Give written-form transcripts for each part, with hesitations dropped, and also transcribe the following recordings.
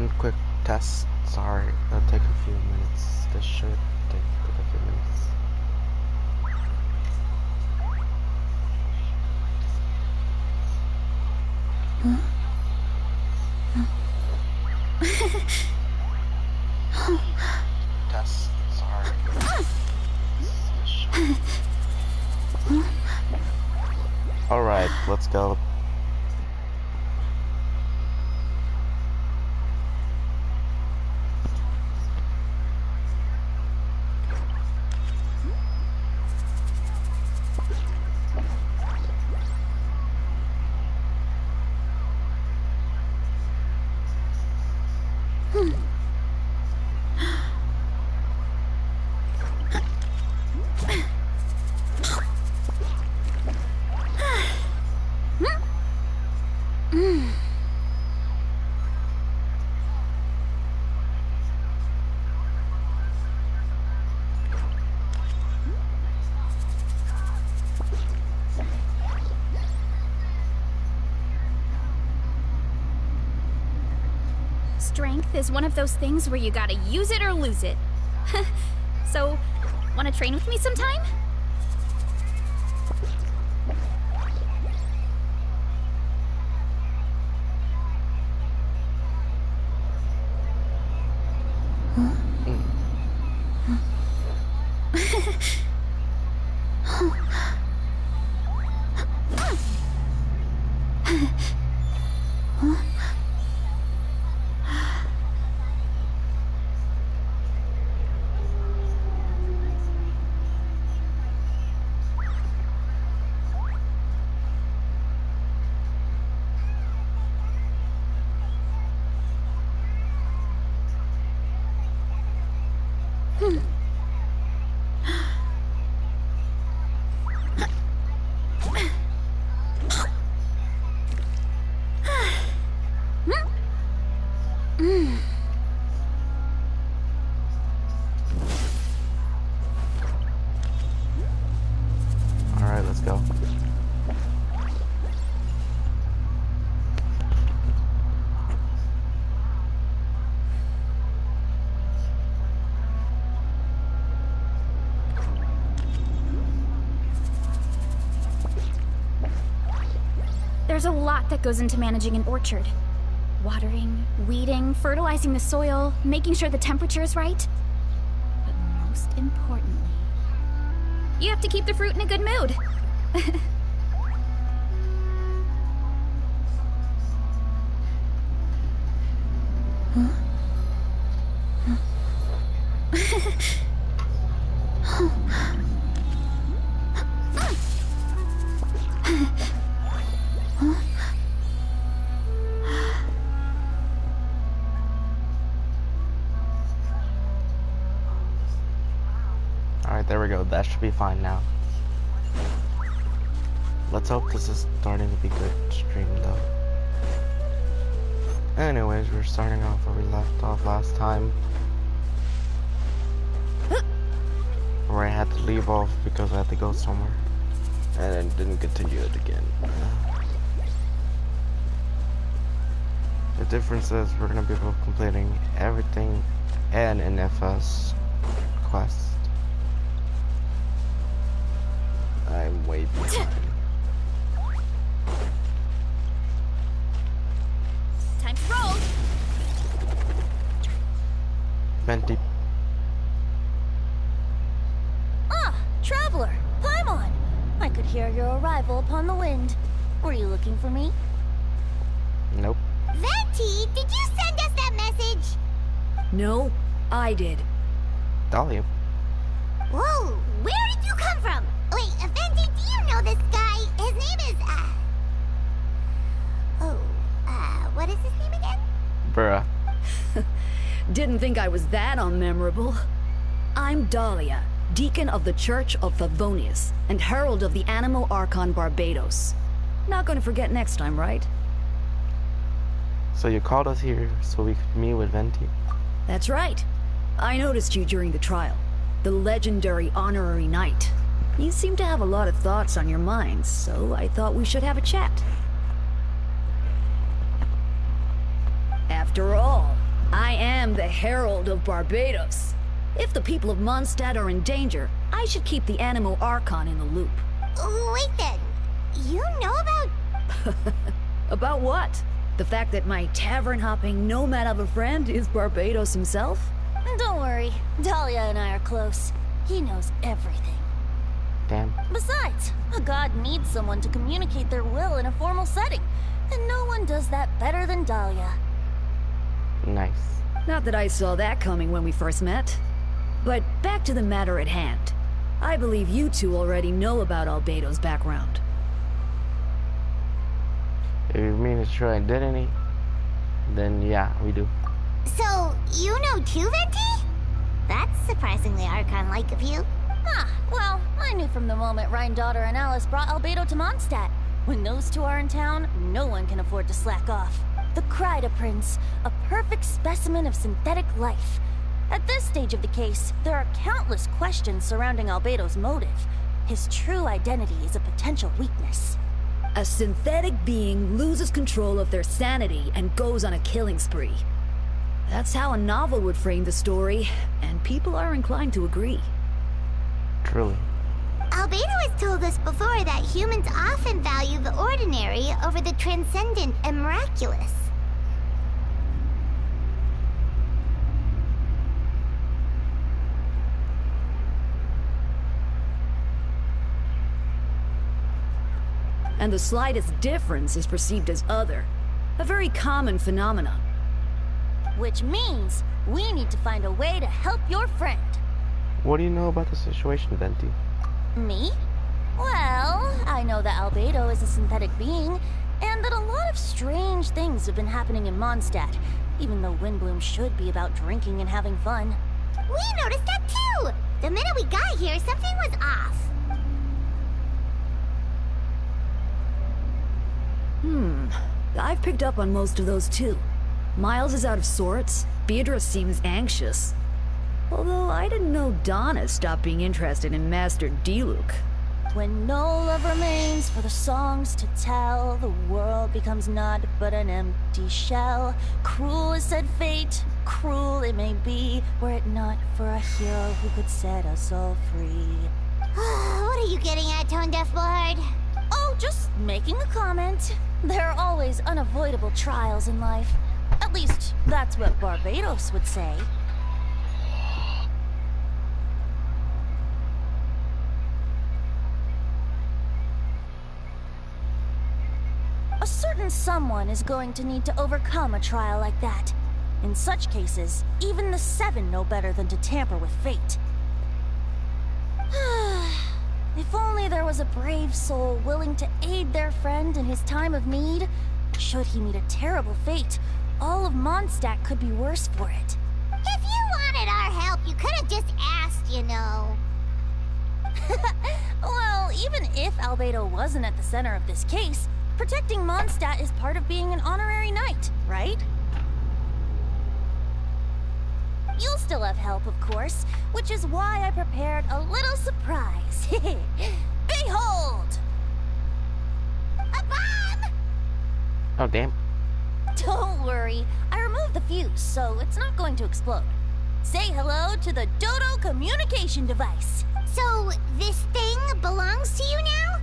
one quick test. Sorry, it'll take a few minutes. This should take a few minutes. Test. Sorry. Alright, let's go. Strength is one of those things where you gotta use it or lose it. So, wanna train with me sometime? Alright, let's go. There's a lot that goes into managing an orchard. Watering, weeding, fertilizing the soil, making sure the temperature is right. But most importantly, you have to keep the fruit in a good mood. Alright, there we go. That should be fine now. Let's hope this is starting to be good stream though. Anyways, we're starting off where we left off last time. Where I had to leave off because I had to go somewhere. And then didn't continue it again. The difference is we're gonna be completing everything and an FS quest. I'm way behind. Time to roll! Venti. Ah, traveler, Paimon! I could hear your arrival upon the wind. Were you looking for me? Nope. Venti, did you send us that message? No, I did. Dahlia. Whoa, where did you come from? Wait, Venti, do you know this guy? His name is, what is his name again? Bruh. Didn't think I was that unmemorable. I'm Dahlia, Deacon of the Church of Favonius, and Herald of the Animal Archon Barbados. Not gonna forget next time, right? So you called us here so we could meet with Venti? That's right. I noticed you during the trial. The legendary honorary knight. You seem to have a lot of thoughts on your mind, so I thought we should have a chat. After all, I am the Herald of Barbados. If the people of Mondstadt are in danger, I should keep the Animo Archon in the loop. Wait then, you know about... About what? The fact that my tavern-hopping nomad of a friend is Barbados himself? Don't worry, Dahlia and I are close. He knows everything. Damn. Besides, a god needs someone to communicate their will in a formal setting, and no one does that better than Dahlia. Nice. Not that I saw that coming when we first met. But back to the matter at hand. I believe you two already know about Albedo's background. If you mean it's true identity, then yeah, we do. So, you know too, Venti? That's surprisingly Archon-like of you. Ah, well, I knew from the moment Rhine-Daughter and Alice brought Albedo to Mondstadt. When those two are in town, no one can afford to slack off. The Kryda Prince, a perfect specimen of synthetic life. At this stage of the case, there are countless questions surrounding Albedo's motive. His true identity is a potential weakness. A synthetic being loses control of their sanity and goes on a killing spree. That's how a novel would frame the story, and people are inclined to agree. Truly. Albedo has told us before that humans often value the ordinary over the transcendent and miraculous. And the slightest difference is perceived as other. A very common phenomenon. Which means we need to find a way to help your friend. What do you know about the situation, Venti? Me? Well, I know that Albedo is a synthetic being, and that a lot of strange things have been happening in Mondstadt, even though Windbloom should be about drinking and having fun. We noticed that too! The minute we got here, something was off. I've picked up on most of those too. Miles is out of sorts. Beatrice seems anxious. Although I didn't know Donna stopped being interested in Master Diluc. When no love remains for the songs to tell, the world becomes naught but an empty shell. Cruel is said fate, cruel it may be, were it not for a hero who could set us all free. What are you getting at, Tone Deaf Bard? Oh, just making a comment. There are always unavoidable trials in life. At least, that's what Barbados would say. A certain someone is going to need to overcome a trial like that. In such cases, even the Seven know better than to tamper with fate. If only there was a brave soul willing to aid their friend in his time of need. Should he meet a terrible fate, all of Mondstadt could be worse for it. If you wanted our help, you could have just asked, you know. Well, even if Albedo wasn't at the center of this case, protecting Mondstadt is part of being an honorary knight, right? You'll still have help, of course, which is why I prepared a little surprise. Behold! A bomb! Oh, damn. Don't worry, I removed the fuse, so it's not going to explode. Say hello to the Dodo communication device. So, this thing belongs to you now?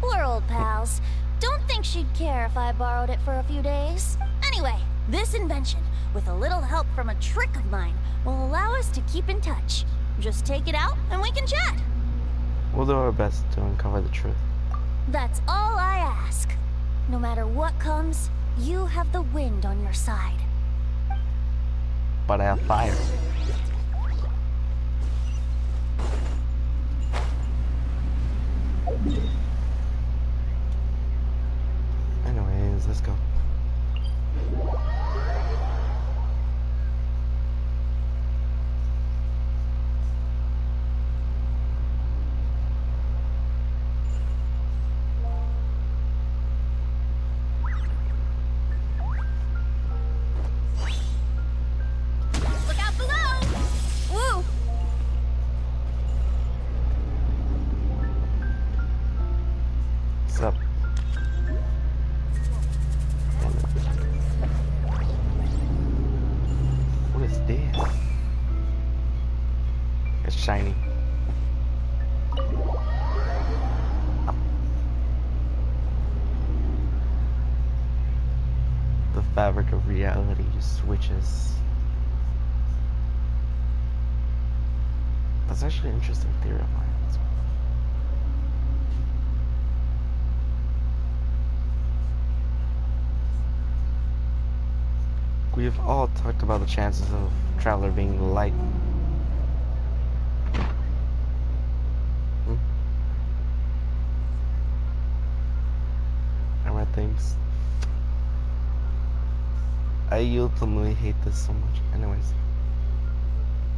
We're old pals. Don't think she'd care if I borrowed it for a few days. Anyway, this invention, with a little help from a trick of mine, will allow us to keep in touch. Just take it out and we can chat. We'll do our best to uncover the truth. That's all I ask. No matter what comes, you have the wind on your side. But I have fire. Anyways, let's go. Look out below! Woo! What's up? shiny. The fabric of reality switches. That's actually an interesting theory of mine. We've all talked about the chances of Traveler being light. I read things. I ultimately hate this so much. Anyways.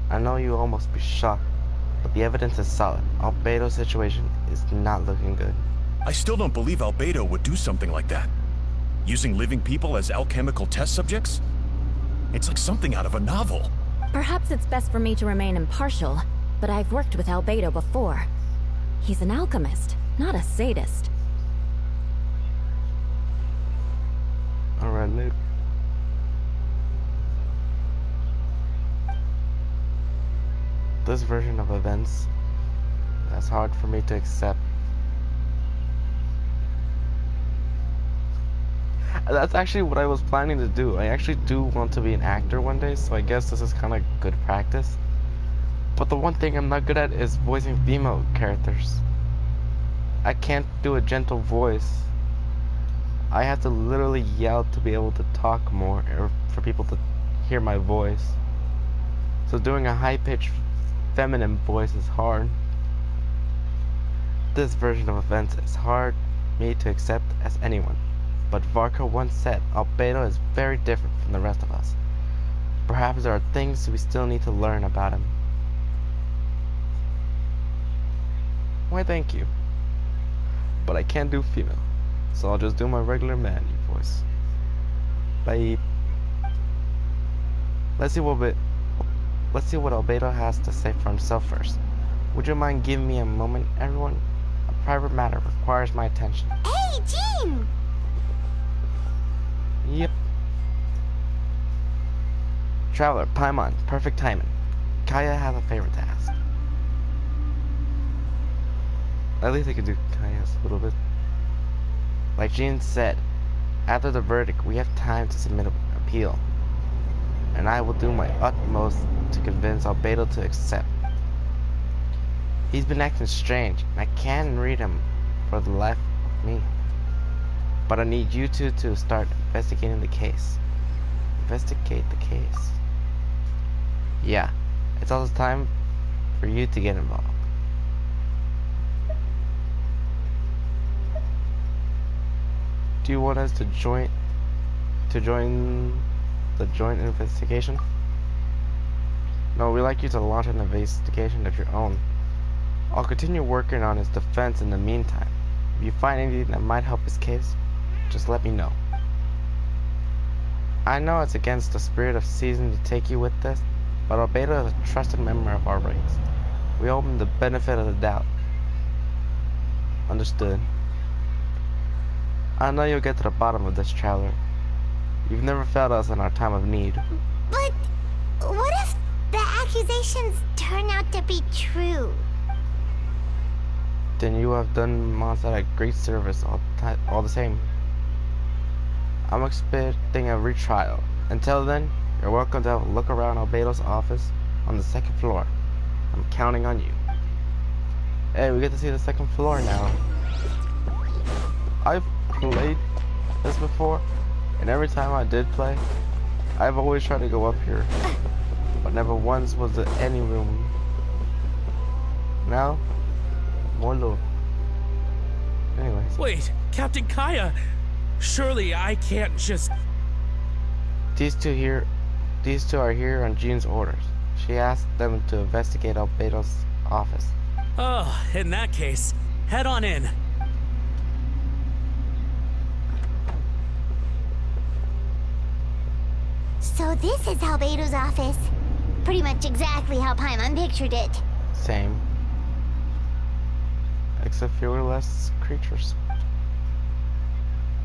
I know you all must be shocked, but the evidence is solid. Albedo's situation is not looking good. I still don't believe Albedo would do something like that. Using living people as alchemical test subjects? It's like something out of a novel. Perhaps it's best for me to remain impartial, but I've worked with Albedo before. He's an alchemist, not a sadist. Alright, Luke. This version of events, that's hard for me to accept. That's actually what I was planning to do. I actually do want to be an actor one day, so I guess this is kind of good practice. But the one thing I'm not good at is voicing female characters. I can't do a gentle voice. I have to literally yell to be able to talk more, or for people to hear my voice. So doing a high-pitched feminine voice is hard. This version of events is hard for me to accept as anyone. But Varka once said, Albedo is very different from the rest of us. Perhaps there are things we still need to learn about him. Why, thank you. But I can't do female, so I'll just do my regular man voice. Bye. Let's see what Albedo has to say for himself first. Would you mind giving me a moment, everyone? A private matter requires my attention. Hey, Jean! Yep. Traveler, Paimon, perfect timing. Kaya has a favor to ask. At least I could do Kaya's a little bit. Like Jean said, after the verdict, we have time to submit an appeal. And I will do my utmost to convince Albedo to accept. He's been acting strange, and I can't read him for the life of me. But I need you two to start investigating the case. Investigate the case. Yeah, it's also time for you to get involved. Do you want us to join the joint investigation? No, we'd like you to launch an investigation of your own. I'll continue working on his defense in the meantime. If you find anything that might help his case, just let me know. I know it's against the spirit of season to take you with this, but Albedo is a trusted member of our race. We owe him the benefit of the doubt. Understood. I know you'll get to the bottom of this, Traveler. You've never failed us in our time of need. But what if the accusations turn out to be true? Then you have done Mondstadt a great service all the same. I'm expecting a retrial. Until then, you're welcome to have a look around Albedo's office on the second floor. I'm counting on you. Hey, we get to see the second floor now. I've played this before, and every time I did play, I've always tried to go up here, but never once was there any room. Now, more low. Anyways. Wait, Captain Kaya! Surely I can't just... These two are here on Jean's orders. She asked them to investigate Albedo's office. Oh, in that case, head on in. So this is Albedo's office. Pretty much exactly how Paimon pictured it. Same. Except fewer less creatures.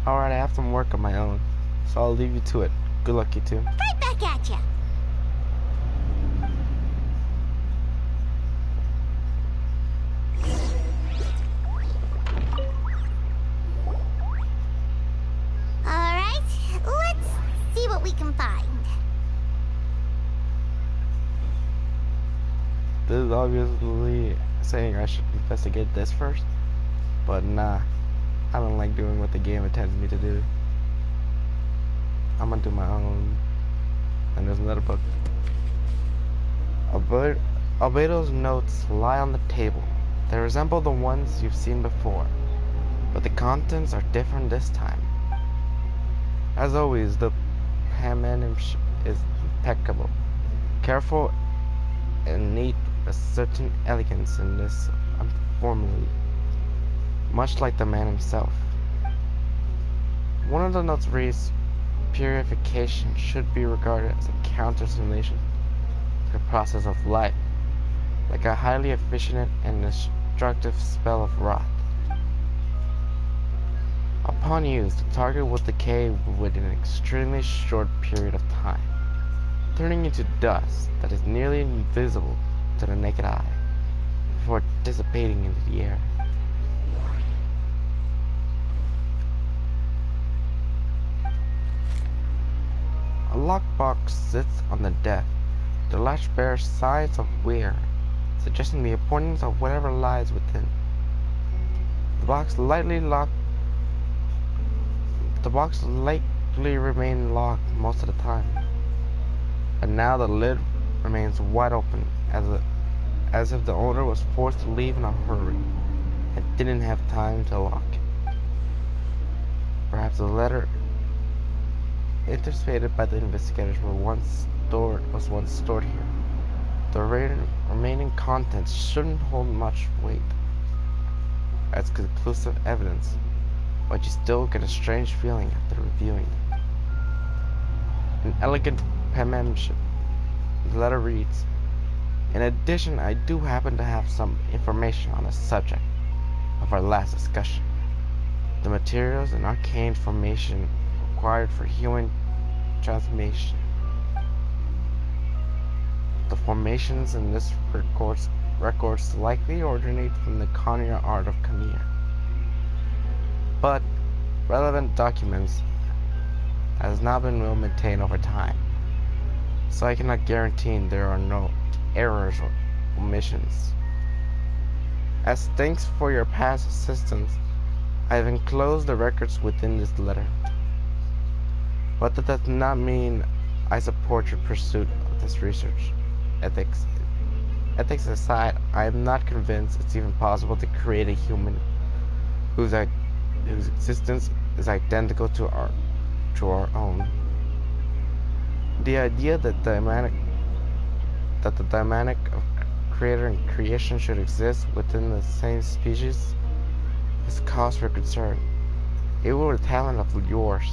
Alright, I have some work of my own, so I'll leave you to it. Good luck, you two. Right back at ya. what we can find. This is obviously saying I should investigate this first, but nah, I don't like doing what the game intends me to do. I'm gonna do my own. And there's another book. Albedo's notes lie on the table. They resemble the ones you've seen before, but the contents are different this time. As always, the penmanship is impeccable, careful and neat, a certain elegance in this formula, much like the man himself. One of the notes reads, purification should be regarded as a counter-simulation to the process of life, like a highly efficient and destructive spell of wrath. Upon use, the target will decay within an extremely short period of time, turning into dust that is nearly invisible to the naked eye, before dissipating into the air. A lockbox sits on the desk. The latch bears signs of wear, suggesting the importance of whatever lies within. The box likely remained locked most of the time, but now the lid remains wide open, as if the owner was forced to leave in a hurry and didn't have time to lock it. Perhaps the letter intercepted by the investigators was once stored here. The remaining contents shouldn't hold much weight as conclusive evidence, but you still get a strange feeling after reviewing them. An elegant penmanship. The letter reads, in addition, I do happen to have some information on the subject of our last discussion. The materials and arcane formation required for human transformation. The formations in this records likely originate from the conjuring art of Khmer, but relevant documents has not been well maintained over time, so I cannot guarantee there are no errors or omissions. As thanks for your past assistance, I have enclosed the records within this letter. But that does not mean I support your pursuit of this research. Ethics aside, I am not convinced it's even possible to create a human whose existence is identical to our own. The idea that the dynamic of creator and creation should exist within the same species is cause for concern. If it were a talent of yours,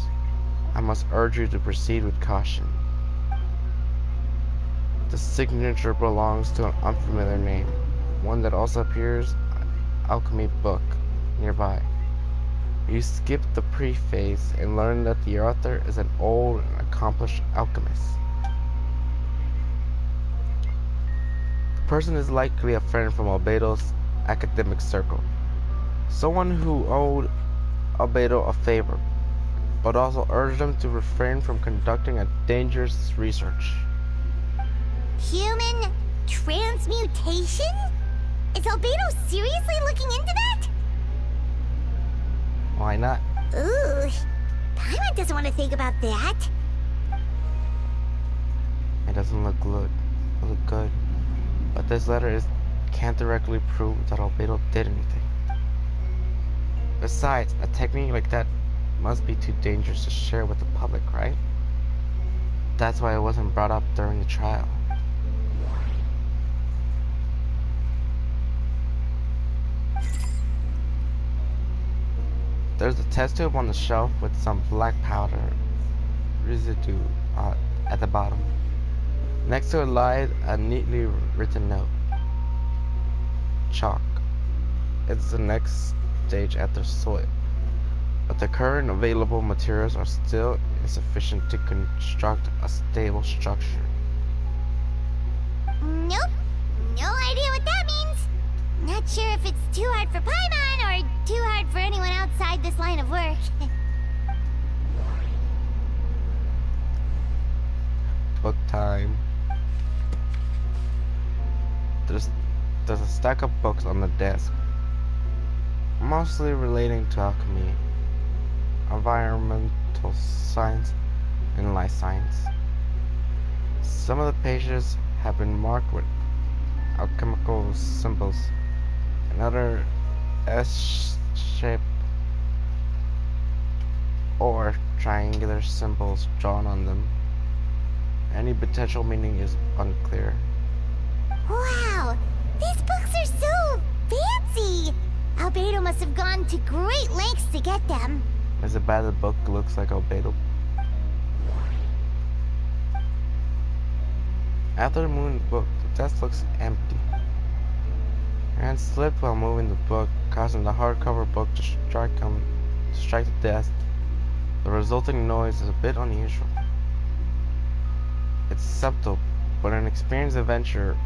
I must urge you to proceed with caution. The signature belongs to an unfamiliar name, one that also appears in an alchemy book nearby. You skip the preface and learn that the author is an old and accomplished alchemist. The person is likely a friend from Albedo's academic circle, someone who owed Albedo a favor, but also urged him to refrain from conducting a dangerous research. Human transmutation? Is Albedo seriously looking into that? Why not? Ooh, Paimon doesn't want to think about that. It doesn't look good. But this letter can't directly prove that Albedo did anything. Besides, a technique like that must be too dangerous to share with the public, right? That's why it wasn't brought up during the trial. There's a test tube on the shelf with some black powder residue at the bottom. Next to it lies a neatly written note. Chalk. It's the next stage after soil, but the current available materials are still insufficient to construct a stable structure. Nope. No idea what that means. Not sure if it's too hard for Paimon or too hard for anyone outside this line of work. stack of books on the desk, mostly relating to alchemy, environmental science, and life science. Some of the pages have been marked with alchemical symbols, and other S-shaped or triangular symbols drawn on them. Any potential meaning is unclear. Wow! These books are so fancy! Albedo must have gone to great lengths to get them. Is it bad the book looks like Albedo? After removing the book, the desk looks empty. Your hand slipped while moving the book, causing the hardcover book to strike the desk. The resulting noise is a bit unusual. It's subtle, but an experienced adventurer,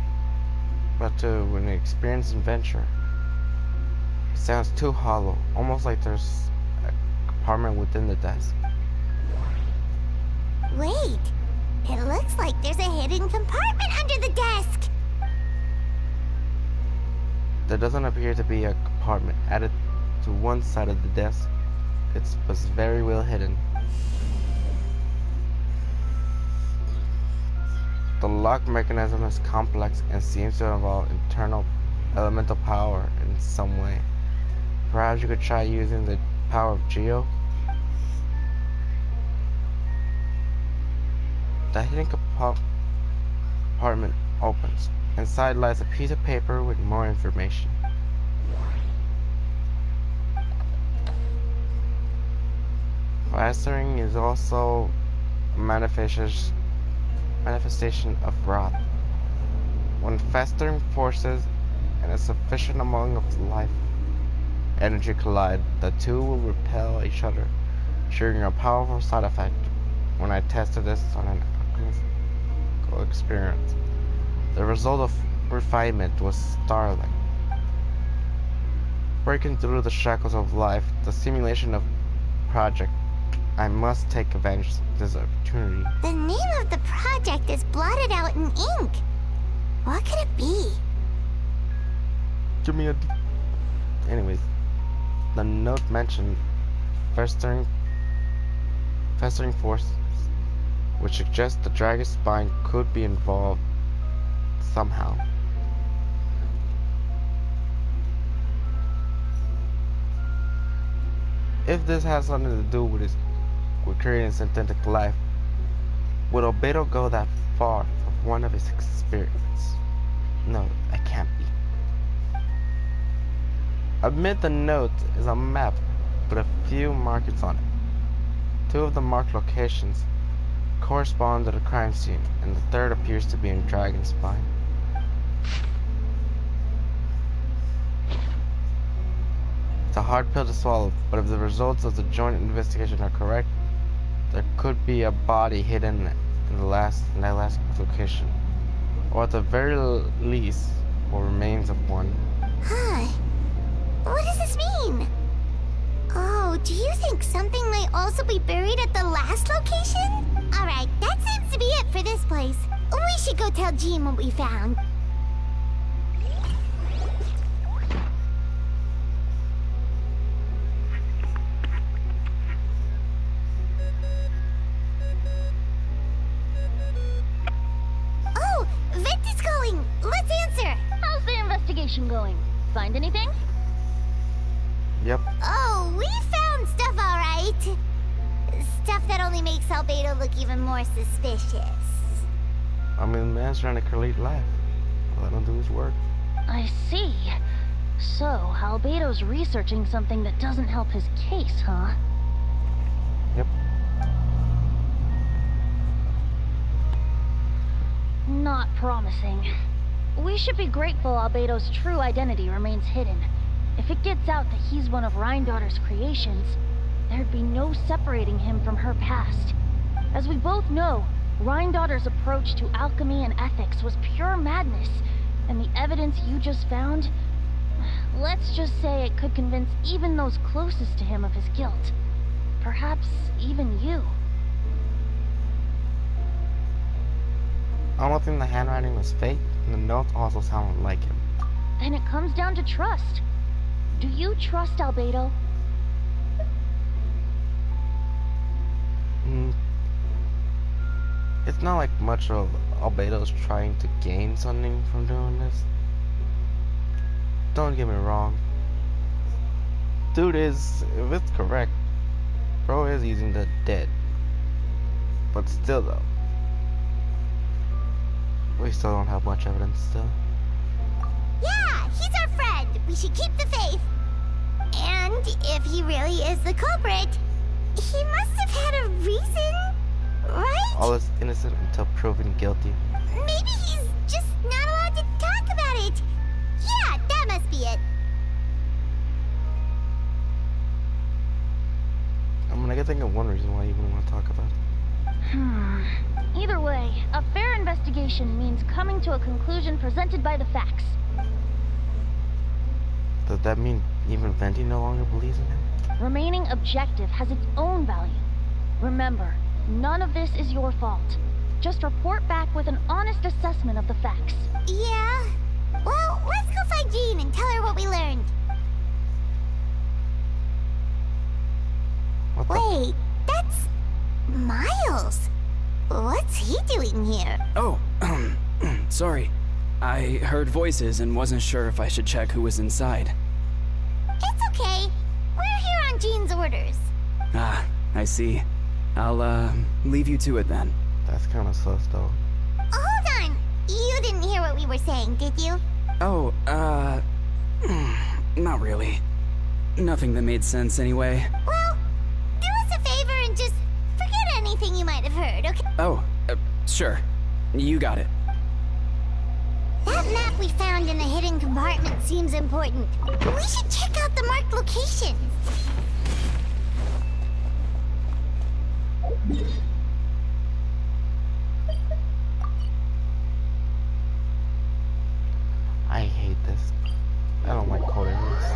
it sounds too hollow, almost like there's a compartment within the desk. Wait, it looks like there's a hidden compartment under the desk. There doesn't appear to be a compartment added to one side of the desk. It was very well hidden. The lock mechanism is complex and seems to involve internal elemental power in some way. Perhaps you could try using the power of Geo? The hidden compartment opens. Inside lies a piece of paper with more information. Festering is also a manifestation of wrath. When festering forces and a sufficient amount of life energy collide, the two will repel each other, triggering a powerful side effect. When I tested this on an alchemical experience, the result of refinement was startling. Breaking through the shackles of life, the simulation of project, I must take advantage of this opportunity. The name of the project is blotted out in ink. What could it be? Give me a... Anyways, the note mentioned festering forces, which suggests the dragon's spine could be involved somehow. If this has something to do with creating synthetic life, would Albedo go that far for one of his experiments? No, that can't be. Amid the note is a map with a few markings on it. Two of the marked locations correspond to the crime scene, and the third appears to be in Dragon's Spine. It's a hard pill to swallow, but if the results of the joint investigation are correct, there could be a body hidden in that last location, or at the very least, or remains of one. Huh. What does this mean? Oh, do you think something might also be buried at the last location? Alright, that seems to be it for this place. We should go tell Jean what we found. Oh, Vent is calling! Let's answer! How's the investigation going? Find anything? Yep. Oh, we found stuff, alright. Stuff that only makes Albedo look even more suspicious. I mean, the man's trying to create life. Let him do his work. I see. So, Albedo's researching something that doesn't help his case, huh? Yep. Not promising. We should be grateful Albedo's true identity remains hidden. If it gets out that he's one of Rhindaughter's creations, there'd be no separating him from her past. As we both know, Rhindaughter's approach to alchemy and ethics was pure madness, and the evidence you just found, let's just say it could convince even those closest to him of his guilt. Perhaps even you. I don't think the handwriting was fake, and the note also sounded like him. then it comes down to trust. Do you trust Albedo? It's not like much of Albedo's trying to gain something from doing this. Don't get me wrong. Dude is, if it's correct, bro is using the dead. But still though. We still don't have much evidence still. Yeah, he's our friend. We should keep the faith. And if he really is the culprit, he must have had a reason, right? All is innocent until proven guilty. Maybe he's just not allowed to talk about it. Yeah, that must be it. I mean, I can think of one reason why you wouldn't want to talk about it. Either way, a fair investigation means coming to a conclusion presented by the facts. Does that mean even Venti no longer believes in him? Remaining objective has its own value. Remember, none of this is your fault. Just report back with an honest assessment of the facts. Yeah. Well, let's go find Jean and tell her what we learned. What the? Wait, that's Miles. What's he doing here? Oh, sorry. I heard voices and wasn't sure if I should check who was inside. It's okay. We're here on Jean's orders. Ah, I see. I'll, leave you to it then. That's kind of sus though. Hold on. You didn't hear what we were saying, did you? Oh, not really. Nothing that made sense anyway. Well, do us a favor and just forget anything you might have heard, okay? Oh, sure. You got it. That map we found in the hidden compartment seems important. We should check out the marked locations. I hate this. I don't like cold areas.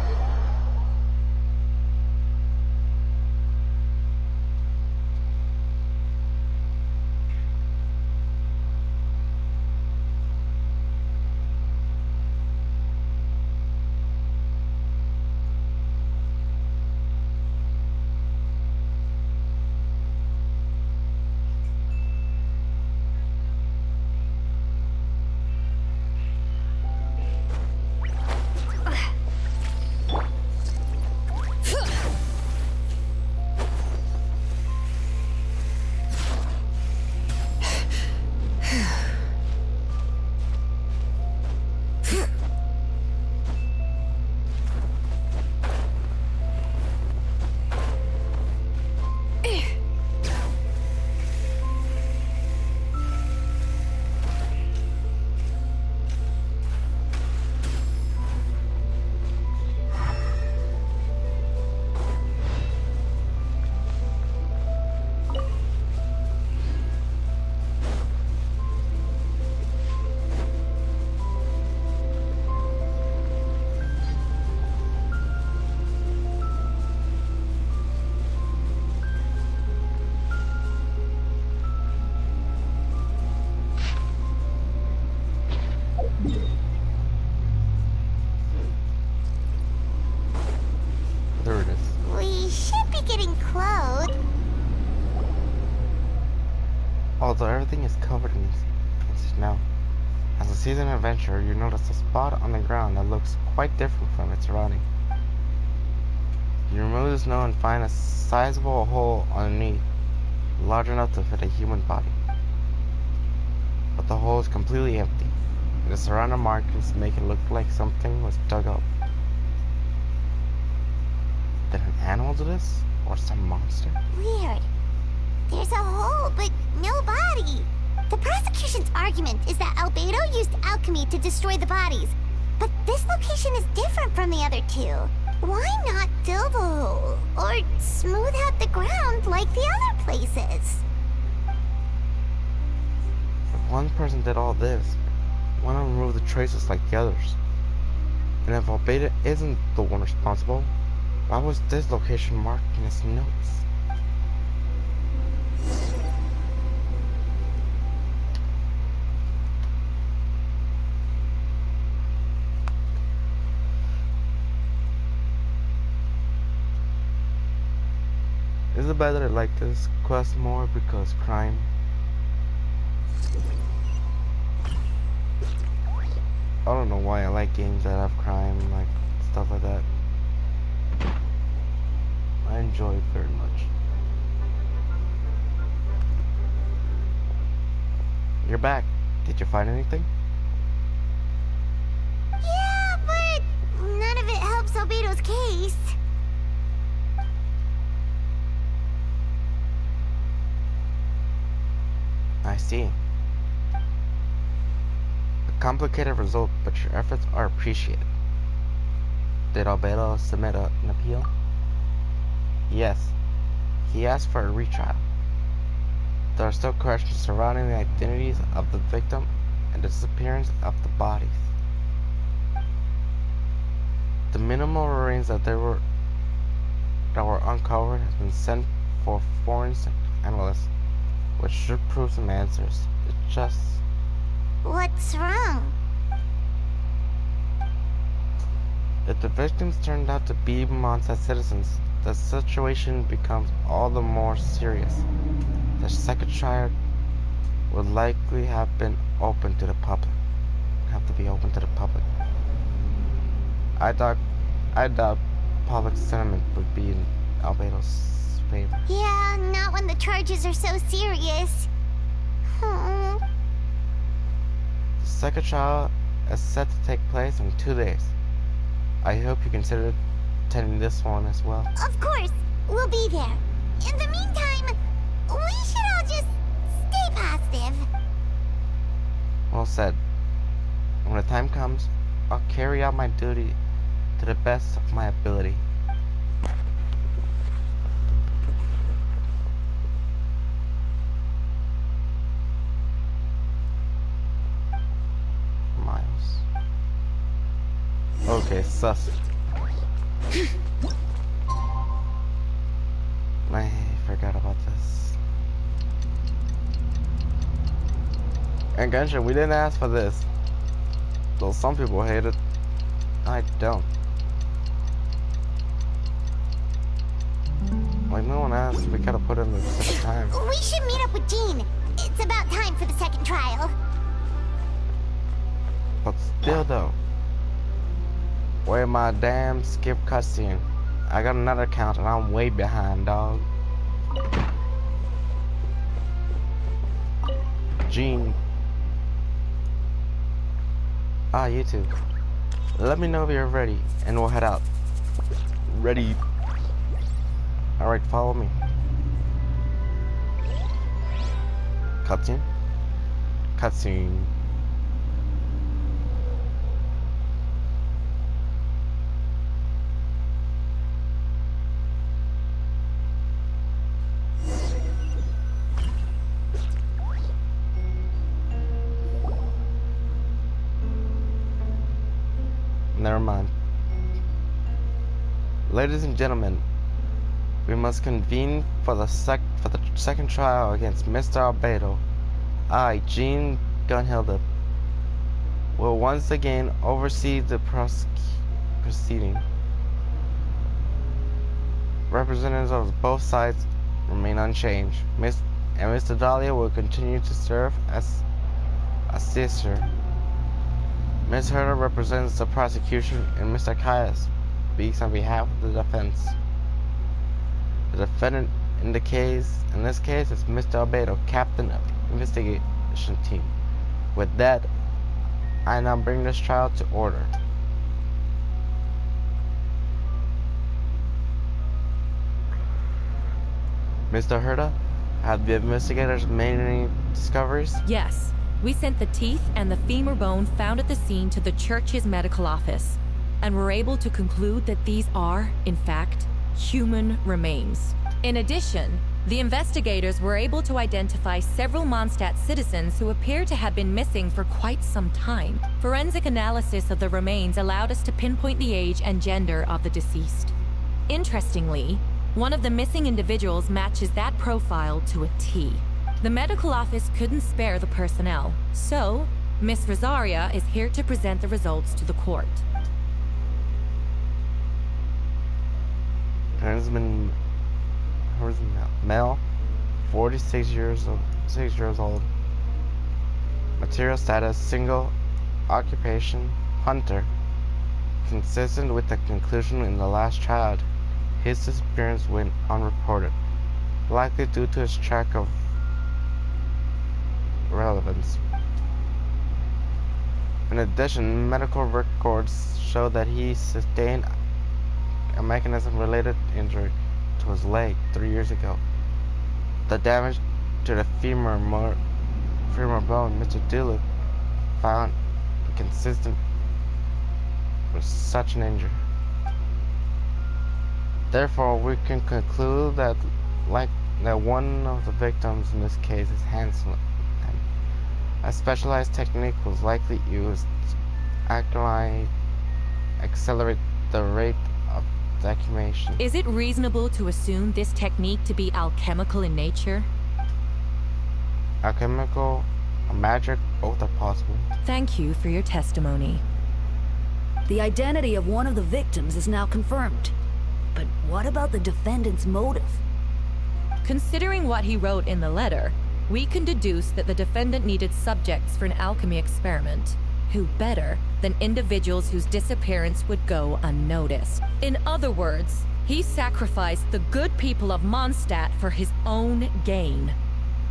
There it is. We should be getting close. Although everything is covered in snow. As a seasoned adventurer, you notice a spot on the ground that looks quite different from its surrounding. You remove the snow and find a sizable hole underneath, large enough to fit a human body. But the hole is completely empty. The surrounding markings make it look like something was dug up. Did an animal do this? Or some monster? Weird. There's a hole, but no body. The prosecution's argument is that Albedo used alchemy to destroy the bodies. But this location is different from the other two. Why not fill the hole? Or smooth out the ground like the other places? If one person did all this, why not remove the traces like the others? And if Albedo isn't the one responsible, why was this location marked in his notes? Is it better to like this quest more because crime? I don't know why I like games that have crime, like stuff like that. I enjoy it very much. You're back. Did you find anything? Yeah, but none of it helps Albedo's case. I see. A complicated result, but your efforts are appreciated. Did Albedo submit an appeal? Yes. He asked for a retrial. There are still questions surrounding the identities of the victim and the disappearance of the bodies. The minimal remains that were uncovered has been sent for forensic analysts, which should prove some answers. It's just... What's wrong? If the victims turned out to be Mondstadt citizens, the situation becomes all the more serious. The second trial would likely have been open to the public. I doubt public sentiment would be in Albedo's favor. Yeah, not when the charges are so serious. Oh. The second trial is set to take place in 2 days. I hope you consider attending this one as well. Of course, we'll be there. In the meantime, we should all just stay positive. Well said. When the time comes, I'll carry out my duty to the best of my ability. Miles. Okay, sus. I forgot about this. And Genshin, we didn't ask for this. Though some people hate it, I don't. Like no one asked, we gotta put in the second time. We should meet up with Jean. It's about time for the second trial. But still though, where my damn skip cutscene? I got another account and I'm way behind, dog. Jean. You too. Let me know if you're ready and we'll head out. Ready. Alright, follow me. Cutscene? Cutscene. Never mind. Ladies and gentlemen, we must convene for the second trial against Mr. Albedo. I, Jean Gunhilda, will once again oversee the proceeding. Representatives of both sides remain unchanged. Mr. Dahlia will continue to serve as assessor. Ms. Herder represents the prosecution, and Mr. Caius speaks on behalf of the defense. The defendant in this case is Mr. Albedo, captain of the investigation team. With that, I now bring this trial to order. Mr. Herder, have the investigators made any discoveries? Yes. We sent the teeth and the femur bone found at the scene to the church's medical office, and were able to conclude that these are, in fact, human remains. In addition, the investigators were able to identify several Mondstadt citizens who appear to have been missing for quite some time. Forensic analysis of the remains allowed us to pinpoint the age and gender of the deceased. Interestingly, one of the missing individuals matches that profile to a T. The medical office couldn't spare the personnel, so Miss Rosaria is here to present the results to the court. Transmin Japanese male, 46 years old. Material status, single, occupation, hunter. Consistent with the conclusion in the last child, his disappearance went unreported, likely due to his lack of relevance. In addition, medical records show that he sustained a mechanism-related injury to his leg 3 years ago. The damage to the femur bone, Mr. Duluth found inconsistent with such an injury. Therefore, we can conclude that one of the victims in this case is Hansen. A specialized technique was likely used to accelerate the rate of decimation. Is it reasonable to assume this technique to be alchemical in nature? Alchemical or magic, both are possible. Thank you for your testimony. The identity of one of the victims is now confirmed. But what about the defendant's motive? Considering what he wrote in the letter, we can deduce that the defendant needed subjects for an alchemy experiment. Who better than individuals whose disappearance would go unnoticed? In other words, he sacrificed the good people of Mondstadt for his own gain.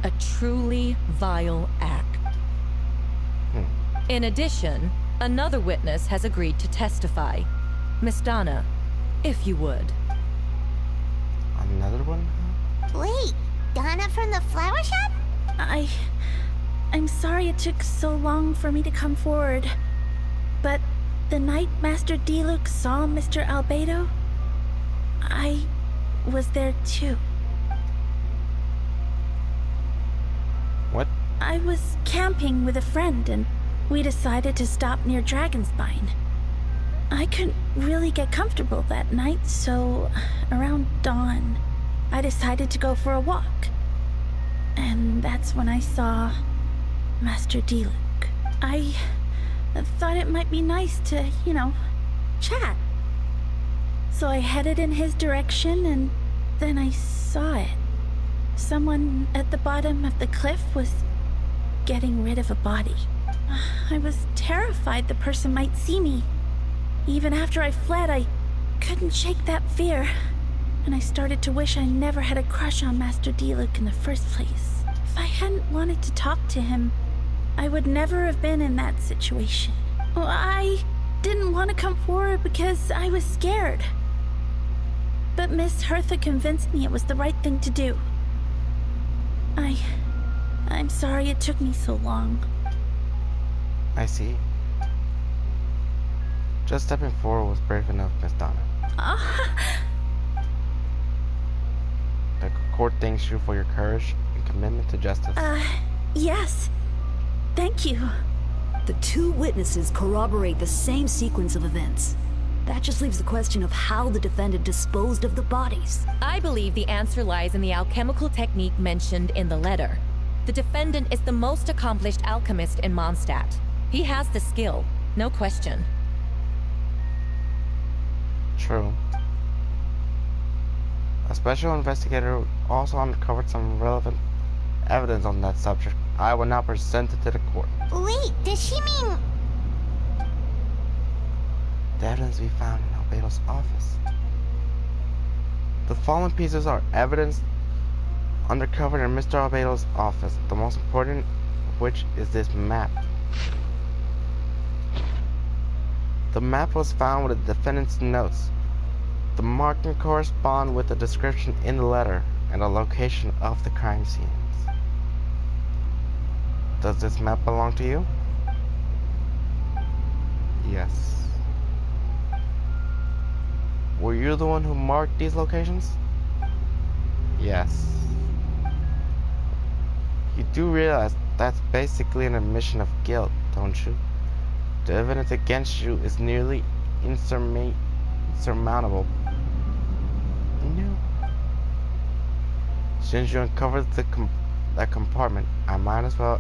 A truly vile act. In addition, another witness has agreed to testify. Miss Donna, if you would. Another one? Wait, Donna from the flower shop? I'm sorry it took so long for me to come forward. But the night Master Diluc saw Mr. Albedo, I was there too. What? I was camping with a friend and we decided to stop near Dragonspine. I couldn't really get comfortable that night, so around dawn, I decided to go for a walk. And that's when I saw Master Diluc. I thought it might be nice to, chat. So I headed in his direction and then I saw it. Someone at the bottom of the cliff was getting rid of a body. I was terrified the person might see me. Even after I fled, I couldn't shake that fear. And I started to wish I never had a crush on Master Diluc in the first place. If I hadn't wanted to talk to him, I would never have been in that situation. Well, I didn't want to come forward because I was scared. But Miss Hertha convinced me it was the right thing to do. I'm sorry it took me so long. I see. Just stepping forward was brave enough, Miss Donna. The court thanks you for your courage and commitment to justice. Yes. Thank you. The two witnesses corroborate the same sequence of events. That just leaves the question of how the defendant disposed of the bodies. I believe the answer lies in the alchemical technique mentioned in the letter. The defendant is the most accomplished alchemist in Mondstadt. He has the skill, no question. True. A special investigator also uncovered some relevant evidence on that subject. I will now present it to the court. Wait, does she mean... The evidence we found in Albedo's office. The following pieces are evidence uncovered in Mr. Albedo's office, the most important of which is this map. The map was found with the defendant's notes. The marking corresponds with the description in the letter and the location of the crime scenes. Does this map belong to you? Yes. Were you the one who marked these locations? Yes. You do realize that's basically an admission of guilt, don't you? The evidence against you is nearly insurmountable. No. Since you uncovered that compartment, I might as well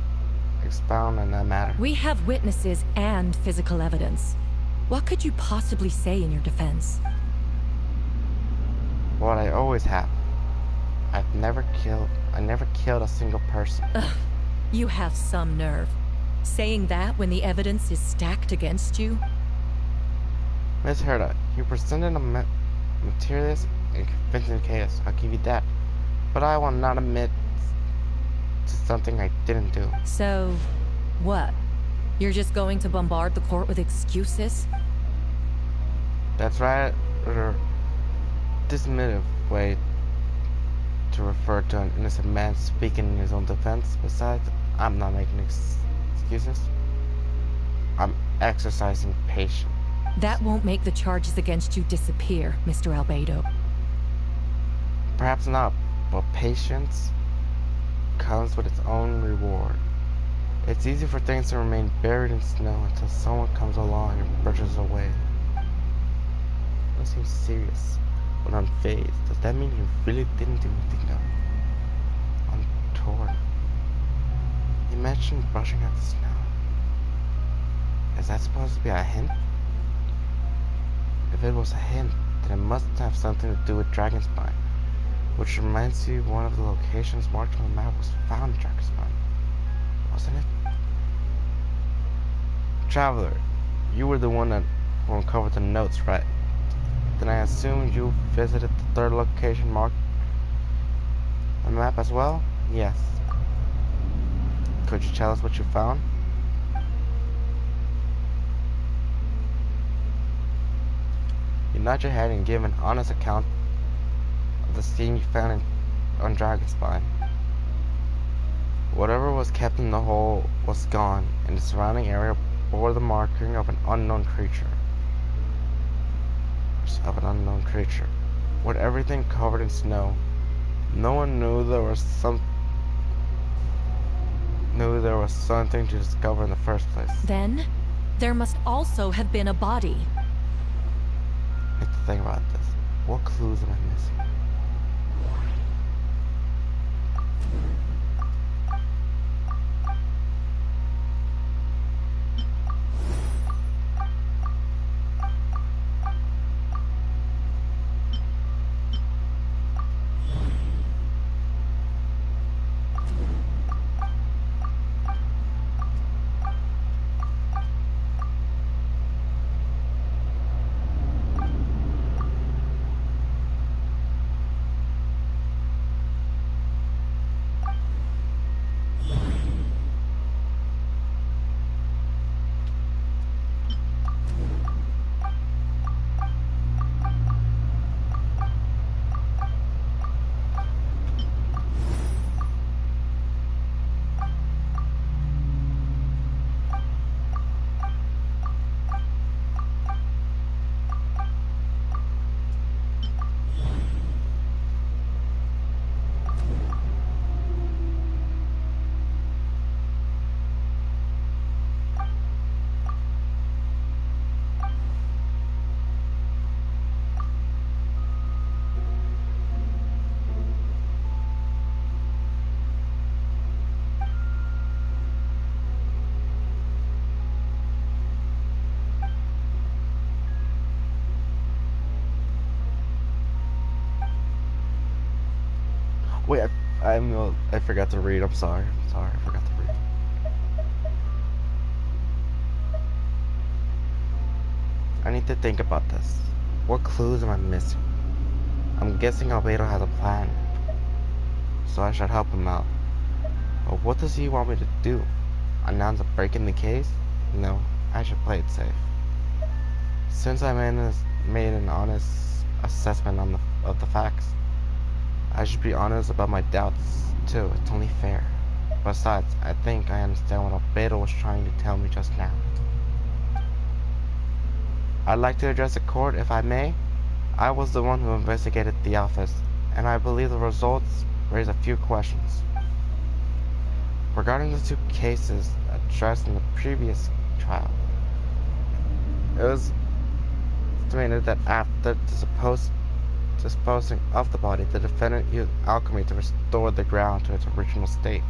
expound on that matter. We have witnesses and physical evidence. What could you possibly say in your defense? What I always have. never killed a single person. Ugh, you have some nerve. Saying that when the evidence is stacked against you? Miss Herta, you presented a materialist and convincing case. I'll give you that. But I will not admit to something I didn't do. So, what? You're just going to bombard the court with excuses? That's right, or dismissive way to refer to an innocent man speaking in his own defense. Besides, I'm not making excuses. I'm exercising patience. That won't make the charges against you disappear, Mr. Albedo. Perhaps not, but patience comes with its own reward. It's easy for things to remain buried in snow until someone comes along and brushes away. That seems serious, but unfazed. Does that mean you really didn't do anything untoward? You mentioned brushing out the snow. Is that supposed to be a hint? If it was a hint, then it must have something to do with Dragonspine. Which reminds you, one of the locations marked on the map was found in Dragonspine, wasn't it? Traveler, you were the one that uncovered the notes, right? Then I assume you visited the third location marked on the map as well? Yes. Could you tell us what you found? You nod your head and give an honest account of the scene you found on Dragonspine. Whatever was kept in the hole was gone, and the surrounding area bore the marking of an unknown creature. With everything covered in snow, no one knew there was something to discover in the first place. Then, there must also have been a body. I have to think about this. What clues am I missing? Wait, I forgot to read. I'm sorry, I forgot to read. I need to think about this. What clues am I missing? I'm guessing Albedo has a plan, so I should help him out. But what does he want me to do? Announce a break in the case? No, I should play it safe. Since I made an honest assessment of the facts, I should be honest about my doubts, too. It's only fair. Besides, I think I understand what Albedo was trying to tell me just now. I'd like to address the court, if I may. I was the one who investigated the office, and I believe the results raise a few questions. Regarding the two cases addressed in the previous trial, it was estimated that after disposing of the body, the defendant used alchemy to restore the ground to its original state.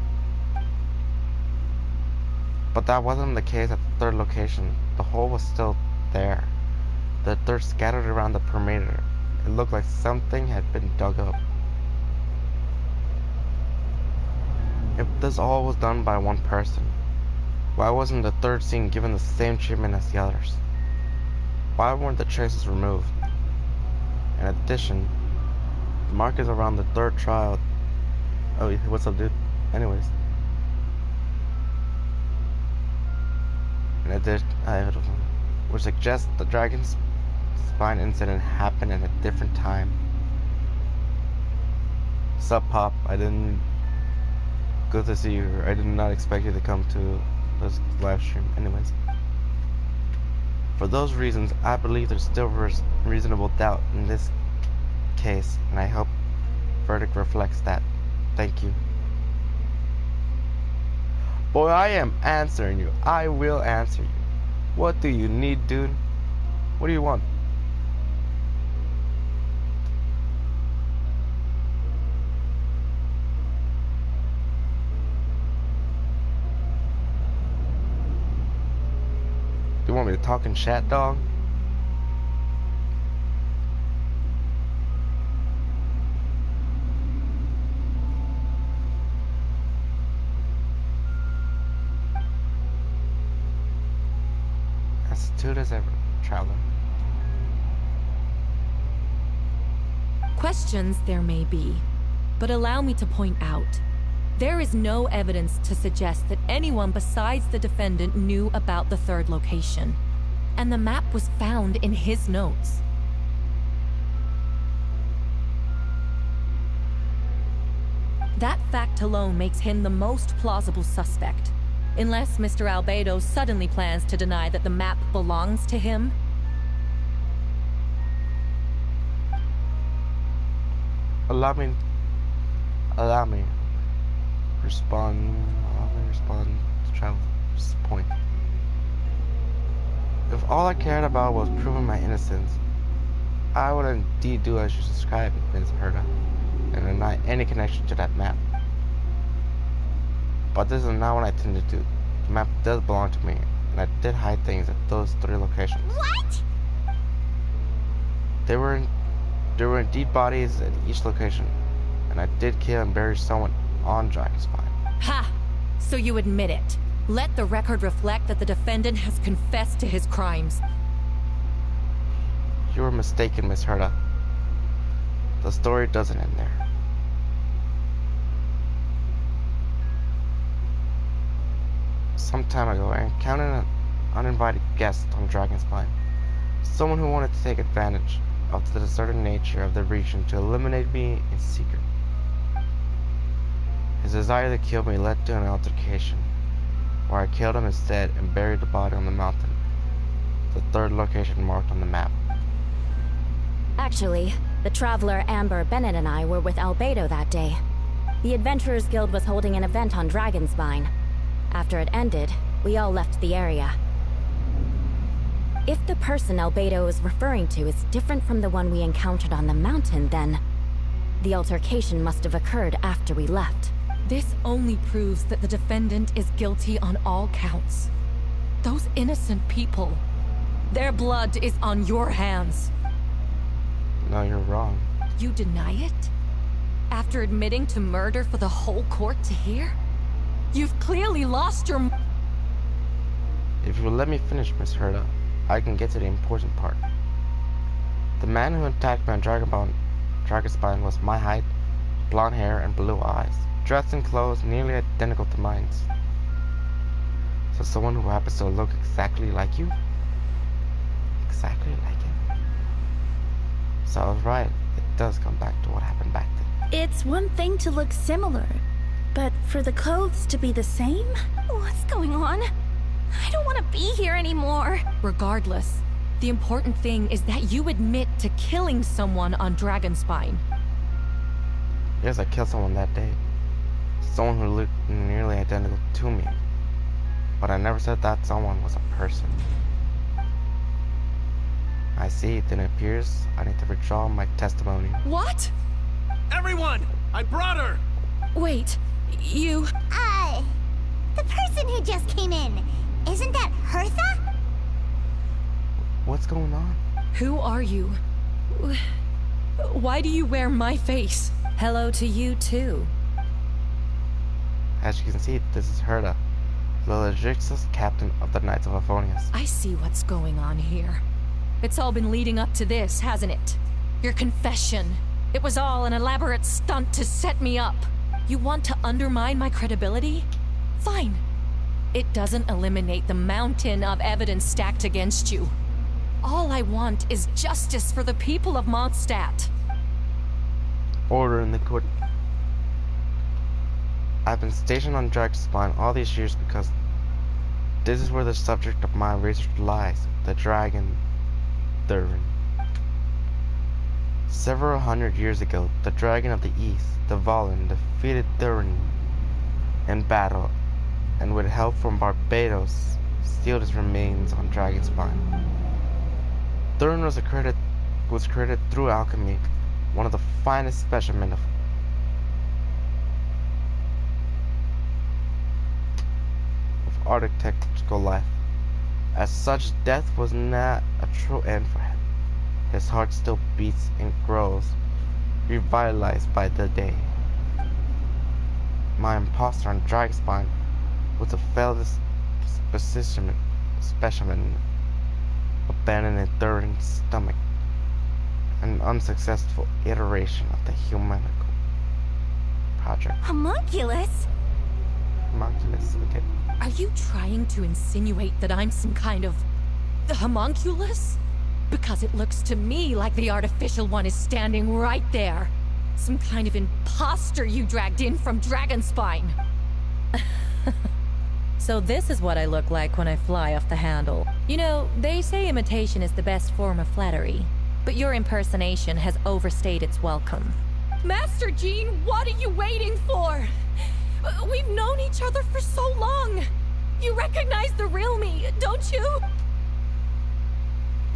But that wasn't the case at the third location. The hole was still there. The dirt scattered around the perimeter. It looked like something had been dug up. If this all was done by one person, why wasn't the third scene given the same treatment as the others? Why weren't the traces removed? In addition, the markers around the third trial... Oh, what's up, dude? Anyways. In addition, which suggests the dragon's spine incident happened at a different time. Sup, Pop? I didn't... Good to see you. I did not expect you to come to this live stream. Anyways. For those reasons, I believe there's still reasonable doubt in this case, and I hope verdict reflects that. Thank you. Boy, I am answering you. I will answer you. What do you need, dude? What do you want? Do you want me to talk in chat, dog? Astute as ever, traveler. Questions there may be, but allow me to point out, there is no evidence to suggest that anyone besides the defendant knew about the third location, and the map was found in his notes. That fact alone makes him the most plausible suspect, unless Mr. Albedo suddenly plans to deny that the map belongs to him. Allow me respond to Traveler's point. If all I cared about was proving my innocence, I would indeed do as you described, Ms. Herta, and deny any connection to that map. But this is not what I intend to do. The map does belong to me, and I did hide things at those 3 locations. What? There were indeed bodies at each location, and I did kill and bury someone on Dragonspine. Ha! So you admit it. Let the record reflect that the defendant has confessed to his crimes. You were mistaken, Miss Herta. The story doesn't end there. Some time ago, I encountered an uninvited guest on Dragonspine. Someone who wanted to take advantage of the deserted nature of the region to eliminate me in secret. His desire to kill me led to an altercation, where I killed him instead and buried the body on the mountain, the 3rd location marked on the map. Actually, the traveler Amber Bennett and I were with Albedo that day. The Adventurers Guild was holding an event on Dragonspine. After it ended, we all left the area. If the person Albedo is referring to is different from the one we encountered on the mountain, then the altercation must have occurred after we left. This only proves that the defendant is guilty on all counts. Those innocent people, their blood is on your hands. No, you're wrong. You deny it? After admitting to murder for the whole court to hear? You've clearly lost your... If you will let me finish, Miss Herta, I can get to the important part. The man who attacked me on Dragonspine was my height, blonde hair, and blue eyes, dressed in clothes nearly identical to mine. So someone who happens to look exactly like you? Exactly like him. So I was right. It does come back to what happened back then. It's one thing to look similar, but for the clothes to be the same? What's going on? I don't want to be here anymore. Regardless, the important thing is that you admit to killing someone on Dragonspine. Yes, I killed someone that day. Someone who looked nearly identical to me. But I never said that someone was a person. I see, then it appears I need to withdraw my testimony. What? Everyone! I brought her! Wait, you... The person who just came in, isn't that Hertha? What's going on? Who are you? Why do you wear my face? Hello to you, too. As you can see, this is Herta, the legitimate captain of the Knights of Favonius. I see what's going on here. It's all been leading up to this, hasn't it? Your confession. It was all an elaborate stunt to set me up. You want to undermine my credibility? Fine. It doesn't eliminate the mountain of evidence stacked against you. All I want is justice for the people of Mondstadt. Order in the court. I've been stationed on Dragonspine all these years because this is where the subject of my research lies, the dragon Thurin. Several hundred years ago, the dragon of the east, the Valen, defeated Thurin in battle, and with help from Barbados, sealed his remains on Dragonspine. Thurin was created through alchemy, one of the finest specimens of architectural life. As such, death was not a true end for him. His heart still beats and grows, revitalized by the day. My imposter on Dragonspine was a failed specimen abandoned in Thurin's stomach, an unsuccessful iteration of the humanical project. Homunculus? Homunculus, okay. Are you trying to insinuate that I'm some kind of homunculus? Because it looks to me like the artificial one is standing right there. Some kind of imposter you dragged in from Dragonspine. So this is what I look like when I fly off the handle. You know, they say imitation is the best form of flattery, but your impersonation has overstayed its welcome. Master Jean, what are you waiting for? We've known each other for so long. You recognize the real me, don't you?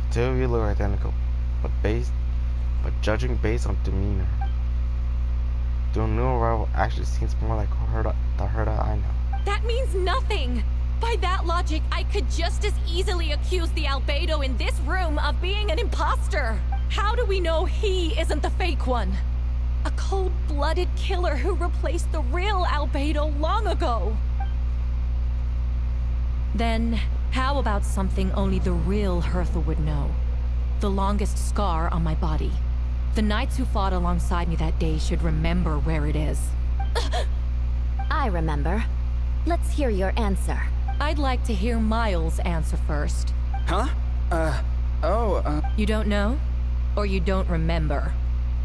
The two of you look identical, but judging based on demeanor, the new arrival actually seems more like the Herta I know. That means nothing. By that logic, I could just as easily accuse the Albedo in this room of being an imposter. How do we know he isn't the fake one? A cold-blooded killer who replaced the real Albedo long ago. Then, how about something only the real Hertha would know? The longest scar on my body. The knights who fought alongside me that day should remember where it is. I remember. Let's hear your answer. I'd like to hear Miles' answer first. Huh? You don't know? Or you don't remember?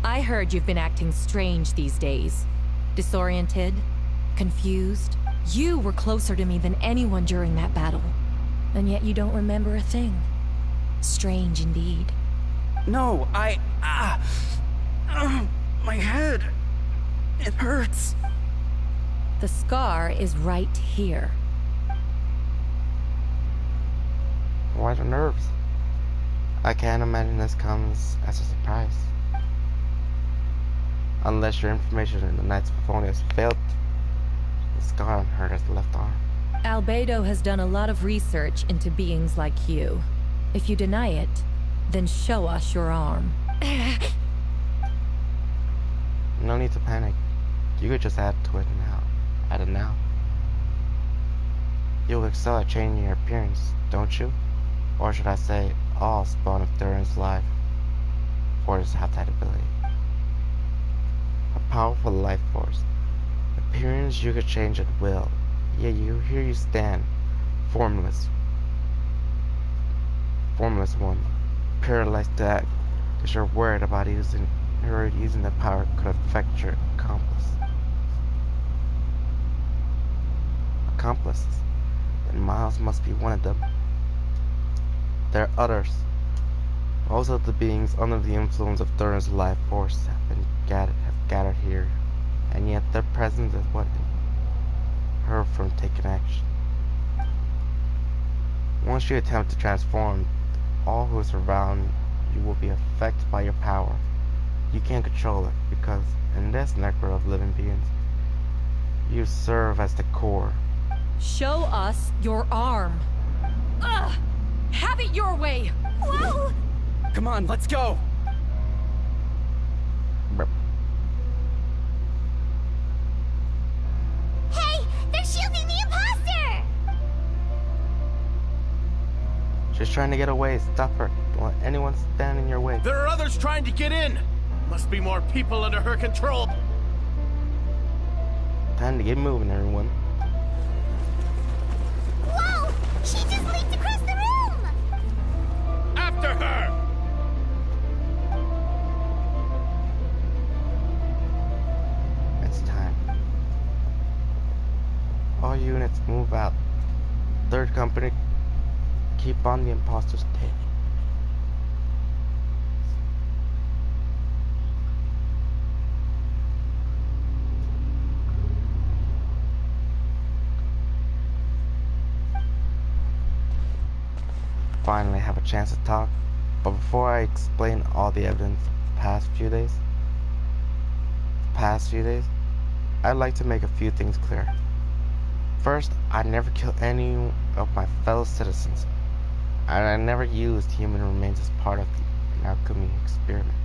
I heard you've been acting strange these days. Disoriented? Confused? You were closer to me than anyone during that battle. And yet you don't remember a thing. Strange indeed. No, my head. It hurts. The scar is right here. Why the nerves? I can't imagine this comes as a surprise. Unless your information in the Knights of Favonius failed. The scar on Herta's left arm. Albedo has done a lot of research into beings like you. If you deny it, then show us your arm. No need to panic. You could just add to it now. Add it now. You'll excel at changing your appearance, don't you? Or should I say, all spawn of Thurin's life forces have that ability. A powerful life force. Appearance you could change at will. Yet here you stand, formless. Formless one. Paralyzed to act, because you're worried about using the power could affect your accomplices. And Miles must be one of them. There are others. Most of the beings under the influence of Thurin's life force have gathered here, and yet their presence is what her from taking action. Once you attempt to transform, all who is around you will be affected by your power. You can't control it, because in this network of living beings, you serve as the core. Show us your arm. Ugh! Have it your way! Whoa! Come on, let's go! Hey, trying to get away. Stop her. Don't let anyone stand in your way. There are others trying to get in. Must be more people under her control. Time to get moving, everyone. Whoa! She just leaped across the room! After her! It's time. All units move out. Third company, keep on the imposter's tail. Finally have a chance to talk, but before I explain all the evidence of the past few days, I'd like to make a few things clear. First, I never killed any of my fellow citizens, and I never used human remains as part of the alchemy experiment.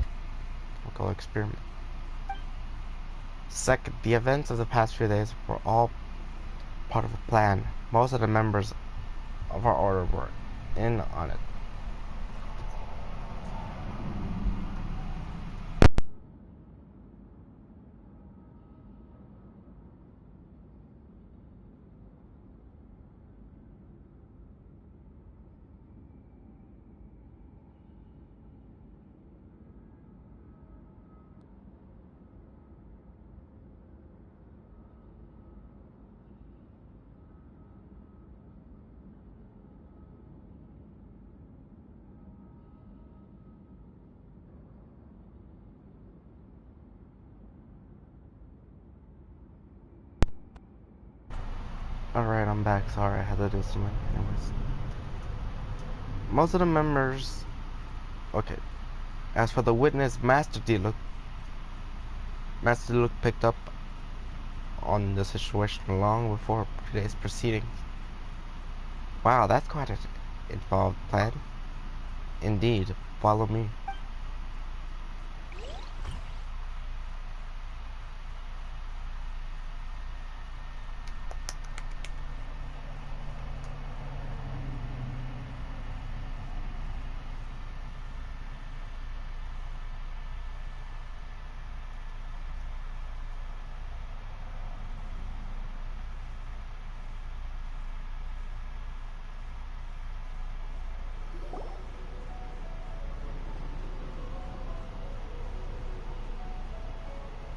Second, the events of the past few days were all part of a plan. Most of the members of our order were in on it. Alright, I'm back. Sorry, I had to do something. Anyways. Most of the members... Okay. As for the witness, Master D picked up on the situation long before today's proceedings. Wow, that's quite an involved plan. Indeed. Follow me.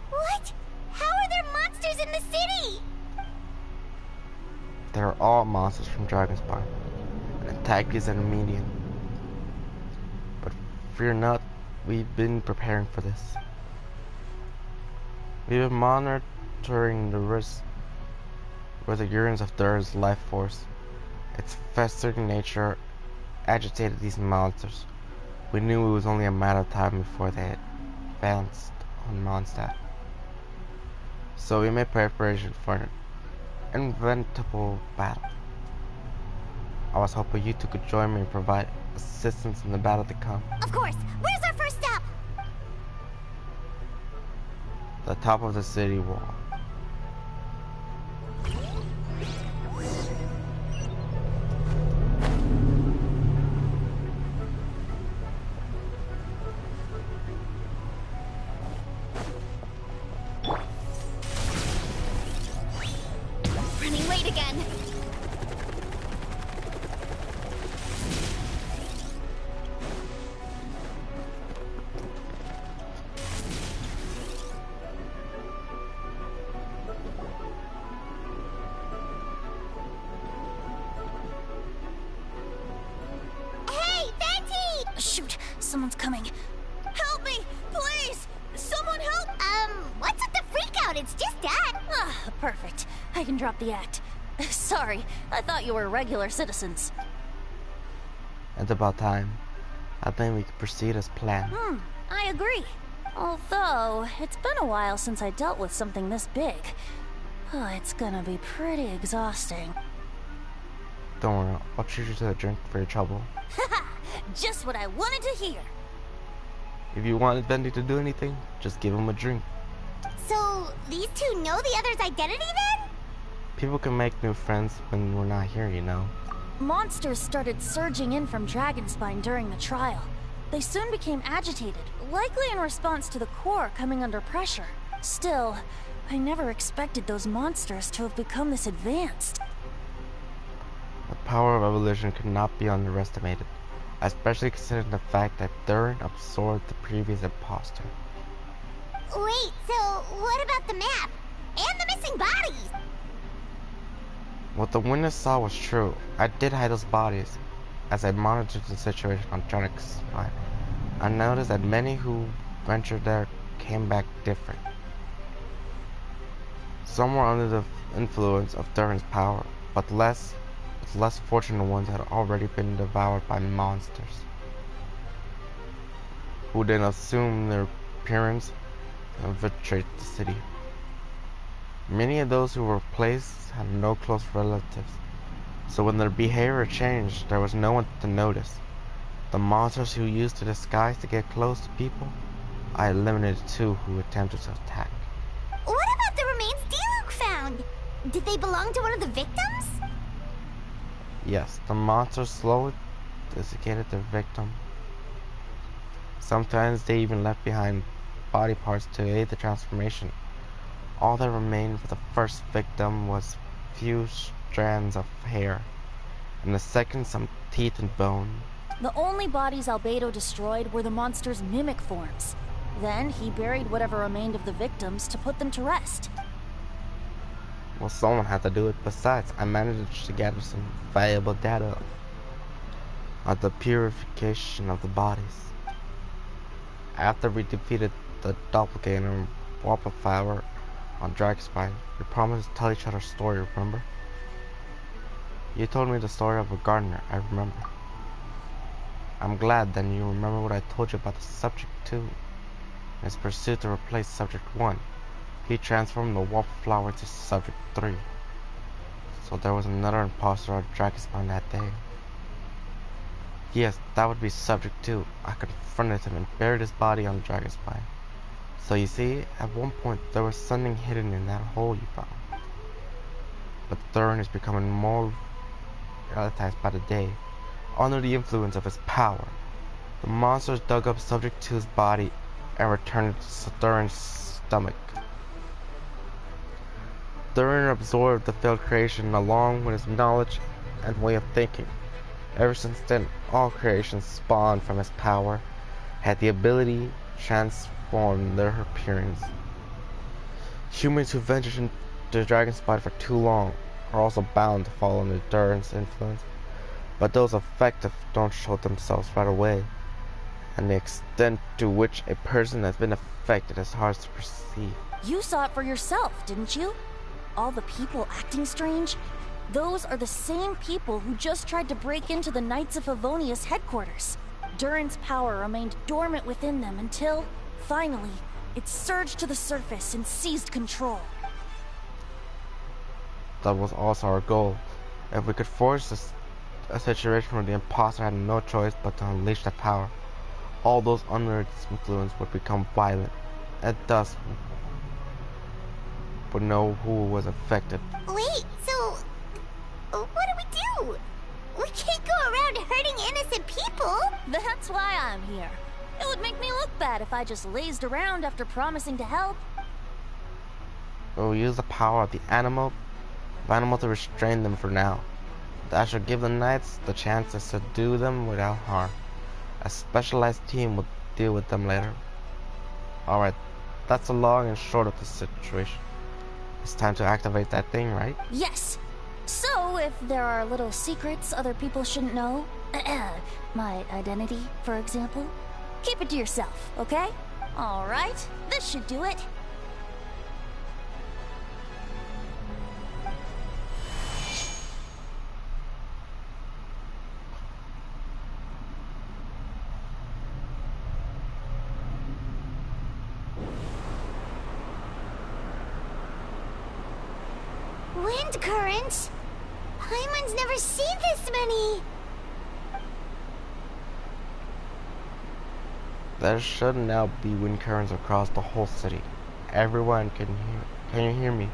What? How are there monsters in the city? They're all monsters from Dragonspine. An attack is an immediate. But fear not, we've been preparing for this. We've been monitoring the risk where the urines of Dur's life force. Its festering nature agitated these monsters. We knew it was only a matter of time before they advanced on Mondstadt. So we made preparation for an inevitable battle. I was hoping you two could join me and provide assistance in the battle to come. Of course. Where's our first stop? The top of the city wall. Running late again. Hey, Betty! Shoot, someone's coming. Help me, please! Someone help! What's with the freak out? It's just Dad. Ah, perfect. I can drop the act. Sorry, I thought you were regular citizens. It's about time. I think we can proceed as planned. I agree. Although, it's been a while since I dealt with something this big. Oh, it's gonna be pretty exhausting. Don't worry, I'll treat you to a drink for your trouble. Haha! Just what I wanted to hear. If you want Bendy to do anything, just give him a drink. So, these two know the other's identity then? People can make new friends when we're not here, you know. Monsters started surging in from Dragonspine during the trial. They soon became agitated, likely in response to the core coming under pressure. Still, I never expected those monsters to have become this advanced. The power of evolution could not be underestimated, especially considering the fact that Durin absorbed the previous imposter. Wait, so what about the map? And the missing bodies? What the witness saw was true. I did hide those bodies. As I monitored the situation on Dragonspine, I noticed that many who ventured there came back different. Some were under the influence of Durin's power, but less fortunate ones had already been devoured by monsters, who then assumed their appearance and infiltrated the city. Many of those who were replaced had no close relatives, so when their behavior changed, there was no one to notice. The monsters who used to disguise to get close to people, I eliminated 2 who attempted to attack. What about the remains D-Luke found? Did they belong to one of the victims? Yes, the monsters slowly desiccated their victim. Sometimes they even left behind body parts to aid the transformation. All that remained for the first victim was few strands of hair, and the second some teeth and bone. The only bodies Albedo destroyed were the monster's mimic forms. Then he buried whatever remained of the victims to put them to rest. Well, someone had to do it. Besides, I managed to gather some valuable data on the purification of the bodies. After we defeated the doppelganger Wildflower on Dragonspine, we promised to tell each other a story, remember? You told me the story of a gardener, I remember. I'm glad then you remember what I told you about the Subject 2. In his pursuit to replace Subject 1, he transformed the Wildflower into Subject 3. So there was another imposter on Dragonspine that day. Yes, that would be Subject 2. I confronted him and buried his body on Dragonspine. So you see, at one point there was something hidden in that hole you found. But Durin is becoming more realized by the day, under the influence of his power. The monsters dug up Subject 2's body and returned it to Durin's stomach. Durin absorbed the failed creation along with his knowledge and way of thinking. Ever since then, all creations spawned from his power had the ability to transform their appearance. Humans who ventured into Dragonspine for too long are also bound to fall under Durin's influence, but those effective don't show themselves right away, and the extent to which a person has been affected is hard to perceive. You saw it for yourself, didn't you? All the people acting strange? Those are the same people who just tried to break into the Knights of Favonius headquarters. Durin's power remained dormant within them until, finally, it surged to the surface and seized control. That was also our goal. If we could force a situation where the imposter had no choice but to unleash that power, all those under its influence would become violent, and thus would know who was affected. Wait, so what do? We can't go around hurting innocent people. That's why I'm here. It would make me look bad if I just lazed around after promising to help. We'll use the power of the animal to restrain them for now. That should give the knights the chance to subdue them without harm. A specialized team will deal with them later. Alright, that's the long and short of the situation. It's time to activate that thing, right? Yes. So, if there are little secrets other people shouldn't know, my identity, for example, keep it to yourself, okay? Alright, this should do it. Wind currents? Paimon's never seen this many. There should now be wind currents across the whole city. Everyone can hear. Can you hear me?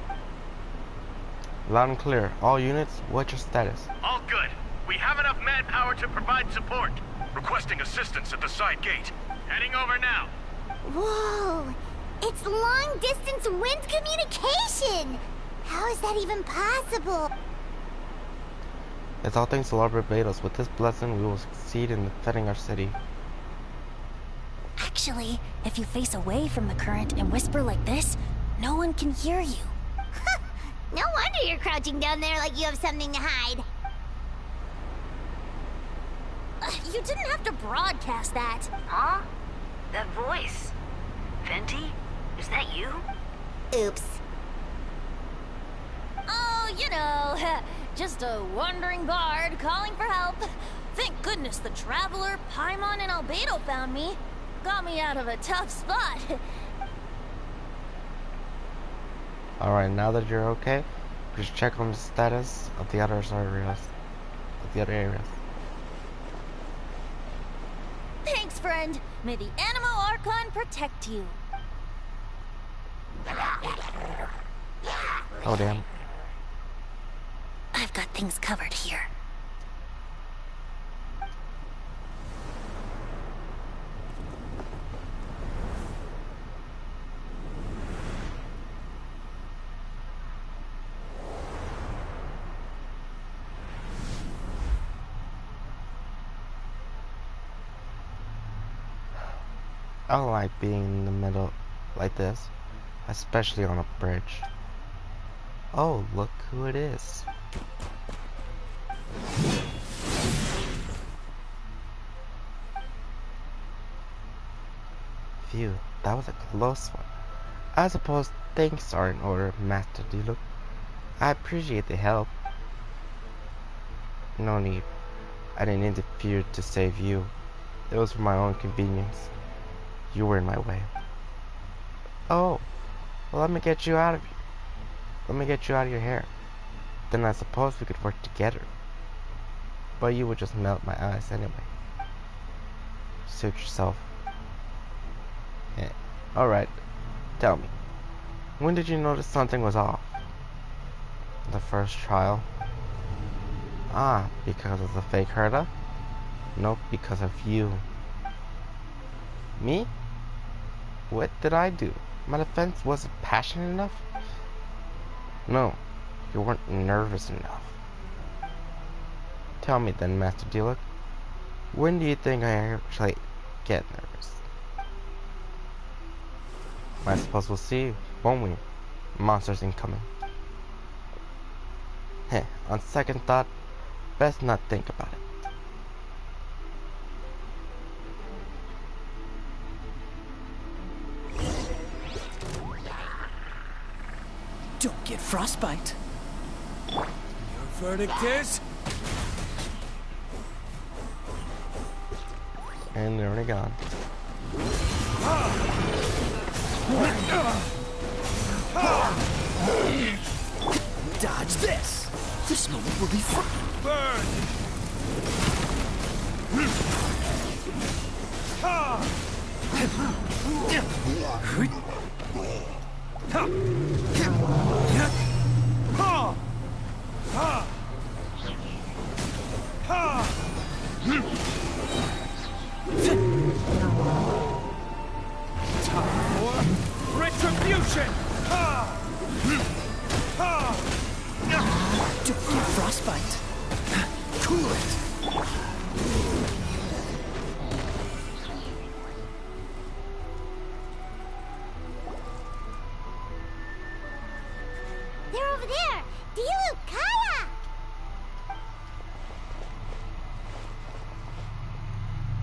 Loud and clear. All units, what's your status? All good. We have enough manpower to provide support. Requesting assistance at the side gate. Heading over now. Whoa! It's long-distance wind communication! How is that even possible? It's all thanks to Lord Barbados. With this blessing, we will succeed in defending our city. Actually, if you face away from the current and whisper like this, no one can hear you. No wonder you're crouching down there like you have something to hide. You didn't have to broadcast that. Huh? That voice. Venti? Is that you? Oops. Oh, you know, just a wandering bard calling for help. Thank goodness the Traveler, Paimon, and Albedo found me. Got me out of a tough spot. Alright, now that you're okay, just check on the status of the other areas. Thanks, friend. May the Animo Archon protect you. Oh damn. I've got things covered here. I don't like being in the middle like this, especially on a bridge. Oh, look who it is. Phew, that was a close one. I suppose things are in order, Master Diluc. I appreciate the help. No need. I didn't interfere to save you. It was for my own convenience. You were in my way. Oh, well, let me get you out of here. Let me get you out of your hair. Then I suppose we could work together. But you would just melt my eyes anyway. Suit yourself. Yeah. Alright, tell me. When did you notice something was off? The first trial? Ah, because of the fake Herda? Nope, because of you. Me? What did I do? My defense wasn't passionate enough? No, you weren't nervous enough. Tell me then, Master Diluc, when do you think I actually get nervous? I suppose we'll see, won't we? Monsters incoming. Heh, on second thought, best not think about it. Don't get frostbite. Your verdict is? And they're already gone. Dodge this. This moment will be fun. Burn! Time for retribution! Don't get frostbite. Cool it. They're over there! Diluc, Kaya!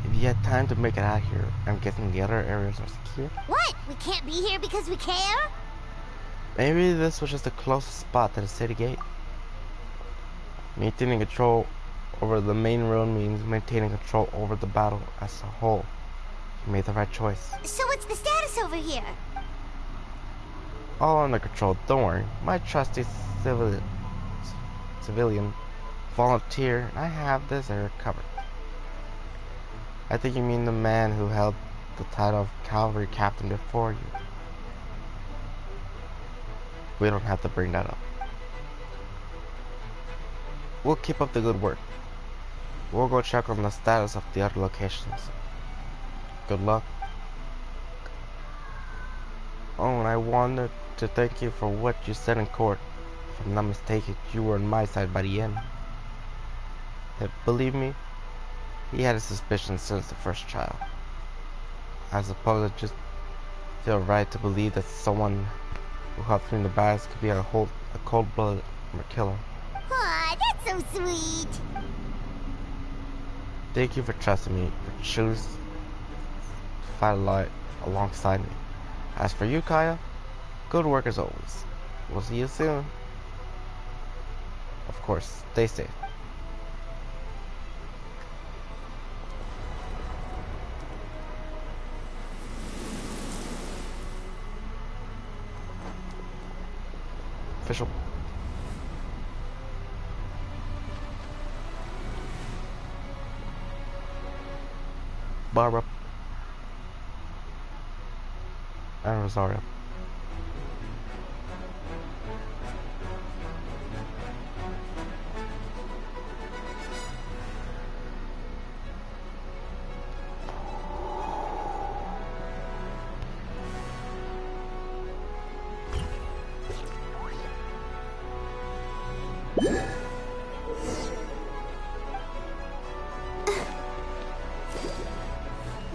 If you had time to make it out here, I'm guessing the other areas are secure. What? We can't be here because we care? Maybe this was just the closest spot to the city gate. Maintaining control over the main road means maintaining control over the battle as a whole. You made the right choice. So what's the status over here? All under control, don't worry. My trusty civilian volunteer, and I have this area covered. I think you mean the man who held the title of cavalry captain before you. We don't have to bring that up. We'll keep up the good work. We'll go check on the status of the other locations. Good luck. Oh, and I wanted to thank you for what you said in court. If I'm not mistaken, you were on my side by the end. Believe me, he had a suspicion since the first trial. I suppose I just feel right to believe that someone who helped me in the battles could be a cold-blooded killer. Aw, that's so sweet. Thank you for trusting me, for choosing to fight alongside me. As for you, Kaya, good work as always. We'll see you soon. Of course, stay safe. Official. Barbara. And Rosario.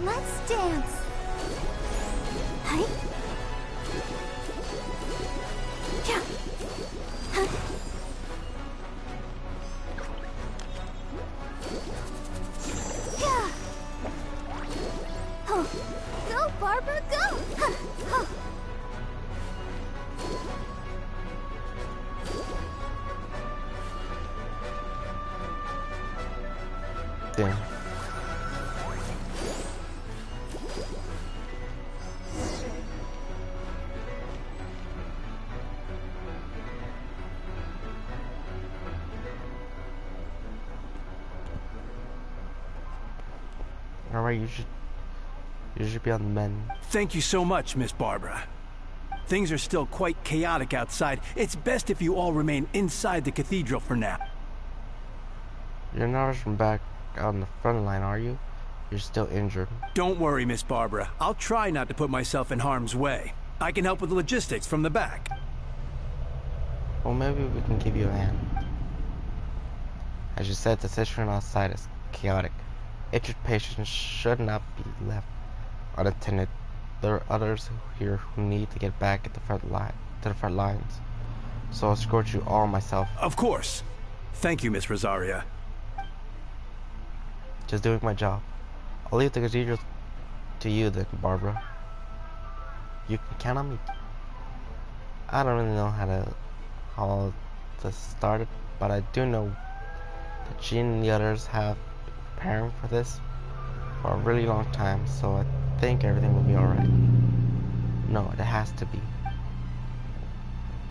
Let's dance. Hi. Yeah. Huh. Yeah. Oh. Go, Barbara, go. Huh. Huh. Damn. Alright, you should be on the mend. Thank you so much, Miss Barbara. Things are still quite chaotic outside. It's best if you all remain inside the cathedral for now. You're not rushing back out on the front line, are you? You're still injured. Don't worry, Miss Barbara. I'll try not to put myself in harm's way. I can help with the logistics from the back. Well, maybe we can give you a hand. As you said, the situation outside is chaotic. Injured patients should not be left unattended. There are others here who need to get back at the front lines. So I'll escort you all myself. Of course. Thank you, Miss Rosaria. Just doing my job. I'll leave the cathedral to you then, Barbara. You can count on me. I don't really know how this started, but I do know that she and the others have preparing for this for a really long time, so I think everything will be alright. No, it has to be.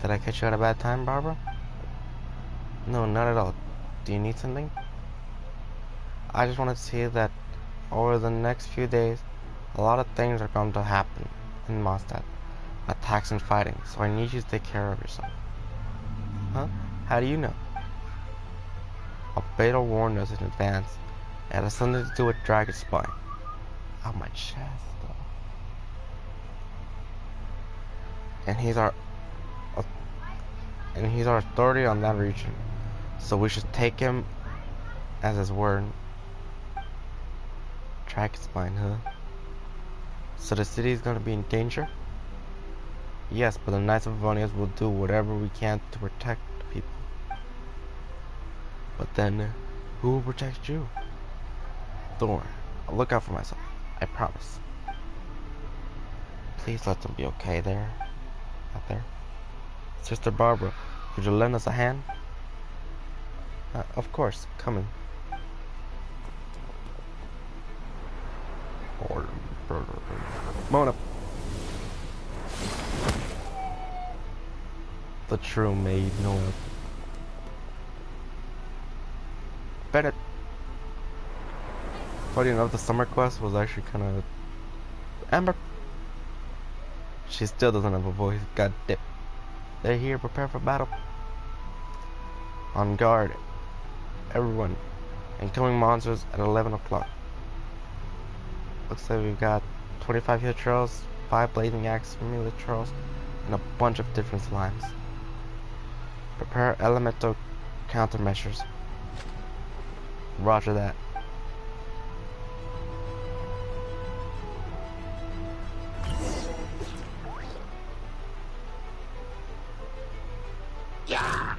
Did I catch you at a bad time, Barbara? No, not at all. Do you need something? I just wanted to say that over the next few days, a lot of things are going to happen in Mondstadt. Attacks and fighting, so I need you to take care of yourself. Huh? How do you know? Albedo warned us in advance. It has something to do with Dragon Spine. On my chest, though. And he's our authority on that region. So we should take him as his word. Dragon Spine, huh? So the city is gonna be in danger? Yes, but the Knights of Favonius will do whatever we can to protect the people. But then, who will protect you? Don't worry, I'll look out for myself. I promise. Please let them be okay there. Out there. Sister Barbara, could you lend us a hand? Of course, coming. Mona. The true maid, Nora. Bennett. Funny enough, the summer quest was actually kind of... Amber. She still doesn't have a voice. God damn. They're here, prepare for battle. On guard. Everyone. Incoming monsters at 11 o'clock. Looks like we've got 25 hit trails, 5 blazing axe melee trails, and a bunch of different slimes. Prepare elemental countermeasures. Roger that. Yeah.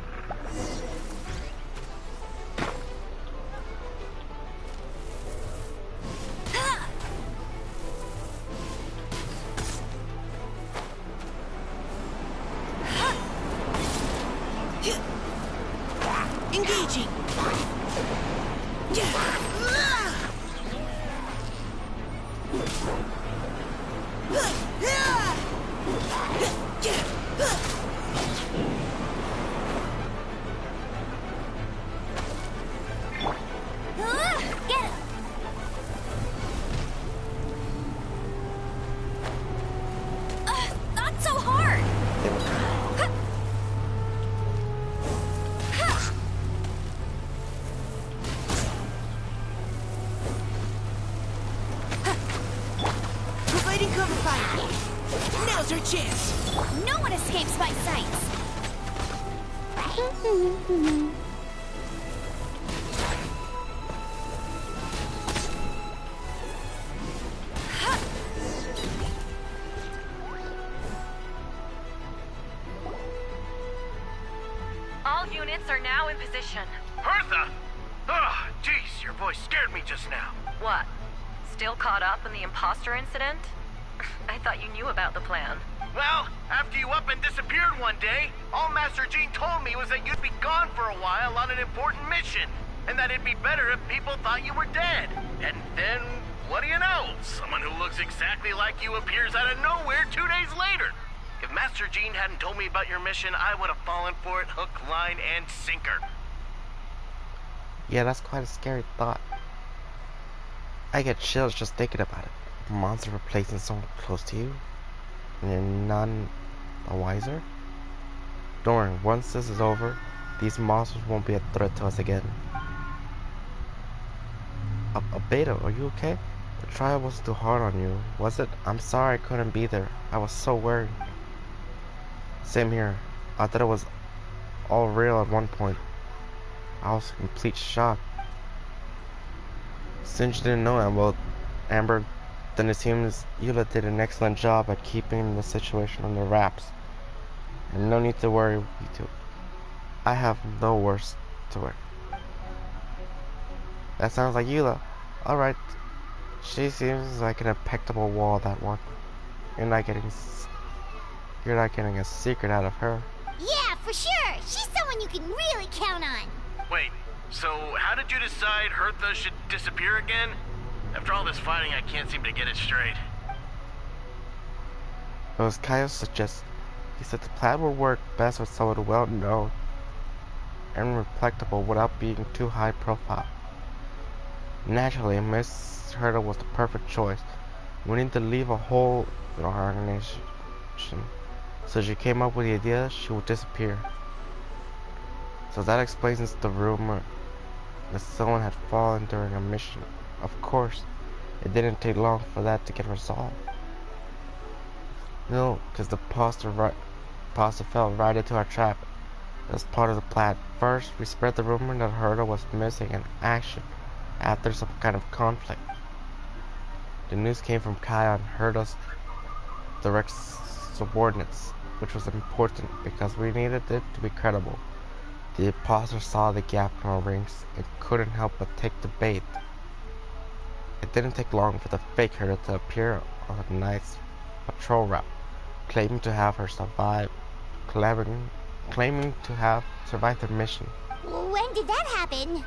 Engaging. Get him! Not so hard! Providing cover fire. Now's our chance. No one escapes my sights! All units are now in position. Hertha! Ugh, jeez, your voice scared me just now. What? Still caught up in the imposter incident? I thought you knew about the plan. Well, after you up and disappeared one day, all Master Jean told me was that you'd be gone for a while on an important mission, and that it'd be better if people thought you were dead. And then, what do you know? Someone who looks exactly like you appears out of nowhere 2 days later. If Master Jean hadn't told me about your mission, I would have fallen for it hook, line, and sinker. Yeah, that's quite a scary thought. I get chills just thinking about it. A monster replacing someone close to you, and you're none the wiser? Don't worry, once this is over, these monsters won't be a threat to us again. Beta, are you okay? The trial was too hard on you, was it? I'm sorry I couldn't be there. I was so worried. Same here. I thought it was all real at one point. I was in complete shock. Since you didn't know Amber, then it seems Eula did an excellent job at keeping the situation under wraps. And no need to worry, you two. I have no worse to worry. That sounds like Eula. Alright. She seems like an impeccable wall, that one. You're not getting a secret out of her. Yeah, for sure. She's someone you can really count on. Wait, so how did you decide Hertha should disappear again? After all this fighting, I can't seem to get it straight. It was Kaio's suggestion. He said the plan would work best with someone well-known and reflectable without being too high profile. Naturally, Miss Hertha was the perfect choice. We need to leave a hole in our organization. So she came up with the idea she would disappear. So that explains the rumor that someone had fallen during a mission. Of course, it didn't take long for that to get resolved. No, because the imposter fell right into our trap. It was part of the plan. First, we spread the rumor that Hertha was missing in action after some kind of conflict. The news came from Kaio and Hertha's direct subordinates, which was important because we needed it to be credible. The imposter saw the gap in our rings and couldn't help but take the bait. It didn't take long for the fake Hertha to appear on the night's patrol route, claiming to have survived the mission. When did that happen?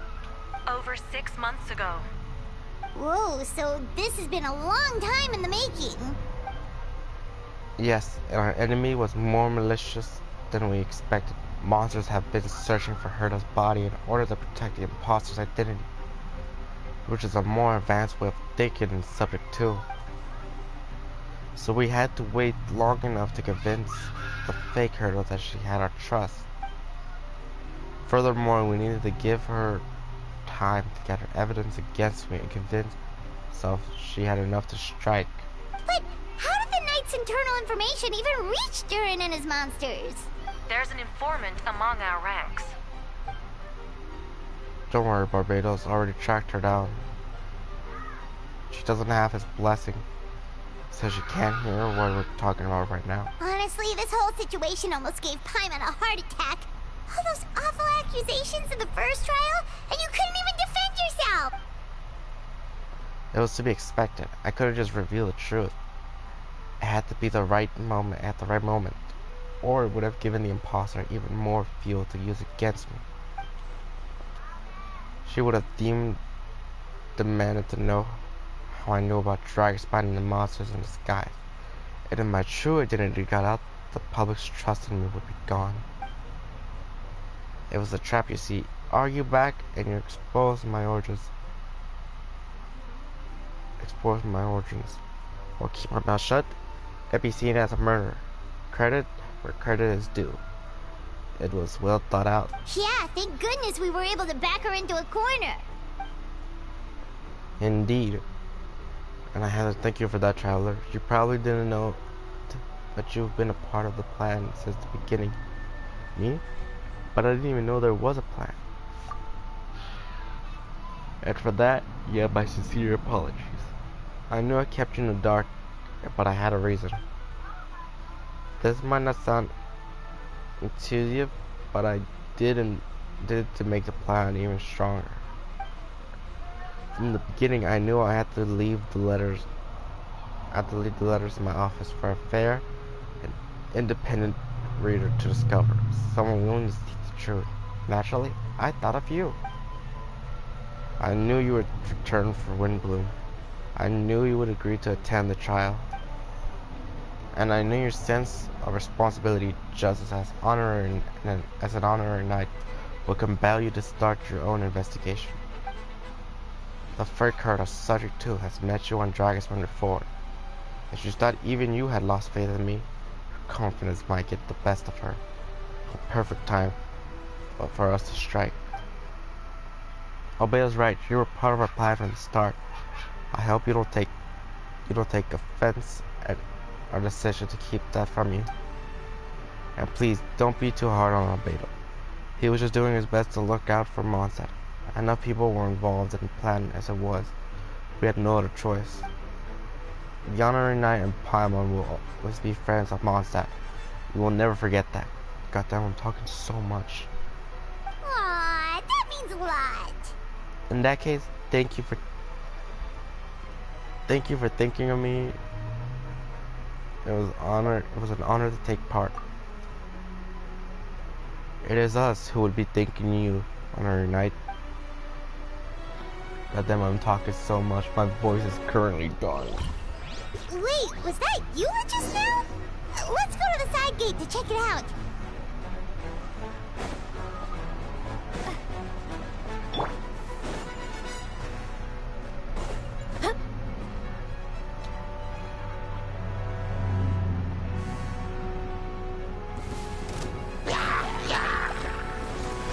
Over 6 months ago. Whoa, so this has been a long time in the making. Yes, and our enemy was more malicious than we expected. Monsters have been searching for Hertha's body in order to protect the imposter's identity, which is a more advanced way of thinking in subject 2. So we had to wait long enough to convince the fake Hertha that she had our trust. Furthermore, we needed to give her time to gather evidence against me and convince herself she had enough to strike. But how did the Knight's internal information even reach Durin and his monsters? There's an informant among our ranks. Don't worry, Barbados already tracked her down. She doesn't have his blessing, so she can't hear what we're talking about right now. Honestly, this whole situation almost gave Paimon a heart attack. All those awful accusations in the first trial, and you couldn't even defend yourself! It was to be expected. I could have just revealed the truth. It had to be the right moment at the right moment, or it would have given the imposter even more fuel to use against me. She would have demanded to know how I knew about Dragonspine and the monsters in the sky. And if my true identity got out, the public's trust in me would be gone. It was a trap, you see. Argue back and you expose my origins. Or keep my mouth shut and be seen as a murderer. Credit where credit is due. It was well thought out. Yeah, thank goodness we were able to back her into a corner. Indeed. And I had to thank you for that, Traveler. You probably didn't know that you've been a part of the plan since the beginning. Me? But I didn't even know there was a plan. And for that, you have my sincere apologies. I knew I kept you in the dark, but I had a reason. This might not sound intuitive, but I did it to make the plan even stronger. From the beginning, I knew I had to leave the letters. In my office for a fair and independent reader to discover. Someone willing to seek the truth. Naturally, I thought of you. I knew you would return for Windbloom. I knew you would agree to attend the trial. And I knew your sense of responsibility, justice as an honorary knight, would compel you to start your own investigation. The Fur Court of Subject 2 has met you on Dragonspine before. If she thought even you had lost faith in me, your confidence might get the best of her. A perfect time for us to strike. Albedo's right, you were part of our plan from the start. I hope you don't take offense at our decision to keep that from you. And please, don't be too hard on Albedo. He was just doing his best to look out for Mondstadt. Enough people were involved in the plan as it was. We had no other choice. The Honorary Knight and Paimon will always be friends of Mondstadt. We will never forget that. Goddamn, I'm talking so much. Aww, that means a lot. In that case, thank you for thinking of me. It was an honor to take part. It is us who would be thanking you, Honorary Knight. Goddamn, I'm talking so much, my voice is currently gone. Wait, was that you just now? Let's go to the side gate to check it out.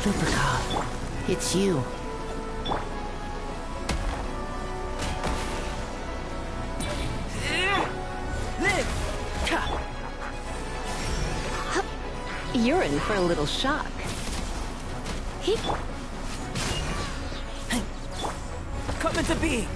Lupercal, it's you. You're in for a little shock. Coming to be.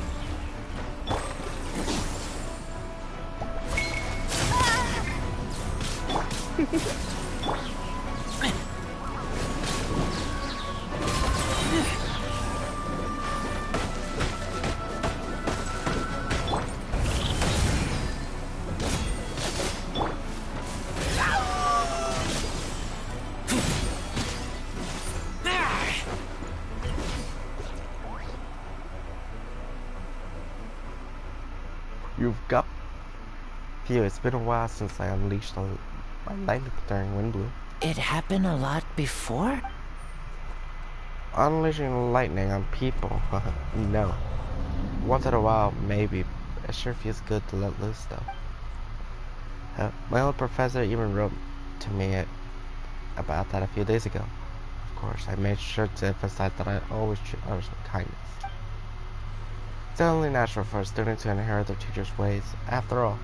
You've got... Phew, it's been a while since I unleashed my lightning during Windbloom. It happened a lot before? Unleashing lightning on people? No. Once in a while, maybe. It sure feels good to let loose, though. My old professor even wrote to me about that a few days ago. course, I made sure to emphasize that I always treat others with kindness. It's only natural for a student to inherit their teacher's ways, after all.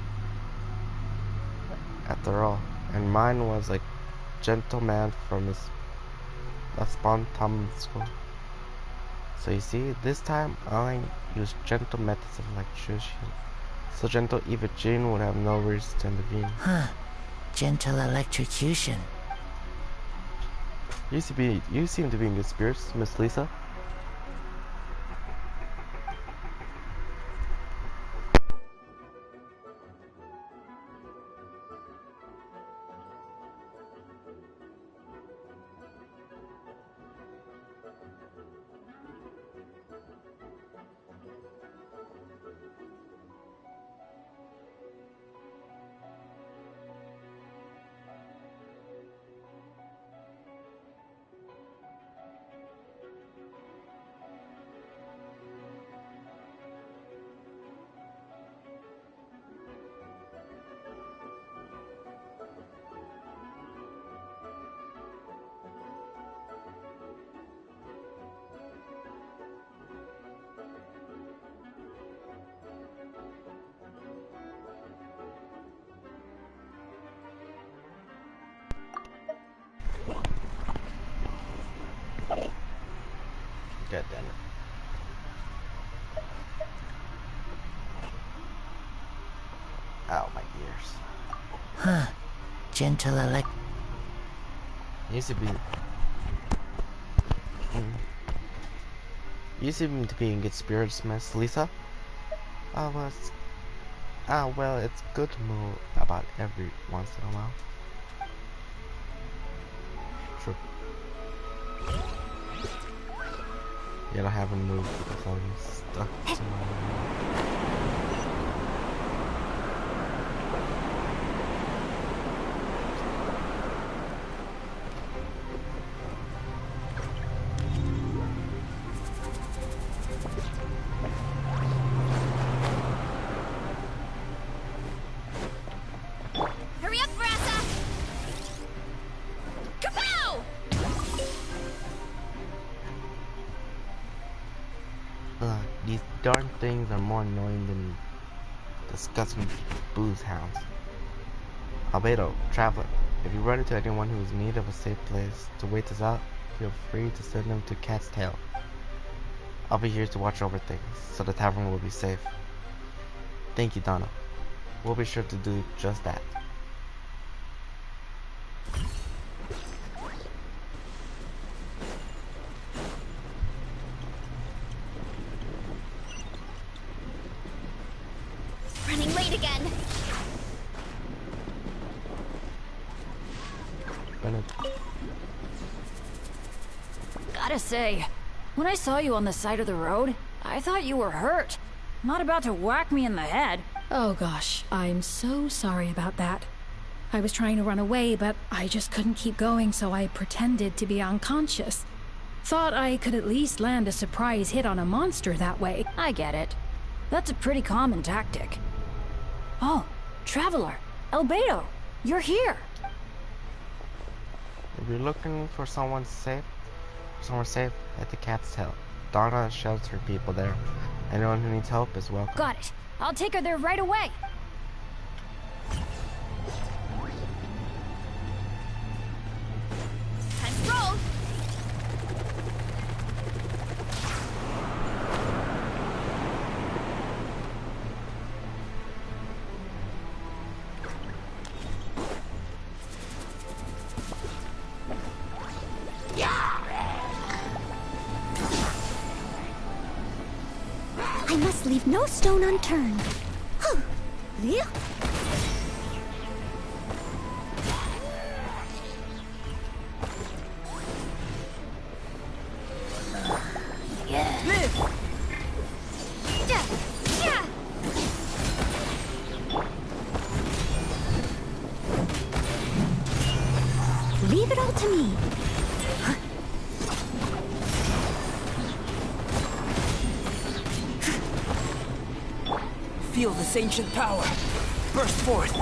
And mine was a gentleman from his Tom school. So you see, this time I used gentle methods of electrocution. So gentle even Jean would have no reason to intervene. Huh. Gentle electrocution. You seem to be in good spirits, Miss Lisa. God damn it. Ow, my ears. Huh. Gentle Used to be... You seem to be in good spirits, Miss Lisa. Well, it's good to move about every once in a while. True. Yet I haven't moved because I'm stuck to my... Hurry up, Brassa! Kapow! These darn things are more annoying than disgusting booze hounds. Albedo, traveler, if you run into anyone who is in need of a safe place to wait us out, feel free to send them to Cat's Tail. I'll be here to watch over things, so the tavern will be safe. Thank you, Donna. We'll be sure to do just that. Running late again. Gotta say, when I saw you on the side of the road, I thought you were hurt. Not about to whack me in the head. Oh gosh, I'm so sorry about that. I was trying to run away, but I just couldn't keep going, so I pretended to be unconscious. Thought I could at least land a surprise hit on a monster that way. I get it. That's a pretty common tactic. Oh, Traveler, Albedo, you're here. If you're looking for somewhere safe at the Cat's Tail. Donna has sheltered people there. Anyone who needs help is welcome. Got it. I'll take her there right away. Time to roll. I must leave no stone unturned. Yeah. Leave it all to me. Feel this ancient power. Burst forth.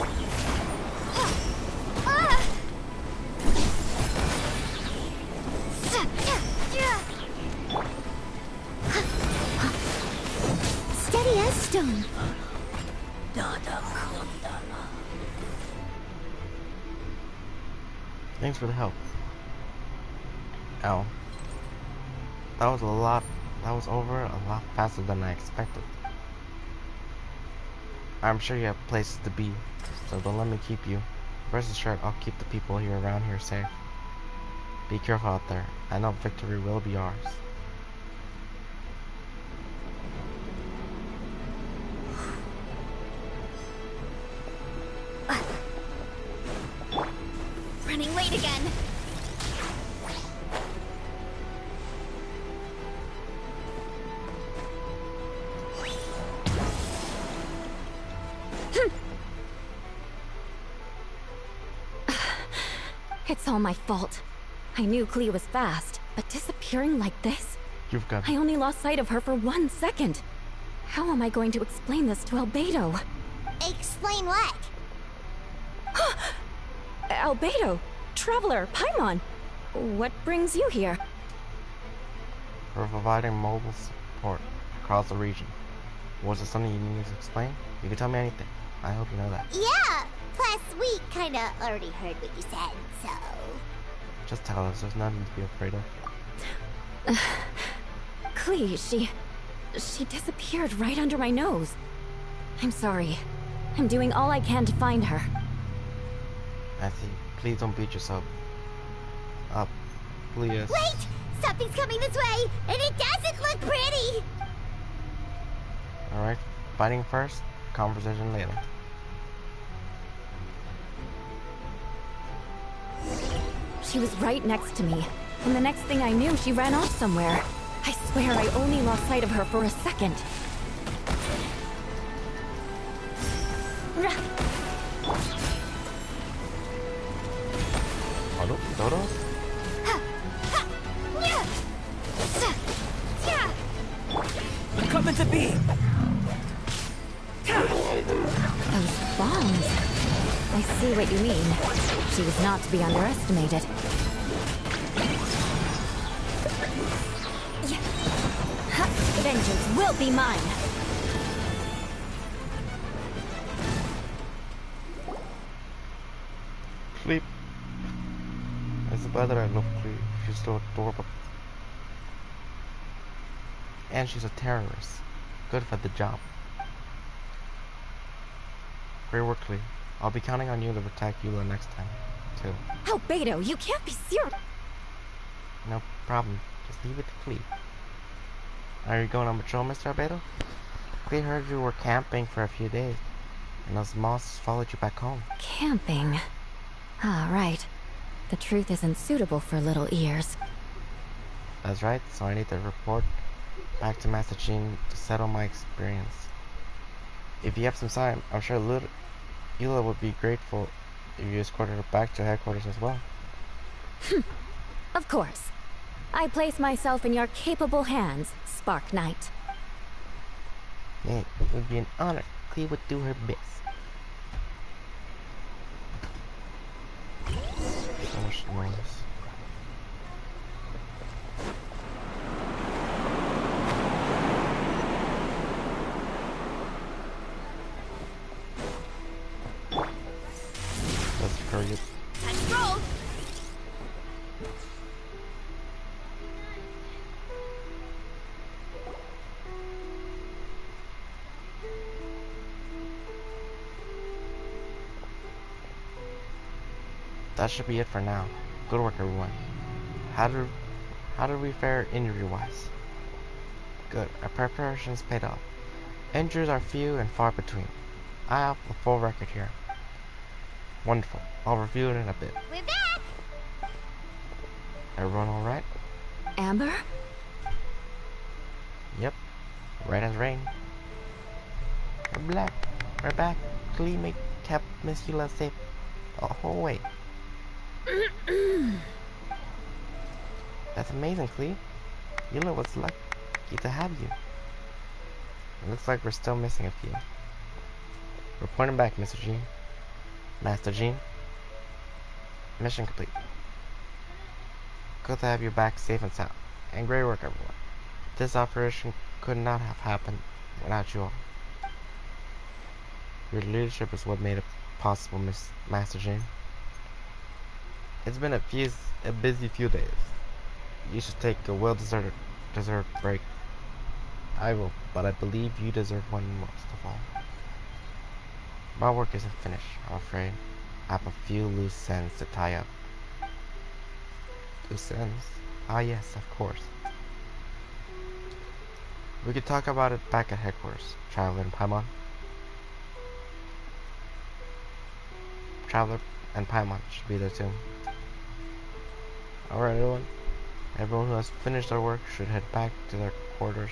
done. Thanks for the help. Ow. That was over a lot faster than I expected. I'm sure you have places to be, so don't let me keep you. Rest assured, I'll keep the people here around here safe. Be careful out there. I know victory will be ours. Running late again. It's all my fault. I knew Clea was fast, but disappearing like this? You've got... I only lost sight of her for 1 second. How am I going to explain this to Albedo? Explain what? Albedo, Traveler, Paimon. What brings you here? We're providing mobile support across the region. Was it something you needed to explain? You can tell me anything. I hope you know that. Yeah! Plus, we kinda already heard what you said, so... Just tell us, there's nothing to be afraid of. Clea, she disappeared right under my nose. I'm sorry. I'm doing all I can to find her. I see. Please don't beat yourself up. Please. Wait! Something's coming this way, and it doesn't look pretty! Alright, fighting first, conversation later. She was right next to me, and the next thing I knew, she ran off somewhere. I swear I only lost sight of her for a second. Hello, Dodo? Coming to be. Those bombs. I see what you mean. She was not to be underestimated. Vengeance will be mine. Sleep. It's bad that I love Clea. She's so adorable. And she's a terrorist. Good for the job. Great work, Clea. I'll be counting on you to protect Eula next time, too. Albedo, you can't be serious. No problem. Just leave it to Clea. Are you going on patrol, Mr. Albedo? Clea heard you were camping for a few days, and those monsters followed you back home. Camping? Ah, right. The truth isn't suitable for little ears. That's right, so I need to report back to Master Jean to settle my experience. If you have some time, I'm sure Eula would be grateful if you escorted her back to headquarters as well. Of course. I place myself in your capable hands, Spark Knight. Yeah, it would be an honor. Clea would do her best. So much noise. Let's hurry it. Time to roll! That should be it for now. Good work, everyone. How did we fare injury-wise? Good. Our preparations paid off. Injuries are few and far between. I have a full record here. Wonderful. I'll review it in a bit. We're back! Everyone alright? Amber? Yep. Right as rain. We're back. Clea kept Miss Eula safe the whole way. That's amazing, Clea. Eula was lucky to have you. It looks like we're still missing a few. Reporting back, Mr. Jean. Master Jean. Mission complete. Good to have you back safe and sound. And great work, everyone. This operation could not have happened without you all. Your leadership is what made it possible, Miss Master Jane. It's been a busy few days. You should take a well-deserved break. I will, but I believe you deserve one most of all. My work isn't finished, I'm afraid. I have a few loose ends to tie up. Loose ends? Ah yes, of course. We could talk about it back at headquarters, Traveler and Paimon. Traveler and Paimon should be there too. Alright everyone. Everyone who has finished their work should head back to their quarters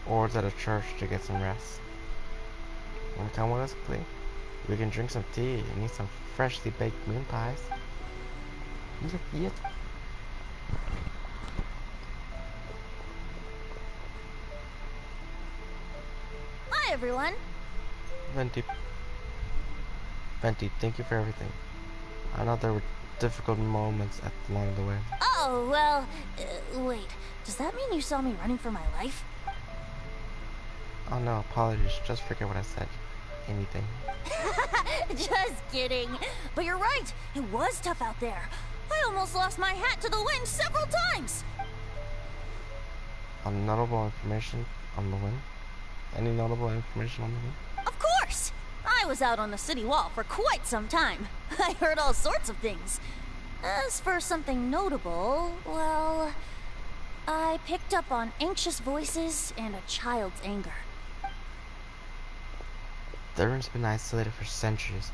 or to the church to get some rest. Wanna come with us, please? We can drink some tea and eat some freshly baked moon pies. Yep. Hi, everyone. Venti, thank you for everything. I know there were difficult moments along the way. Oh, well, wait. Does that mean you saw me running for my life? Oh no, apologies. Just forget what I said. Anything. Just kidding. But you're right. It was tough out there. I almost lost my hat to the wind several times. Notable information on the wind? Any notable information on the wind? Of course! I was out on the city wall for quite some time. I heard all sorts of things. As for something notable, well, I picked up on anxious voices and a child's anger. Theron's been isolated for centuries,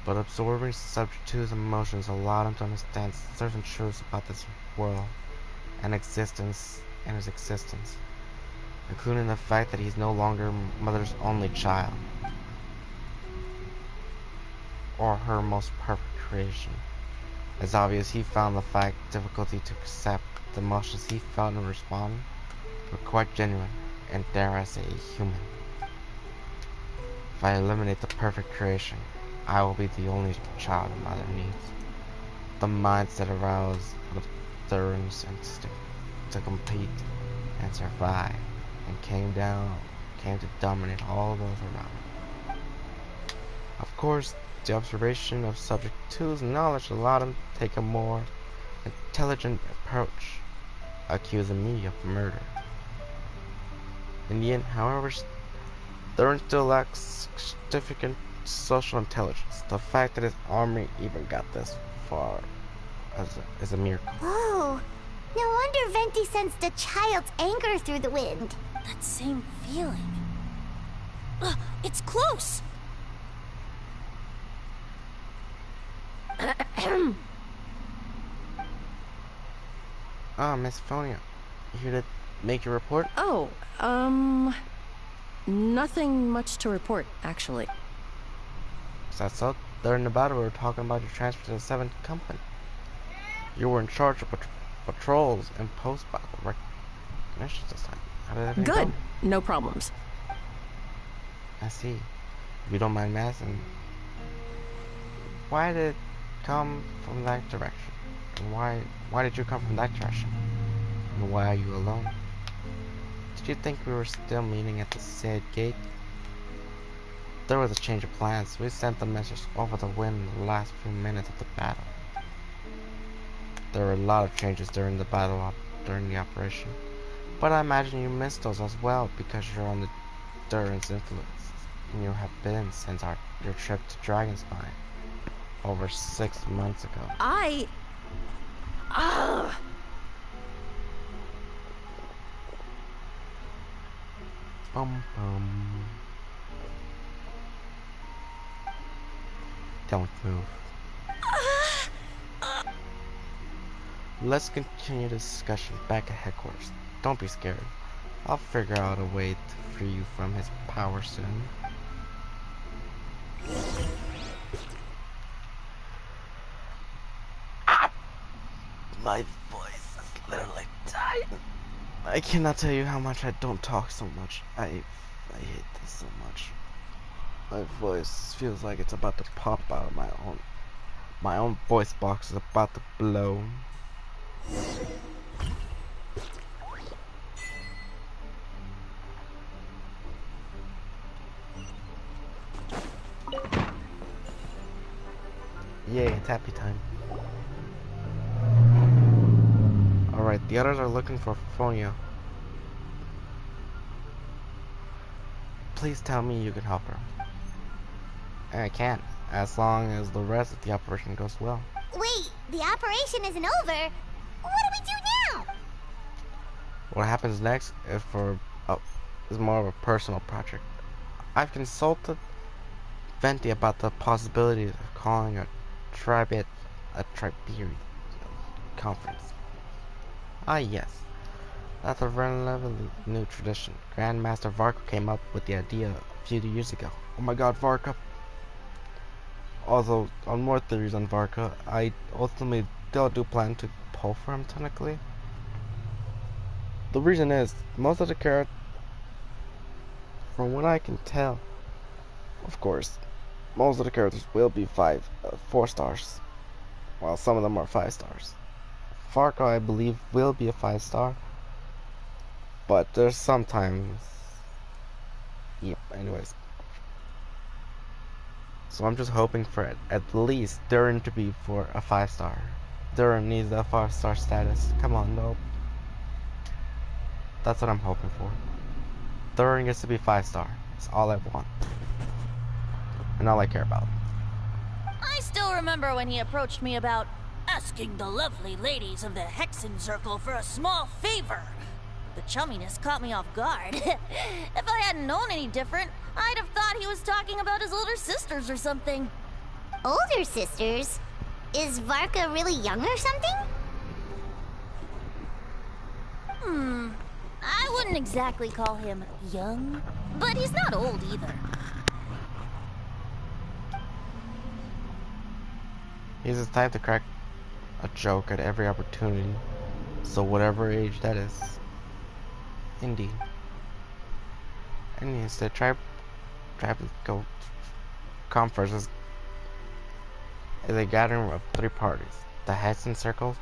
but absorbing Subject 2's emotions allowed him to understand certain truths about this world and his existence, including the fact that he's no longer Mother's only child, or her most perfect creation. It's obvious he found the fact difficulty to accept the emotions he felt and respond were quite genuine, and dare I say, human. If I eliminate the perfect creation, I will be the only child Mother needs. The mindset aroused out of Theron's instinct to compete and survive, and came to dominate all those around. Of course, the observation of Subject 2's knowledge allowed him to take a more intelligent approach, accusing me of murder. In the end, however, Theron still lacks significant social intelligence. The fact that his army even got this far is a miracle. Oh, no wonder Venti sensed a child's anger through the wind. That same feeling. It's close! Miss Phonia, you here to make your report? Oh, nothing much to report, actually. Is that so? During the battle, we were talking about your transfer to the 7th Company. You were in charge of patrols and post-battle recognitions this time. How did everything Good. go? No problems. I see. If you don't mind me asking, why did it come from that direction? And why did you come from that direction? And why are you alone? Did you think we were still meeting at the said gate? There was a change of plans. We sent the message over the wind in the last few minutes of the battle. There were a lot of changes during the operation, but I imagine you missed those as well because you're under Durin's influence, and you have been since your trip to Dragonspine over 6 months ago. Don't move. Let's continue the discussion back at headquarters. Don't be scared. I'll figure out a way to free you from his power soon. My voice is literally dying. I cannot tell you how much I don't talk so much. I hate this so much. My voice feels like it's about to pop out of my own voice box is about to blow. it's happy time. Alright, the others are looking for Fonia. Please tell me you can help her. I can't, as long as the rest of the operation goes well. Wait, the operation isn't over. What do we do now? What happens next is more of a personal project. I've consulted Venti about the possibilities of calling a Triberi conference. Ah yes, that's a relatively new tradition. Grandmaster Varka came up with the idea a few years ago. Oh my god, Varka! Also, on more theories on Varka, I ultimately still do plan to pull for him technically. The reason is, most of the characters, from what I can tell, of course, most of the characters will be 4 stars, while some of them are 5 stars. Varka, I believe, will be a 5-star, but there's sometimes, yep, anyways. So I'm just hoping for at least Durin to be for a 5-star. Durin needs a 5-star status. Come on, no. That's what I'm hoping for. Durin gets to be 5-star. That's all I want. And all I care about. I still remember when he approached me about asking the lovely ladies of the Hexen Circle for a small favor. The chumminess caught me off guard. If I hadn't known any different, I'd have thought he was talking about his older sisters or something. Older sisters? Is Varka really young or something? I wouldn't exactly call him young, but he's not old either. He's the type to crack a joke at every opportunity, so whatever age that is. Indeed. And instead, Tropical Conference is a gathering of 3 parties: the Hexen Circle,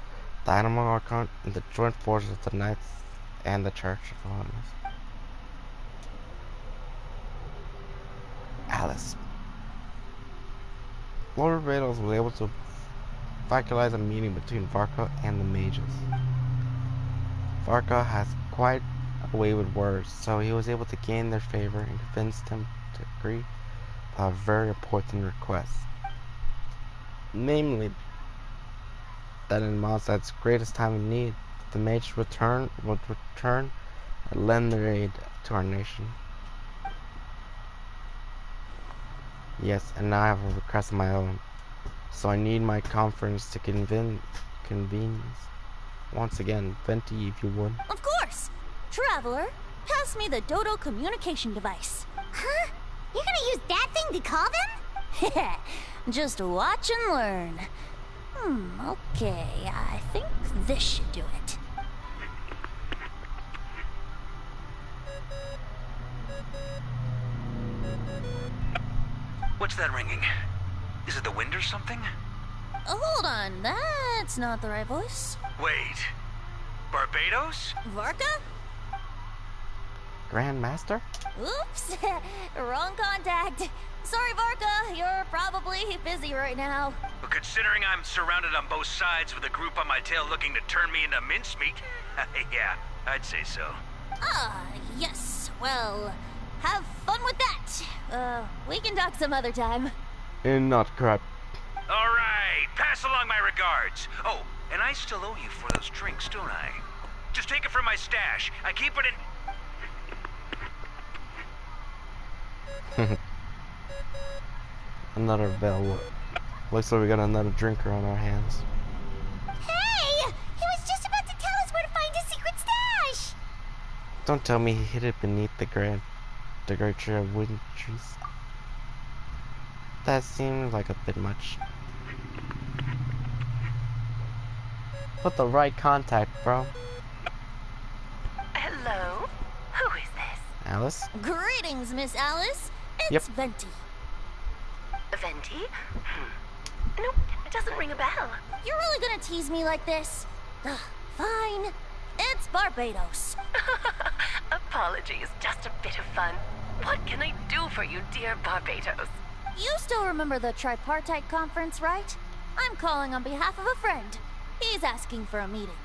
the Animal Archon, and the joint forces of the Knights and the Church of Holiness. Alice. Lord Barbatos was able to finalize a meeting between Varka and the mages. Varka has quite a way with words, so he was able to gain their favor and convince them to agree to a very important request. Namely, that in Mondstadt's greatest time of need, the mages would return and lend their aid to our nation. Yes, and now I have a request of my own, so I need my conference to convene once again. Venti, if you would. Of course! Traveler, pass me the Dodo communication device. Huh? You're gonna use that thing to call them? Just watch and learn. Okay, I think this should do it. What's that ringing? Is it the wind or something? Hold on, that's not the right voice. Wait. Barbatos? Varka? Grandmaster? Oops, wrong contact. Sorry, Varka, you're probably busy right now. Well, considering I'm surrounded on both sides with a group on my tail looking to turn me into mincemeat, yeah, I'd say so. Ah, yes. Well, have fun with that. We can talk some other time. And not crap. All right, pass along my regards. Oh, and I still owe you for those drinks, don't I? Just take it from my stash. I keep it in... Another bell. Looks like we got another drinker on our hands. Hey! He was just about to tell us where to find his secret stash! Don't tell me he hid it beneath the great tree of wooden trees. That seems like a bit much. Put the right contact, bro. Hello? Who is this? Alice? Greetings, Miss Alice. It's Yep. Venti. Venti? Nope, it doesn't ring a bell. You're really gonna tease me like this? Fine. It's Barbatos. Apologies, just a bit of fun. What can I do for you, dear Barbatos? You still remember the tripartite conference, right? I'm calling on behalf of a friend. He's asking for a meeting.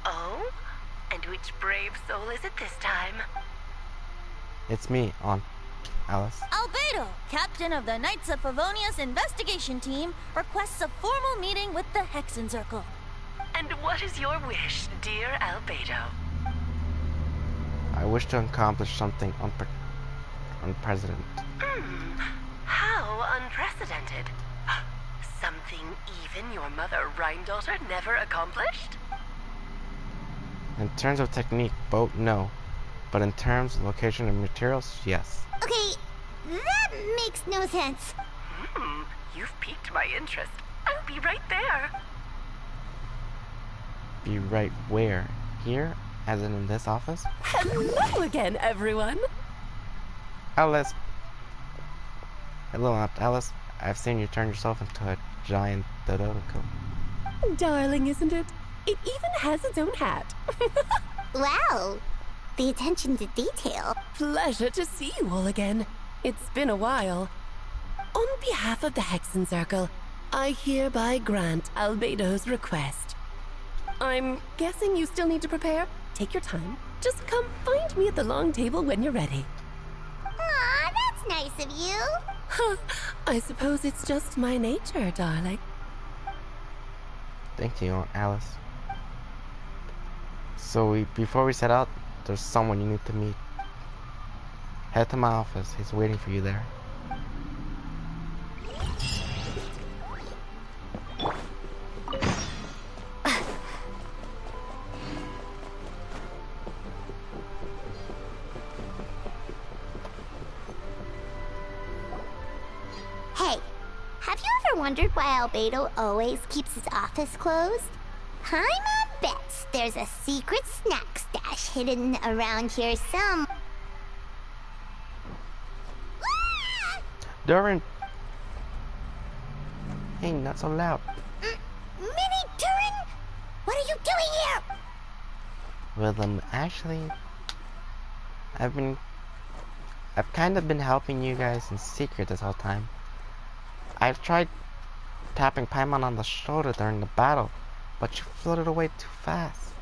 Oh? And which brave soul is it this time? It's me, Aunt Alice. Albedo, captain of the Knights of Favonius investigation team, requests a formal meeting with the Hexencircle. And what is your wish, dear Albedo? I wish to accomplish something unprecedented. How unprecedented. Something even your mother Rhine-daughter never accomplished? In terms of technique, both no. But in terms of location and materials, yes. Okay, that makes no sense. You've piqued my interest. I'll be right there. Be right where? Here? As in this office? Hello again, everyone. Alice. Hello, Aunt Alice. I've seen you turn yourself into a giant Dodoko. Darling, isn't it? It even has its own hat. Wow, the attention to detail. Pleasure to see you all again. It's been a while. On behalf of the Hexencircle, I hereby grant Albedo's request. I'm guessing you still need to prepare? Take your time. Just come find me at the long table when you're ready. Aw, that's nice of you. I suppose it's just my nature, darling. Thank you, Aunt Alice. So before we set out, there's someone you need to meet. Head to my office. He's waiting for you there. Hey, have you ever wondered why Albedo always keeps his office closed? Jaime bets there's a secret snack stash hidden around here some. Durin! Hey, not so loud. Mini Durin! What are you doing here? Well, actually, I've kind of been helping you guys in secret this whole time. I've tried tapping Paimon on the shoulder during the battle, but you floated away too fast.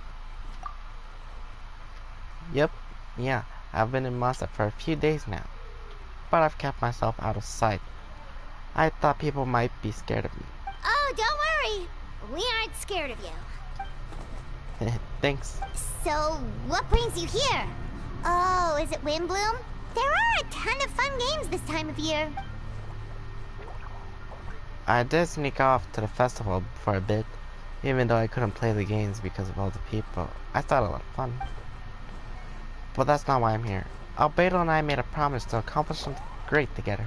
Yep, yeah, I've been in Masa for a few days now, but I've kept myself out of sight. I thought people might be scared of me. Oh, don't worry. We aren't scared of you. Thanks. So, what brings you here? Oh, is it Windbloom? There are a ton of fun games this time of year. I did sneak off to the festival for a bit, even though I couldn't play the games because of all the people. I thought it was fun. But that's not why I'm here. Albedo and I made a promise to accomplish something great together.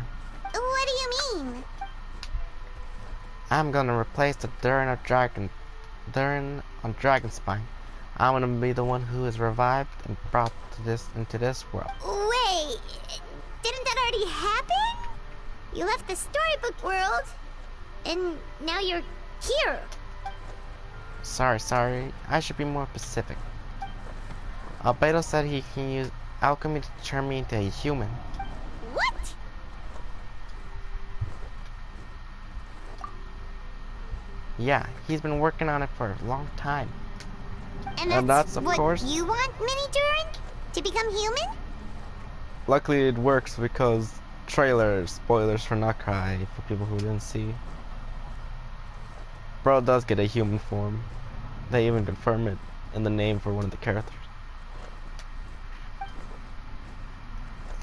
What do you mean? I'm gonna replace the Durin on Dragonspine. I'm gonna be the one who is revived and brought into this world. Wait, didn't that already happen? You left the storybook world, and now you're here. Sorry. I should be more specific. Albedo said he can use alchemy to turn me into a human. What? Yeah, he's been working on it for a long time. And that's of what course, you want, Mini Durin? To become human? luckily it works because spoilers for Nakai for people who didn't see. Bro does get a human form. They even confirm it in the name for one of the characters.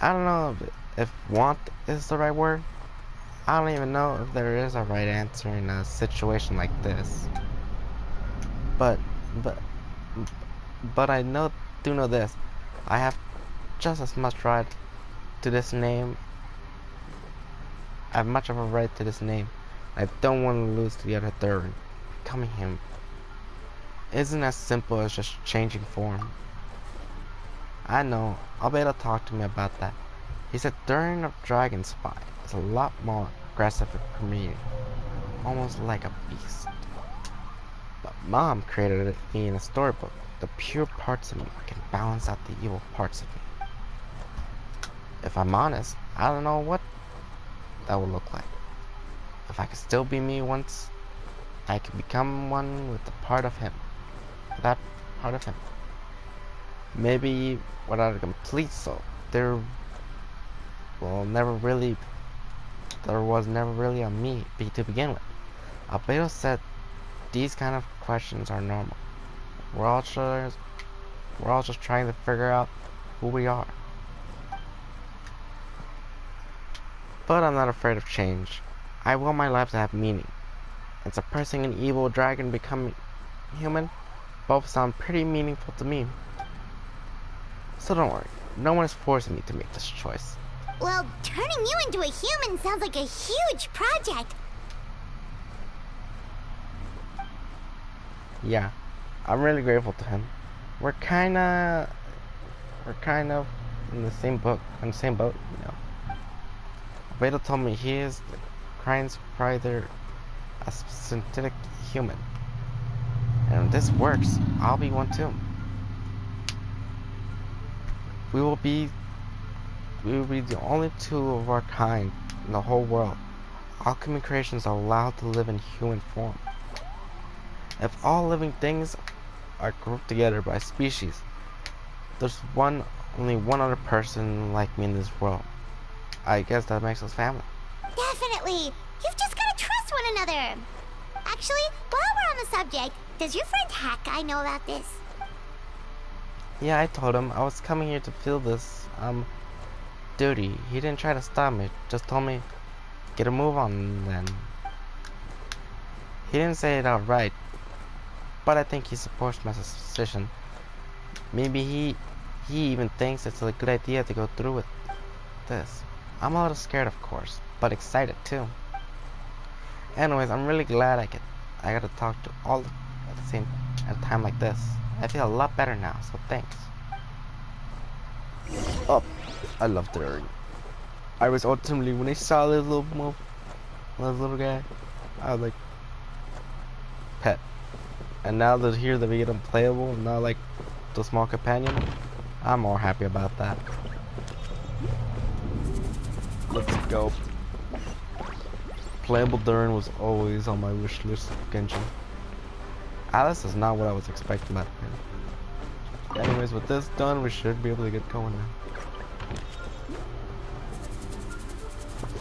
I don't know if want is the right word. I don't even know if there is a right answer in a situation like this. But I do know this. I have just as much right to this name. I have much of a right to this name. I don't want to lose to the other third. Becoming him isn't as simple as just changing form. I know, Albedo talked to me about that. He said Durin of Dragonspine is a lot more aggressive and premium, almost like a beast. But Mom created me in a storybook. The pure parts of me can balance out the evil parts of me. If I'm honest, I don't know what that would look like. If I could still be me once I can become one with a part of him. That part of him. Maybe without a complete soul, there was never really a me to begin with. Albedo said these kind of questions are normal. We're all just trying to figure out who we are. But I'm not afraid of change. I want my life to have meaning. And suppressing an evil dragon becoming human both sound pretty meaningful to me. So don't worry, no one is forcing me to make this choice. Well, turning you into a human sounds like a huge project. Yeah, I'm really grateful to him. We're kind of in the same boat, you know. Albedo told me he is the Crine's Prider, a synthetic human. And if this works, I'll be one too. We will be the only two of our kind in the whole world. Alchemy creations are allowed to live in human form. If all living things are grouped together by species, there's only one other person like me in this world. I guess that makes us family. Definitely. You've just gotta trust one another. Actually, while we're on the subject, does your friend Hack know about this? Yeah, I told him I was coming here to fill this, duty. He didn't try to stop me, just told me, get a move on then. He didn't say it outright, but I think he supports my decision. Maybe he even thinks it's a good idea to go through with this. I'm a little scared, of course, but excited too. Anyways, I'm really glad I got to talk to all at a time like this. I feel a lot better now, so thanks. Oh, I love During. I was ultimately, when I saw this little guy, I was like, pet. And now that here that we get him playable, not like the small companion, I'm more happy about that. Let's go. Playable Durin was always on my wish list of Genshin. Alice is not what I was expecting that to be. Anyways, with this done, we should be able to get going now.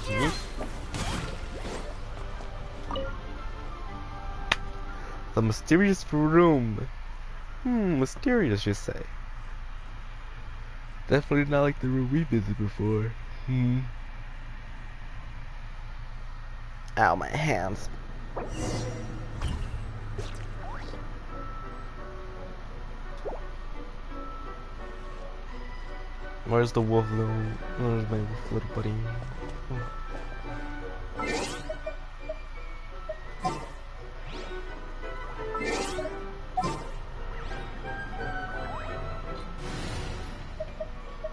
Yeet. The mysterious room. Mysterious, you say? Definitely not like the room we visited before. Ow, my hands. Where's the wolf little? Where's my wolf little buddy?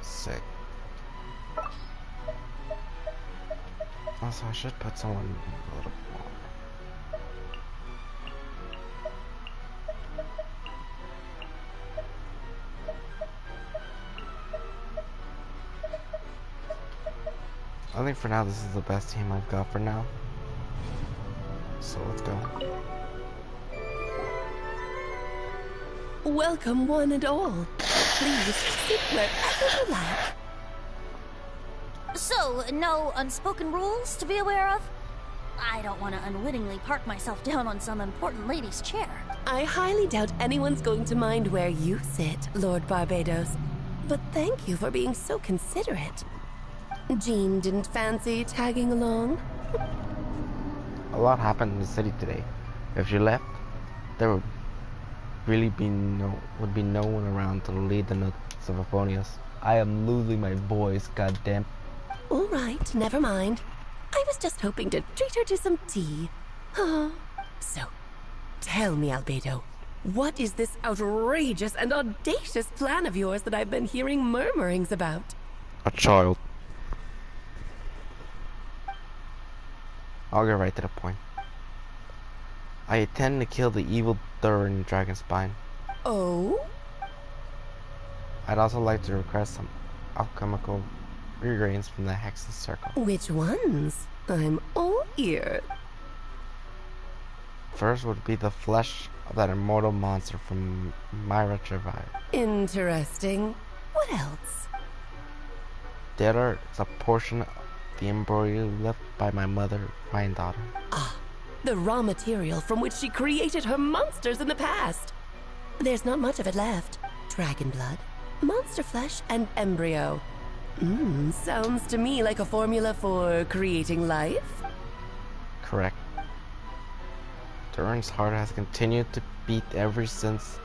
Sick. Also, I should put someone a little more. I think for now this is the best team I've got for now. So let's go. Welcome one and all. Please sit wherever you like. So, no unspoken rules to be aware of? I don't want to unwittingly park myself down on some important lady's chair. I highly doubt anyone's going to mind where you sit, Lord Barbados. But thank you for being so considerate. Jean didn't fancy tagging along? A lot happened in the city today. If she left, there would really be no one around to lead the Knights of Favonius. I am losing my voice, goddamn. All right, never mind. I was just hoping to treat her to some tea. So, tell me, Albedo, what is this outrageous and audacious plan of yours that I've been hearing murmurings about? A child. I'll get right to the point. I intend to kill the evil Durin Dragonspine. Oh? I'd also like to request some alchemical ingredients from the Hex's Circle. Which ones? I'm all ear. First would be the flesh of that immortal monster from Myra Travail. Interesting. What else? The other is a portion of the embryo left by my mother, granddaughter. Ah, the raw material from which she created her monsters in the past. There's not much of it left. Dragon blood, monster flesh, and embryo. Sounds to me like a formula for creating life. Correct. Durin's heart has continued to beat ever since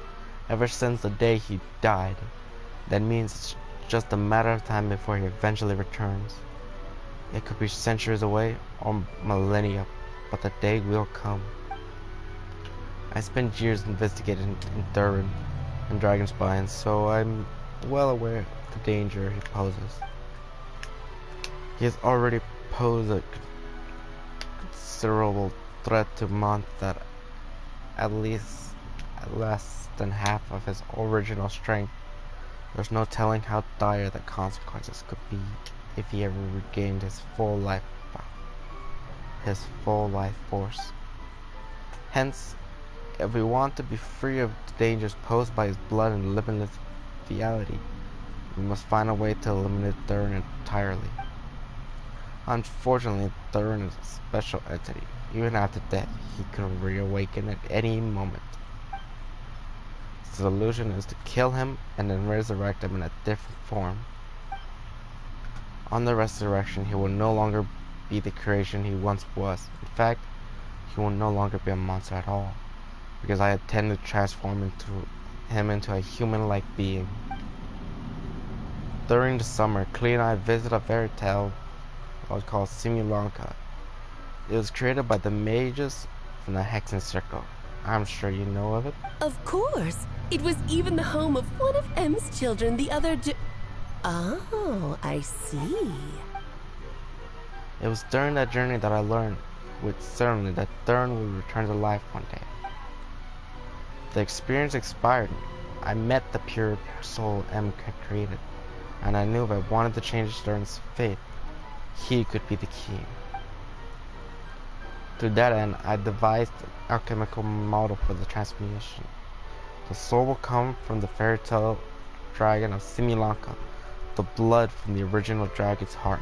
the day he died. That means it's just a matter of time before he eventually returns. It could be centuries away or millennia, but the day will come. I spent years investigating Durin and Dragonspine, so I'm well aware of the danger he poses. He has already posed a considerable threat to Mont that at least less than half of his original strength. There's no telling how dire the consequences could be if he ever regained his full life force. Hence, if we want to be free of the dangers posed by his blood and limitless vitality, we must find a way to eliminate Durin entirely. Unfortunately, Durin is a special entity. Even after death, he can reawaken at any moment. The solution is to kill him and then resurrect him in a different form. On the resurrection, he will no longer be the creation he once was. In fact, he will no longer be a monster at all, because I intend to transform him into a human-like being. During the summer, Klee and I visited a fairy tale called Simulanka. It was created by the mages from the Hexen Circle. I'm sure you know of it. Of course. It was even the home of one of M's children the other day. Oh, I see. It was during that journey that I learned with certainty that Durin would return to life one day. The experience inspired me. I met the pure soul M had created, and I knew if I wanted to change Durin's fate, he could be the key. To that end, I devised an alchemical model for the transmutation. The soul will come from the fairy tale dragon of Simulanka, the blood from the original dragon's heart,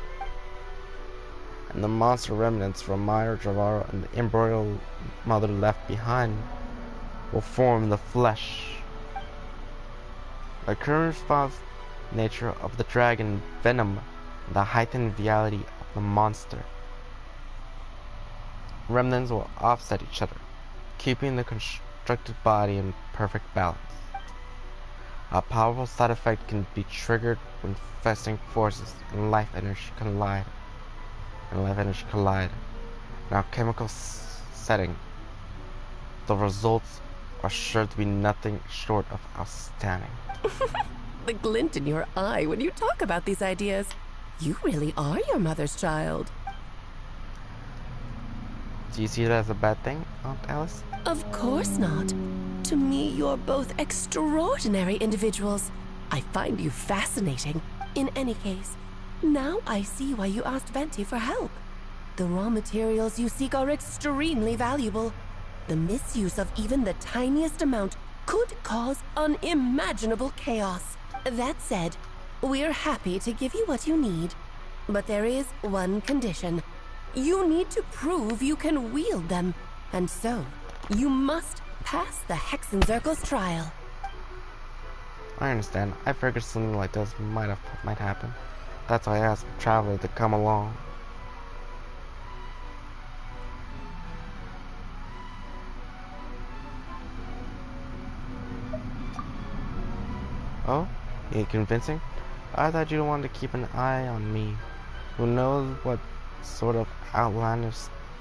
and the monster remnants from Myra Javara and the embryo mother left behind will form the flesh. The current response nature of the dragon venom and the heightened vitality of the monster. Remnants will offset each other, keeping the constructed body in perfect balance. A powerful side effect can be triggered when festing forces and life energy collide. In our chemical setting, the results are sure to be nothing short of outstanding. The glint in your eye when you talk about these ideas. You really are your mother's child. Do you see that as a bad thing, Aunt Alice? Of course not. To me, you're both extraordinary individuals. I find you fascinating. In any case, now I see why you asked Venti for help. The raw materials you seek are extremely valuable. The misuse of even the tiniest amount could cause unimaginable chaos. That said, we're happy to give you what you need. But there is one condition. You need to prove you can wield them, and so, you must pass the Hexenzirkel's trial. I understand. I figured something like this might happen. That's why I asked Traveler to come along. Oh? You convincing? I thought you wanted to keep an eye on me. Who knows what sort of outlandish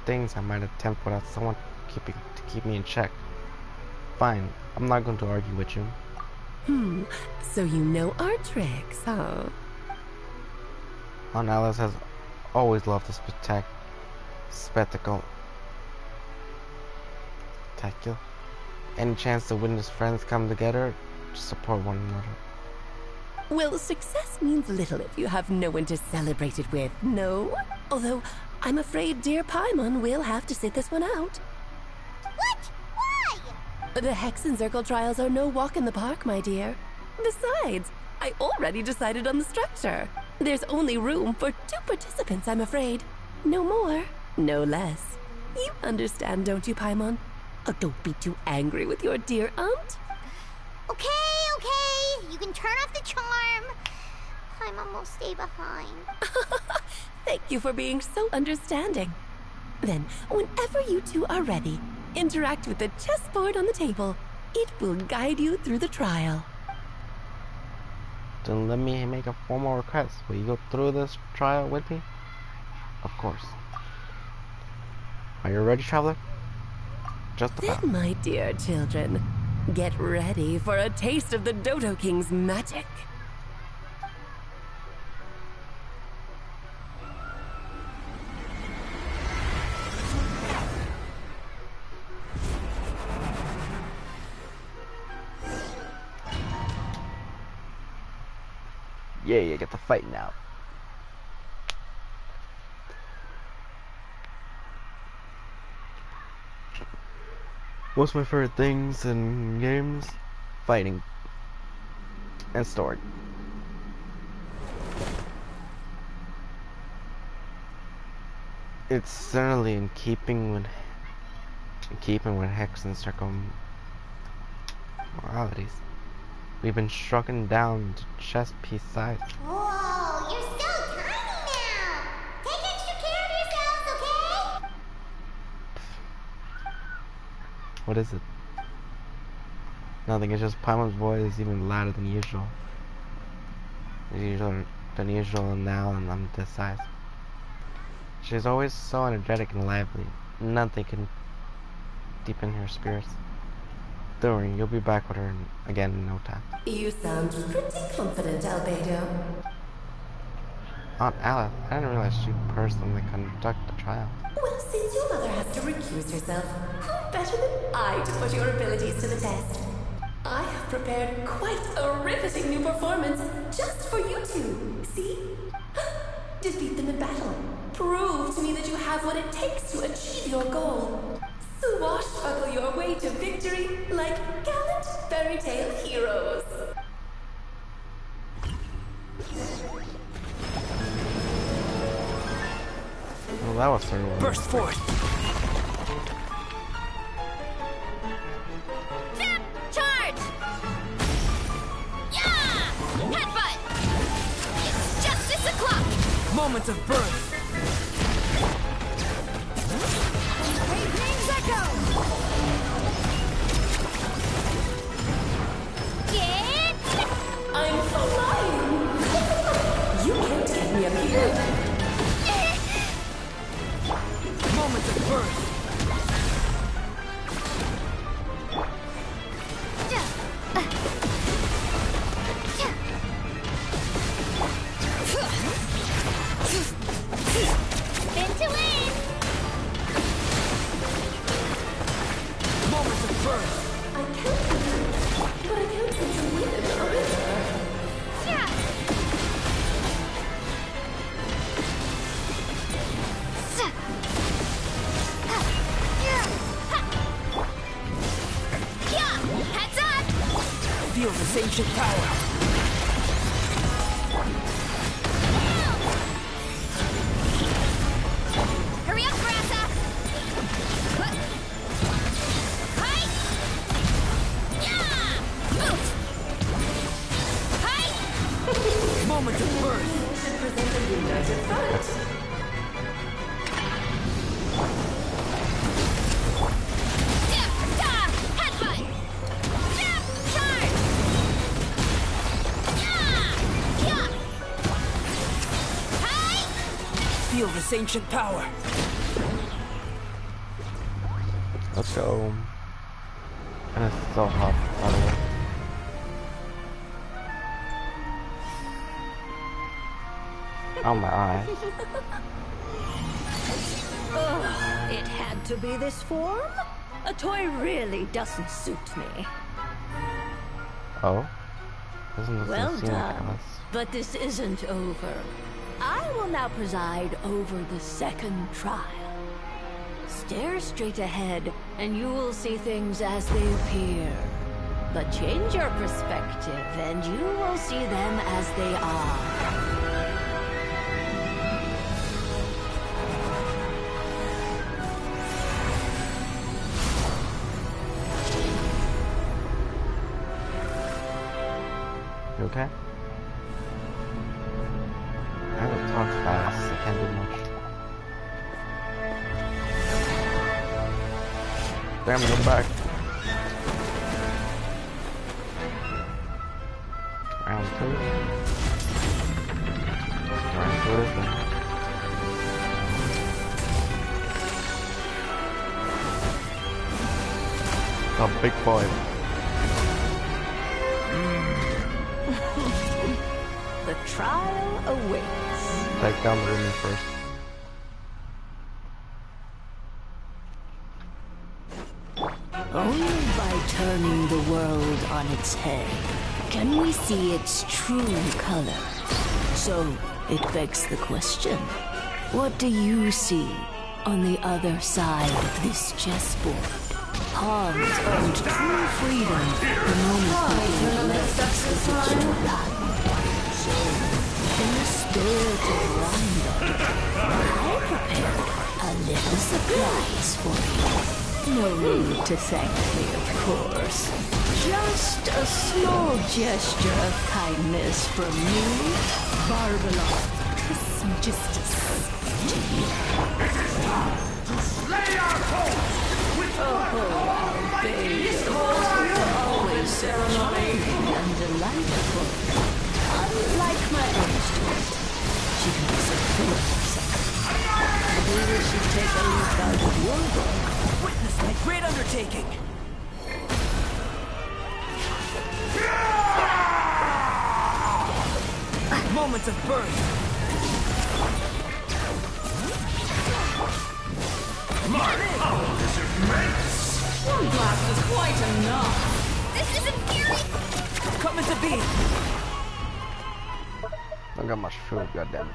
things I might attempt without someone to keep me in check. Fine, I'm not going to argue with you. So you know our tricks, huh? Aunt Alice has always loved the spectacle. Any chance to witness friends come together to support one another. Well, success means little if you have no one to celebrate it with, no? Although, I'm afraid dear Paimon will have to sit this one out. What? The Hexencircle trials are no walk in the park, my dear. Besides, I already decided on the structure. There's only room for 2 participants, I'm afraid. No more, no less. You understand, don't you, Paimon? Oh, don't be too angry with your dear aunt. Okay. You can turn off the charm. Paimon will stay behind. Thank you for being so understanding. Then, whenever you two are ready, interact with the chessboard on the table. It will guide you through the trial. Then let me make a formal request. Will you go through this trial with me? Of course. Are you ready, traveler? Just about. Then, my dear children, get ready for a taste of the Dodo King's magic. Yeah, you get to fight now. What's my favorite things in games? Fighting. And story. It's certainly in keeping with Hexencircle moralities. We've been stricken down to chess piece size. Whoa, you're so tiny now! Take extra care of yourselves, okay? What is it? Nothing, it's just Paimon's voice is even louder than usual. Now, and I'm this size. She's always so energetic and lively. Nothing can deepen her spirits. Don't worry, you'll be back with her again in no time. You sound pretty confident, Albedo. Aunt Alice, I didn't realize she personally conducted the trial. Well, since your mother has to recuse herself, who better than I to put your abilities to the test? I have prepared quite a riveting new performance just for you two. See? Defeat them in battle. Prove to me that you have what it takes to achieve your goal. Swashbuckle your way to victory like gallant fairy tale heroes. Well, that was sort of burst forth. Zap! Charge! Yeah! Headbutt! It's justice o'clock! Moment of birth. I'm flying! You can't get me up here! Moment of birth. Spin to win! Moment of birth. I can't win, but I can't seem to win either. Yeah! Heads up! Feel this ancient power. Hurry up, Grassa! Hi! Yeah! Boot! Hi! Moment of birth. Headbutt! Jump! Charge! Yeah! Hi! Feel this ancient power. Let's go. And it's so hot, by the way. Oh my eye. Ugh, it had to be this form? A toy really doesn't suit me. Oh? Doesn't Well seem like done. us. But this isn't over. I will now preside over the second trial. Stare straight ahead, and you will see things as they appear. But change your perspective, and you will see them as they are. You okay? I have to talk fast. I can't do much. Damn, I'm back. Round 2. Round 2 is done. The big boy. The trial awaits. Take down the woman first. Only by turning the world on its head can we see its true color. So, it begs the question, what do you see on the other side of this chessboard? Pawns earned true freedom the moment they gave legs to the blood. So, in the spirit of wonder, I prepared a little surprise for you. No need to thank me, of course. Just a small gesture of kindness from me, Barbara. Some justice to you. To slay our foes! Albedo, you're always so charming and delightful. Unlike my own student, she can be so full of herself. I really should take a leaf out of your book. Witness my great undertaking! Moments of birth! My power is immense! One glass is quite enough. This isn't fury! Come into being! Don't got much food, goddammit.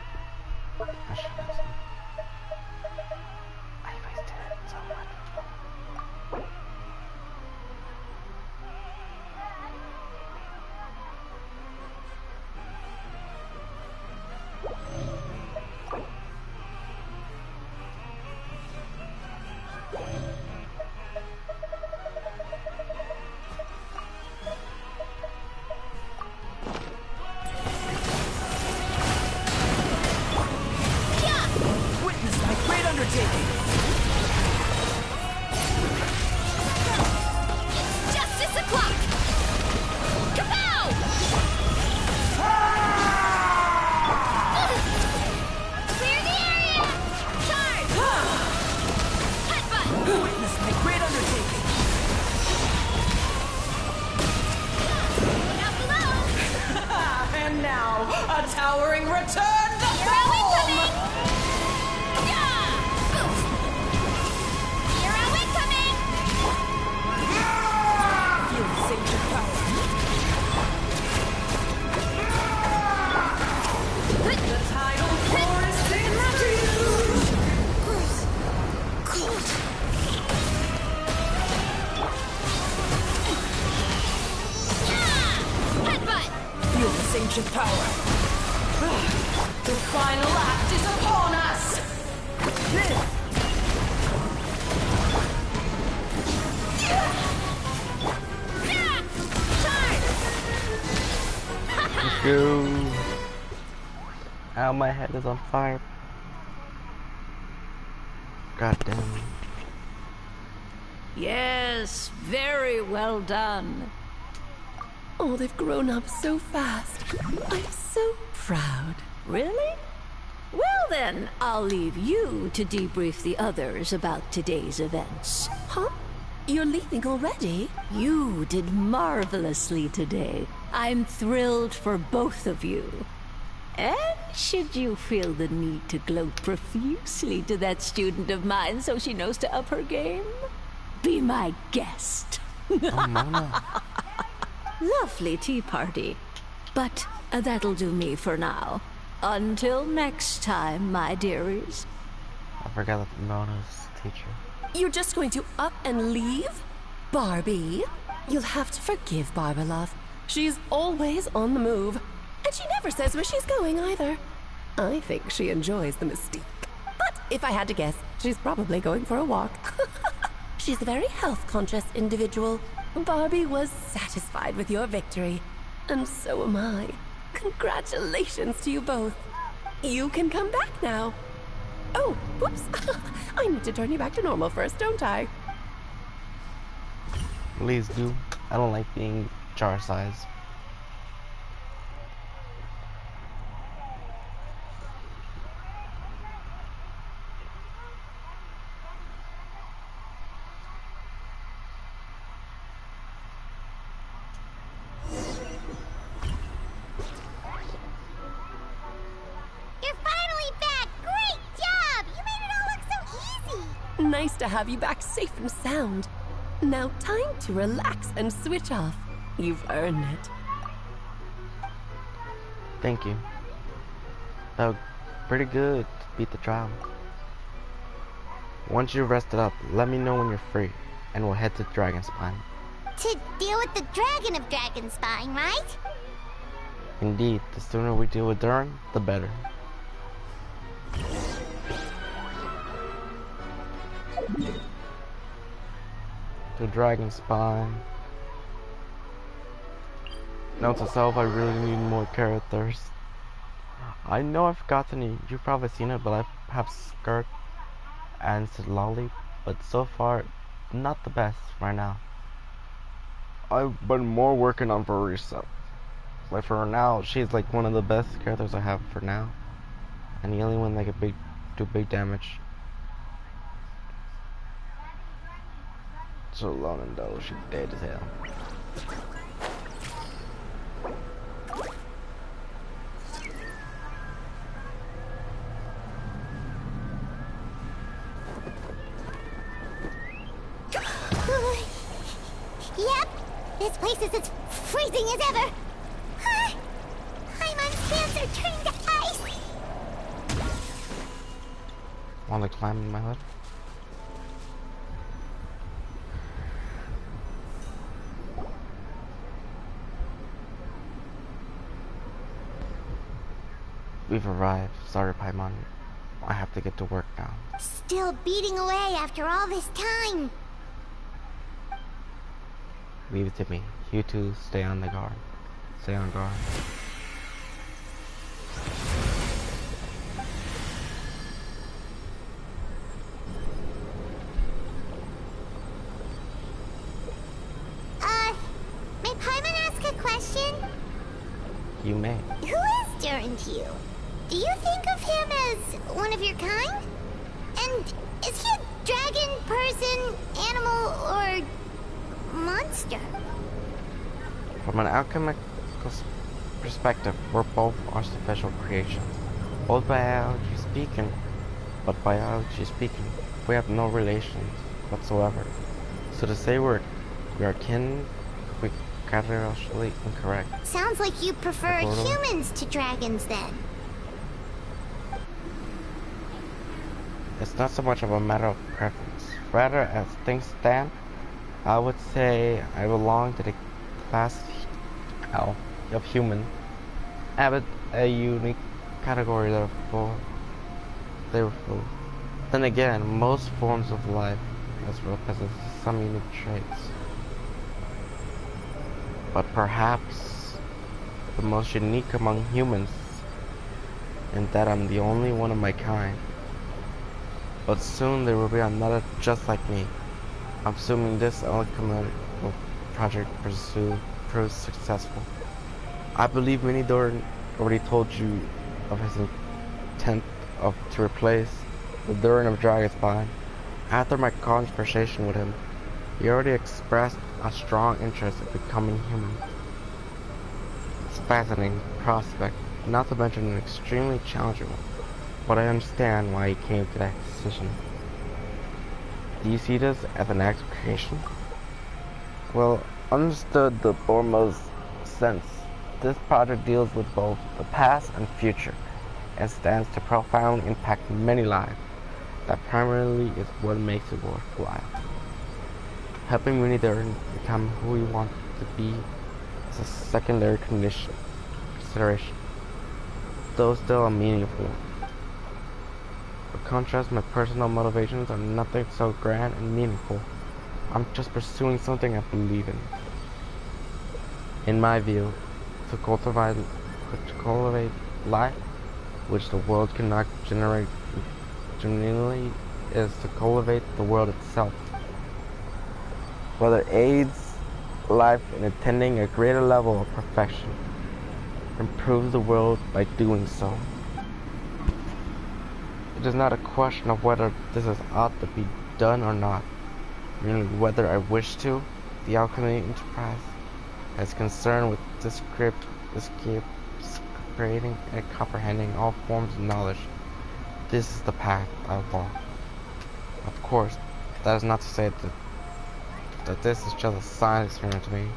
Ancient power. The final act is upon us! Let's go. Ow, my head is on fire. God damn. Yes, very well done. Oh, they've grown up so fast. I'm so proud. Really? Well then, I'll leave you to debrief the others about today's events. Huh? You're leaving already? You did marvelously today. I'm thrilled for both of you. And should you feel the need to gloat profusely to that student of mine so she knows to up her game, be my guest. Oh, Mama. Lovely tea party. But that'll do me for now. Until next time, my dearies. I forgot that Mona's teacher. You're just going to up and leave? Barbie, you'll have to forgive Barbara, love. She's always on the move. And she never says where she's going either. I think she enjoys the mystique. But if I had to guess, she's probably going for a walk. She's a very health-conscious individual. Barbie was satisfied with your victory. And so am I. Congratulations to you both. You can come back now. Oh, whoops. I need to turn you back to normal first, don't I? Please do. I don't like being jar size. Nice to have you back safe and sound. Now time to relax and switch off. You've earned it. Thank you. That was pretty good to beat the trial. Once you've rested up, let me know when you're free, and we'll head to Dragonspine. To deal with the Dragon of Dragonspine, right? Indeed, the sooner we deal with Durin, the better. To Dragonspine. Note to self, I really need more characters. I know I've forgotten you. You've probably seen it, but I have Skirt and Lolly, but so far, not the best right now. I've been more working on Barisa. Like for now, she's like one of the best characters I have for now, and the only one that can do big damage. So long and though she's dead as hell. Yep, this place is as freezing as ever. Paimon's hands are turning to ice. Wanna climb in my hood? We've arrived. Sorry, Paimon. I have to get to work now. Still beating away after all this time. Leave it to me. You two stay on the guard. Stay on guard. May Paimon ask a question? You may. Who is Durin to you? Do you think of him as one of your kind? And is he a dragon, person, animal, or monster? From an alchemical perspective, we're both artificial creations. Both biology speaking, we have no relations whatsoever. So to say we are kin, we categorically incorrect. Sounds like you prefer humans to dragons then. It's not so much of a matter of preference. Rather, as things stand, I would say I belong to the class of human. Abbott, a unique category therefore. Then again, most forms of life as well possess some unique traits. But perhaps the most unique among humans in that I'm the only one of my kind. But soon there will be another just like me. I'm assuming this alchemical project proves successful. I believe Durin already told you of his intent to replace the Durin of Dragonspine. After my conversation with him, he already expressed a strong interest in becoming human. It's a fascinating prospect, not to mention an extremely challenging one. But I understand why he came to that decision. Do you see this as an act of creation? Well, understood the foremost sense, this project deals with both the past and future, and stands to profoundly impact many lives. That primarily is what makes it worthwhile. Helping Unidurans become who we want to be is a secondary consideration, though still a meaningful one. By contrast, my personal motivations are nothing so grand and meaningful. I'm just pursuing something I believe in. In my view, to cultivate life, which the world cannot generate genuinely, is to cultivate the world itself. Whether aids life in attaining a greater level of perfection, improves the world by doing so. It is not a question of whether this is ought to be done or not, merely whether I wish to. The alchemy enterprise is concerned with creating and comprehending all forms of knowledge. This is the path I walk. Of course, that is not to say that this is just a science experiment to me.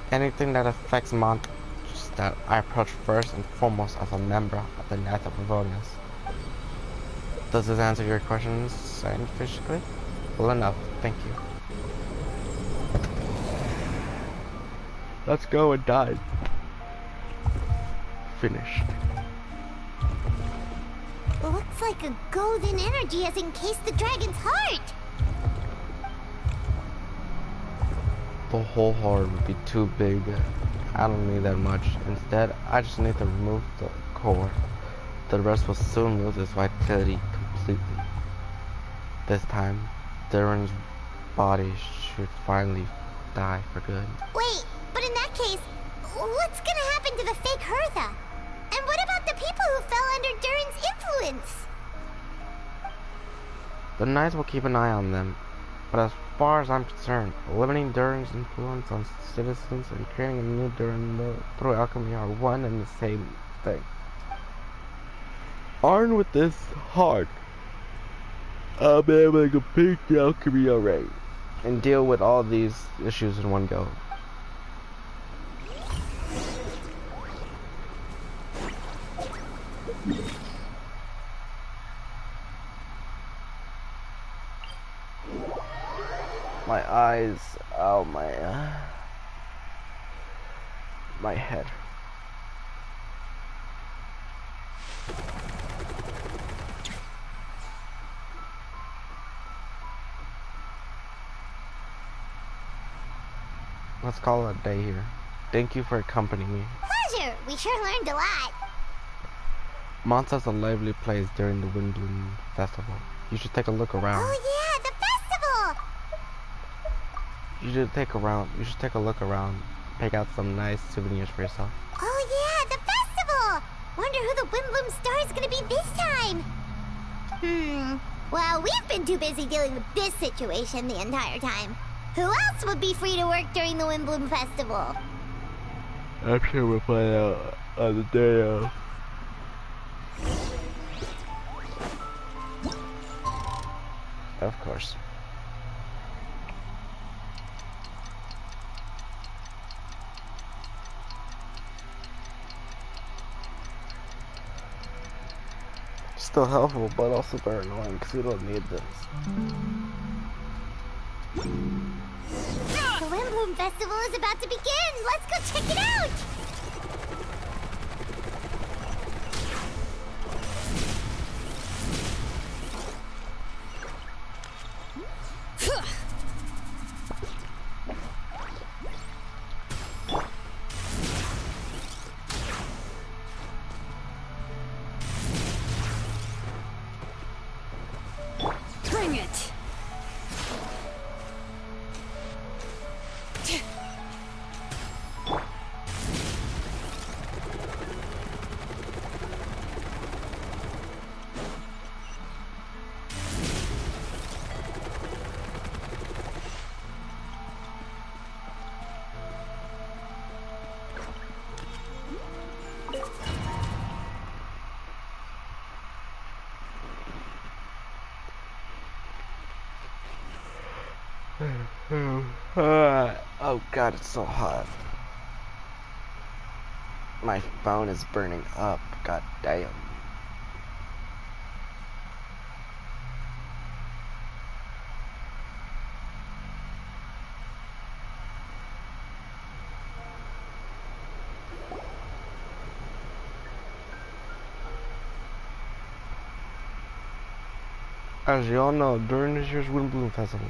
Anything that affects monsters that I approach first and foremost as a member of the Knights of Favonius. Does this answer your questions scientifically? Well enough, thank you. Let's go and die. Finished. Looks like a golden energy has encased the dragon's heart. The whole heart would be too big. I don't need that much. Instead, I just need to remove the core. The rest will soon lose its vitality completely. This time, Duran's body should finally die for good. Wait, but in that case, what's gonna happen to the fake Hertha? And what about the people who fell under Duran's influence? The Knights will keep an eye on them, but as far as I'm concerned, limiting Duran's influence on citizens and creating a new Duran through alchemy are one and the same thing. Armed with this heart, I'll be able to complete the alchemy array and deal with all these issues in one go. My eyes, oh my head. Let's call it a day here. Thank you for accompanying me. Pleasure! We sure learned a lot. Monta's a lively place during the Windbloom Festival. You should take a look around. Oh yeah, the festival! You should take a look around. Pick out some nice souvenirs for yourself. Oh yeah, the festival! Wonder who the Windbloom star is gonna be this time. Well, we've been too busy dealing with this situation the entire time. Who else would be free to work during the Windbloom Festival? I'm sure we'll find out on the day of. Of course. Still helpful, but also very annoying because we don't need this. The Windbloom Festival is about to begin! Let's go check it out! Bring it! Oh god, it's so hot. My phone is burning up. God damn. As you all know, during this year's Windbloom Festival,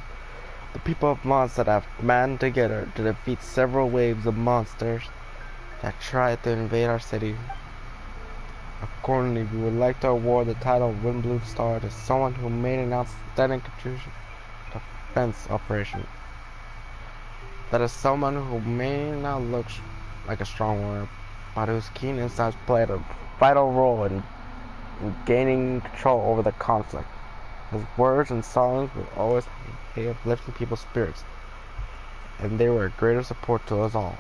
the people of Mondstadt have banded together to defeat several waves of monsters that tried to invade our city. Accordingly, we would like to award the title of Windbloom Star to someone who made an outstanding contribution to defense operation. That is someone who may not look like a strong warrior, but whose keen insights played a vital role in gaining control over the conflict. His words and songs will always have a way of lifting people's spirits, and they were a greater support to us all.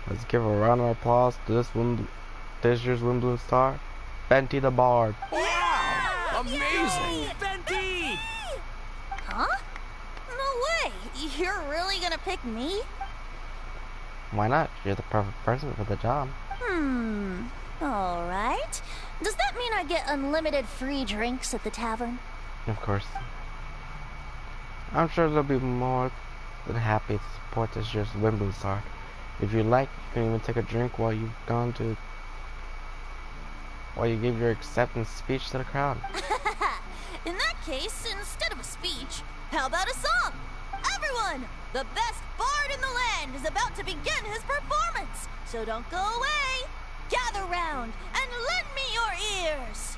Let's give a round of applause to this year's Windbloom Star, Benty the Bard. Wow! Amazing! Benty! Huh? No way! You're really gonna pick me? Why not? You're the perfect person for the job. Alright. Does that mean I get unlimited free drinks at the tavern? Of course. I'm sure they'll be more than happy to support this year's Windbloom Star. If you like, you can even take a drink while you give your acceptance speech to the crowd. In that case, instead of a speech, how about a song? Everyone! The best bard in the land is about to begin his performance! So don't go away! Gather round and lend me your ears!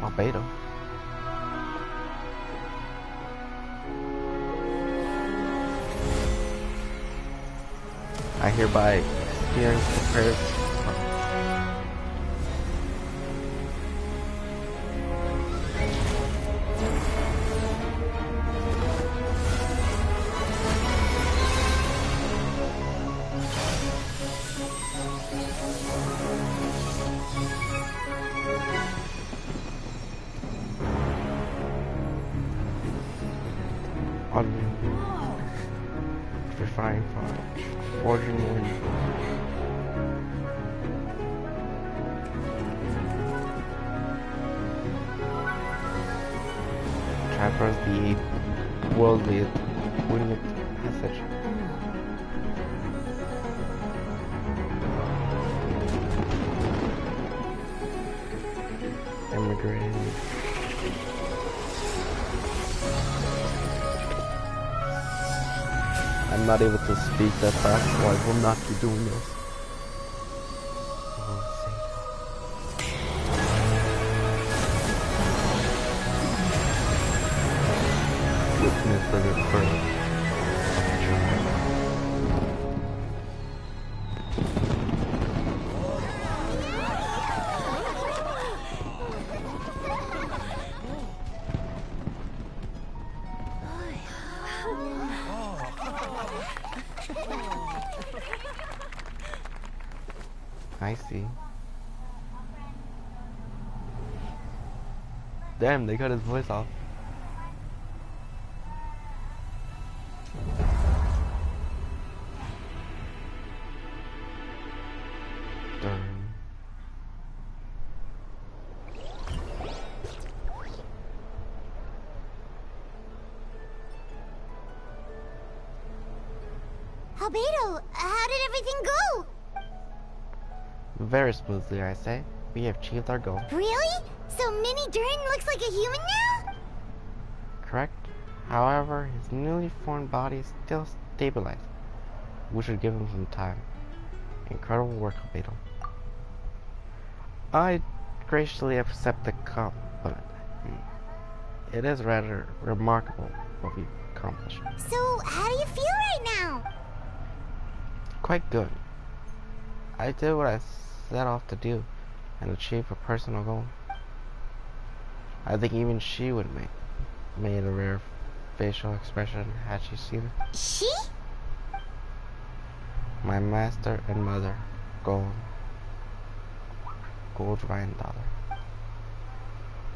Albedo. I hereby experience the prayers. Refined fire, forging wind. Traverse the worldly wind passage. Immigrating. I'm not able to speak that fast, so I will not be doing this. Witness for the birth. I see. Damn, they cut his voice off. Darn. Albedo, how did everything go? Very smoothly, I say. We have achieved our goal. Really? So Mini Durin looks like a human now? Correct. However, his newly formed body is still stabilized. We should give him some time. Incredible work, Albedo. I graciously accept the compliment. It is rather remarkable what we've accomplished. So, how do you feel right now? Quite good. I did what I set off to do and achieve a personal goal. I think even she would made a rare facial expression had she seen it. She? My master and mother, Goldrine daughter.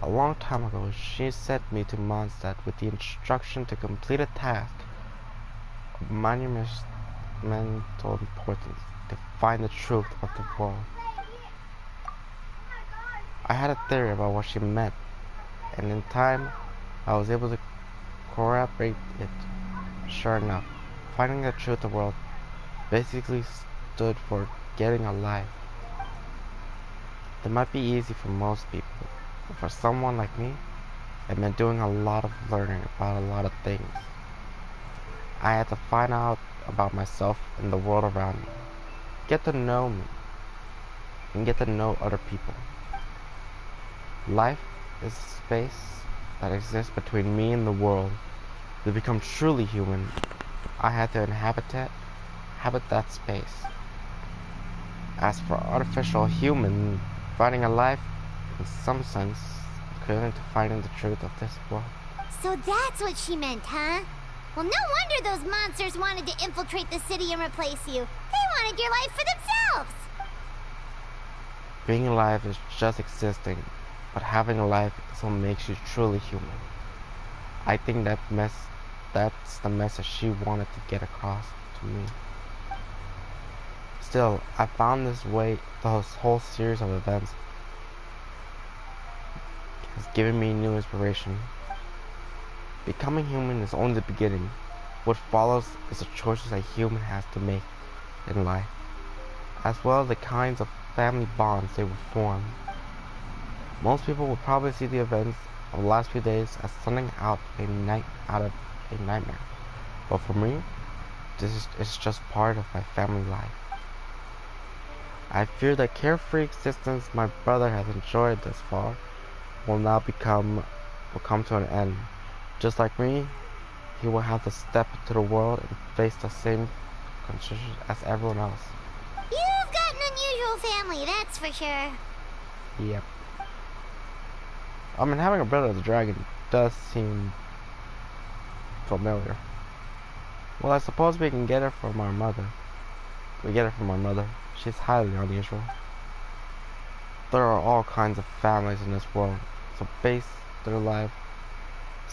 A long time ago, she sent me to Mondstadt with the instruction to complete a task of monumentous mental importance to find the truth of the world. I had a theory about what she meant, and in time, I was able to corroborate it. Sure enough, finding the truth of the world basically stood for getting alive. That might be easy for most people, but for someone like me, it meant doing a lot of learning about a lot of things. I had to find out about myself and the world around me, get to know me, and get to know other people. Life is a space that exists between me and the world. To become truly human, I had to inhabit that space. As for artificial human, finding a life, in some sense, equivalent to finding the truth of this world. So that's what she meant, huh? Well, no wonder those monsters wanted to infiltrate the city and replace you. They wanted your life for themselves! Being alive is just existing, but having a life is what makes you truly human. I think that's the message she wanted to get across to me. Still, I found this whole series of events has given me new inspiration. Becoming human is only the beginning. What follows is the choices a human has to make in life, as well as the kinds of family bonds they will form. Most people will probably see the events of the last few days as something out of a nightmare. But for me, this is just part of my family life. I fear the carefree existence my brother has enjoyed thus far will come to an end. Just like me, he will have to step into the world and face the same conditions as everyone else. You've got an unusual family, that's for sure. Yep. I mean, having a brother as a dragon does seem familiar. Well, I suppose we get it from our mother. She's highly unusual. There are all kinds of families in this world, some base their life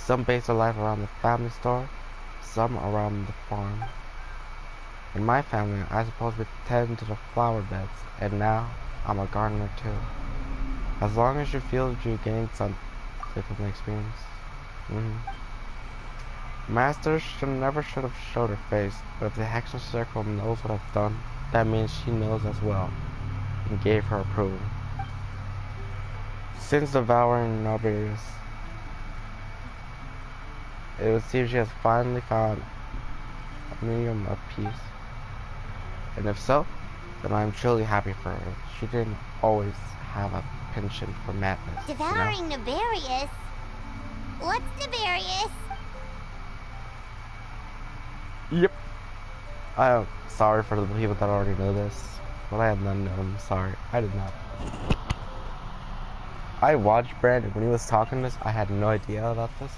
around the family store, some around the farm. In my family, I suppose we tend to the flower beds, and now I'm a gardener too. As long as you feel that you gain something from the experience. Master never should have showed her face, but if the Hexen Circle knows what I've done, that means she knows as well, and gave her approval. Since devouring Noberius, it would seem she has finally found a medium of peace. And if so, then I am truly happy for her. She didn't always have a penchant for madness. Devouring Noberius? What's Noberius? Yep. I am sorry for the people that already know this, but I have none known. Sorry, I did not. I watched Brandon when he was talking this. I had no idea about this.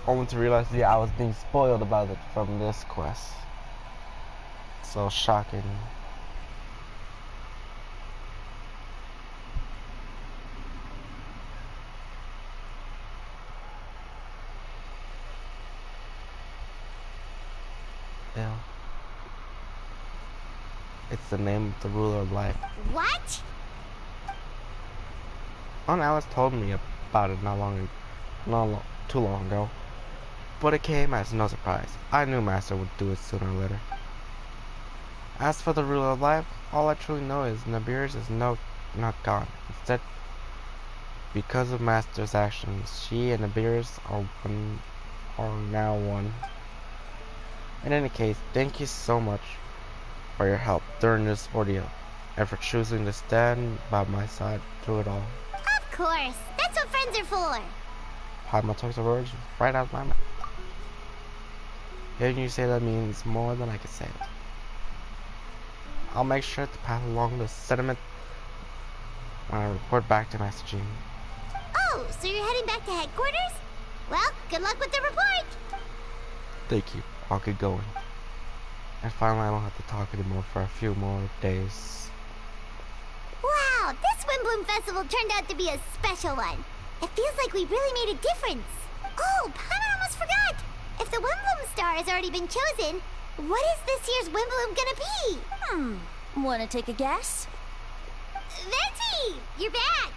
Only to realize, I was being spoiled about it from this quest. So shocking. Yeah. It's the name of the ruler of life. What? Aunt Alice told me about it too long ago. But it came as no surprise. I knew Master would do it sooner or later. As for the ruler of life, all I truly know is Noberius is not gone. Instead, because of Master's actions, she and Noberius are now one. In any case, thank you so much for your help during this ordeal, and for choosing to stand by my side through it all. Of course, that's what friends are for. Padma took the words right out of my mouth. Hearing you say that means more than I can say it. I'll make sure to pass along the sentiment when I report back to Master Jean. Oh, so you're heading back to headquarters? Well, good luck with the report. Thank you. I'll get going. And finally, I don't have to talk anymore for a few more days. Wow, this Windbloom Festival turned out to be a special one. It feels like we really made a difference. Oh, Paimon almost forgot. If the Windbloom Star has already been chosen, What is this year's Wimbledon gonna be? Wanna take a guess? Venti! You're back!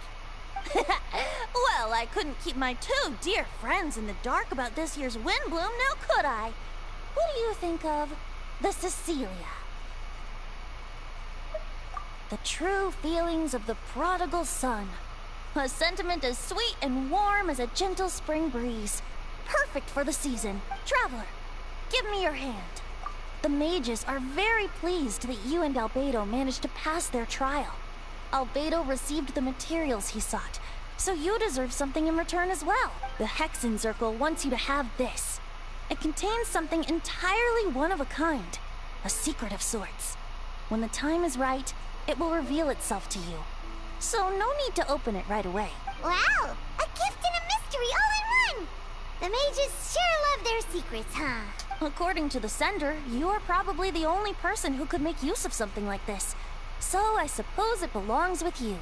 Well, I couldn't keep my two dear friends in the dark about this year's Windbloom, now could I? What do you think of the Cecilia? The true feelings of the prodigal son. A sentiment as sweet and warm as a gentle spring breeze. Perfect for the season. Traveler, give me your hand. The mages are very pleased that you and Albedo managed to pass their trial. Albedo received the materials he sought, so you deserve something in return as well. The Hexen Circle wants you to have this. It contains something entirely one of a kind, a secret of sorts. When the time is right, it will reveal itself to you. So no need to open it right away. Wow! A gift and a mystery all in one! The mages sure love their secrets, huh? According to the sender, you are probably the only person who could make use of something like this. So I suppose it belongs with you.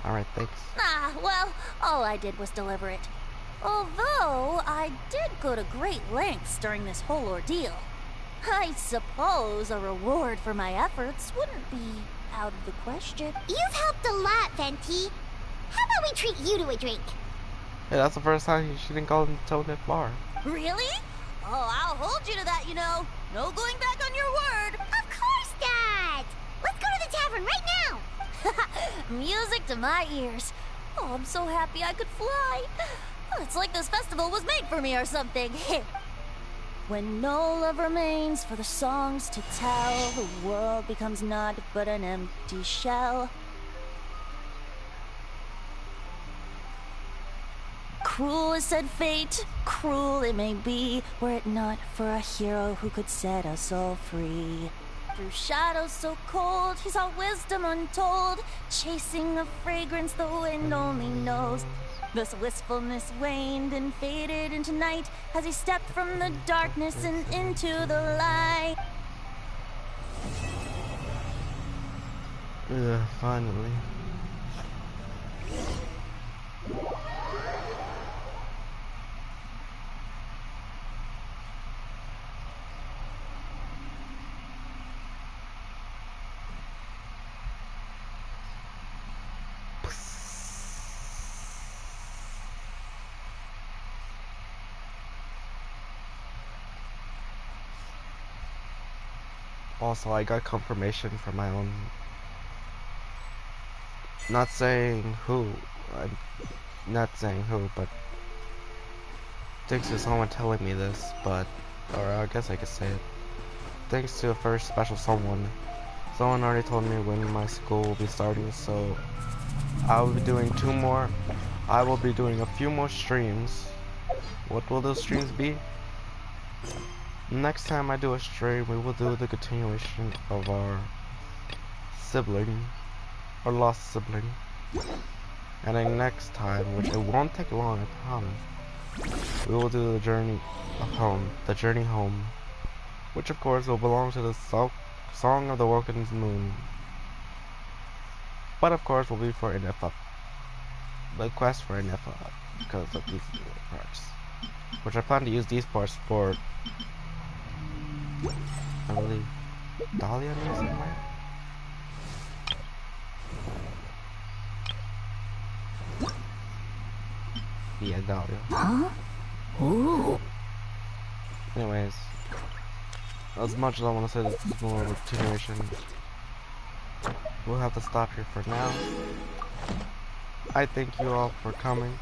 Alright, thanks. Well, all I did was deliver it. Although, I did go to great lengths during this whole ordeal. I suppose a reward for my efforts wouldn't be out of the question. You've helped a lot, Venti. How about we treat you to a drink? Hey, that's the first time she didn't call him Toad at bar. Really? Oh, I'll hold you to that, you know. No going back on your word. Of course not! Let's go to the tavern right now! Music to my ears. Oh, I'm so happy I could fly. It's like this festival was made for me or something. When no love remains for the songs to tell, the world becomes naught but an empty shell. Cruel is said fate, cruel it may be, were it not for a hero who could set us all free. Through shadows so cold, he saw wisdom untold, chasing a fragrance the wind only knows. This wistfulness waned and faded into night as he stepped from the darkness and into the light. Finally. Also, I got confirmation from my own, not saying who, but thanks to someone telling me this, or I guess I could say it. Thanks to a first special someone already told me when my school will be starting, so I will be doing I will be doing a few more streams. What will those streams be? Next time I do a stream, we will do the continuation of our lost sibling. And then next time, which it won't take long, I promise, we will do the journey home, which of course will belong to the Song of the Woken Moon. But of course will be for Inifa. The quest for Inifa, because of these parts. Which I plan to use these parts for, I believe, Dahlia needs them, right? Yeah, Dahlia. Huh? Ooh. Anyways, as much as I want to say this is more of a continuation, we'll have to stop here for now. I thank you all for coming.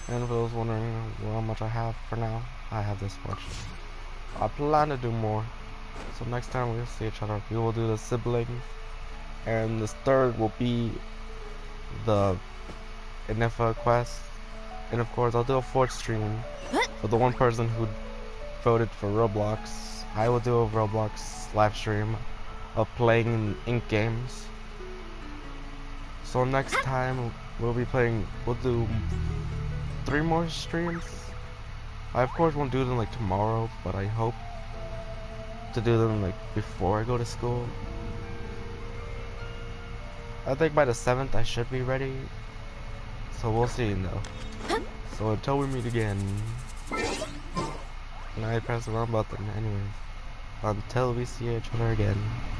And for those wondering how much I have for now, I have this much. I plan to do more. So next time we'll see each other, we will do the sibling. And this third will be the Inifa quest. And of course I'll do a fourth stream for the one person who voted for Roblox. I will do a Roblox live stream of playing Ink games. So next time we'll do 3 more streams. I of course won't do them like tomorrow, but I hope to do them like before I go to school. I think by the 7th I should be ready. So we'll see though. So until we meet again. And I press the wrong button anyways. until we see each other again.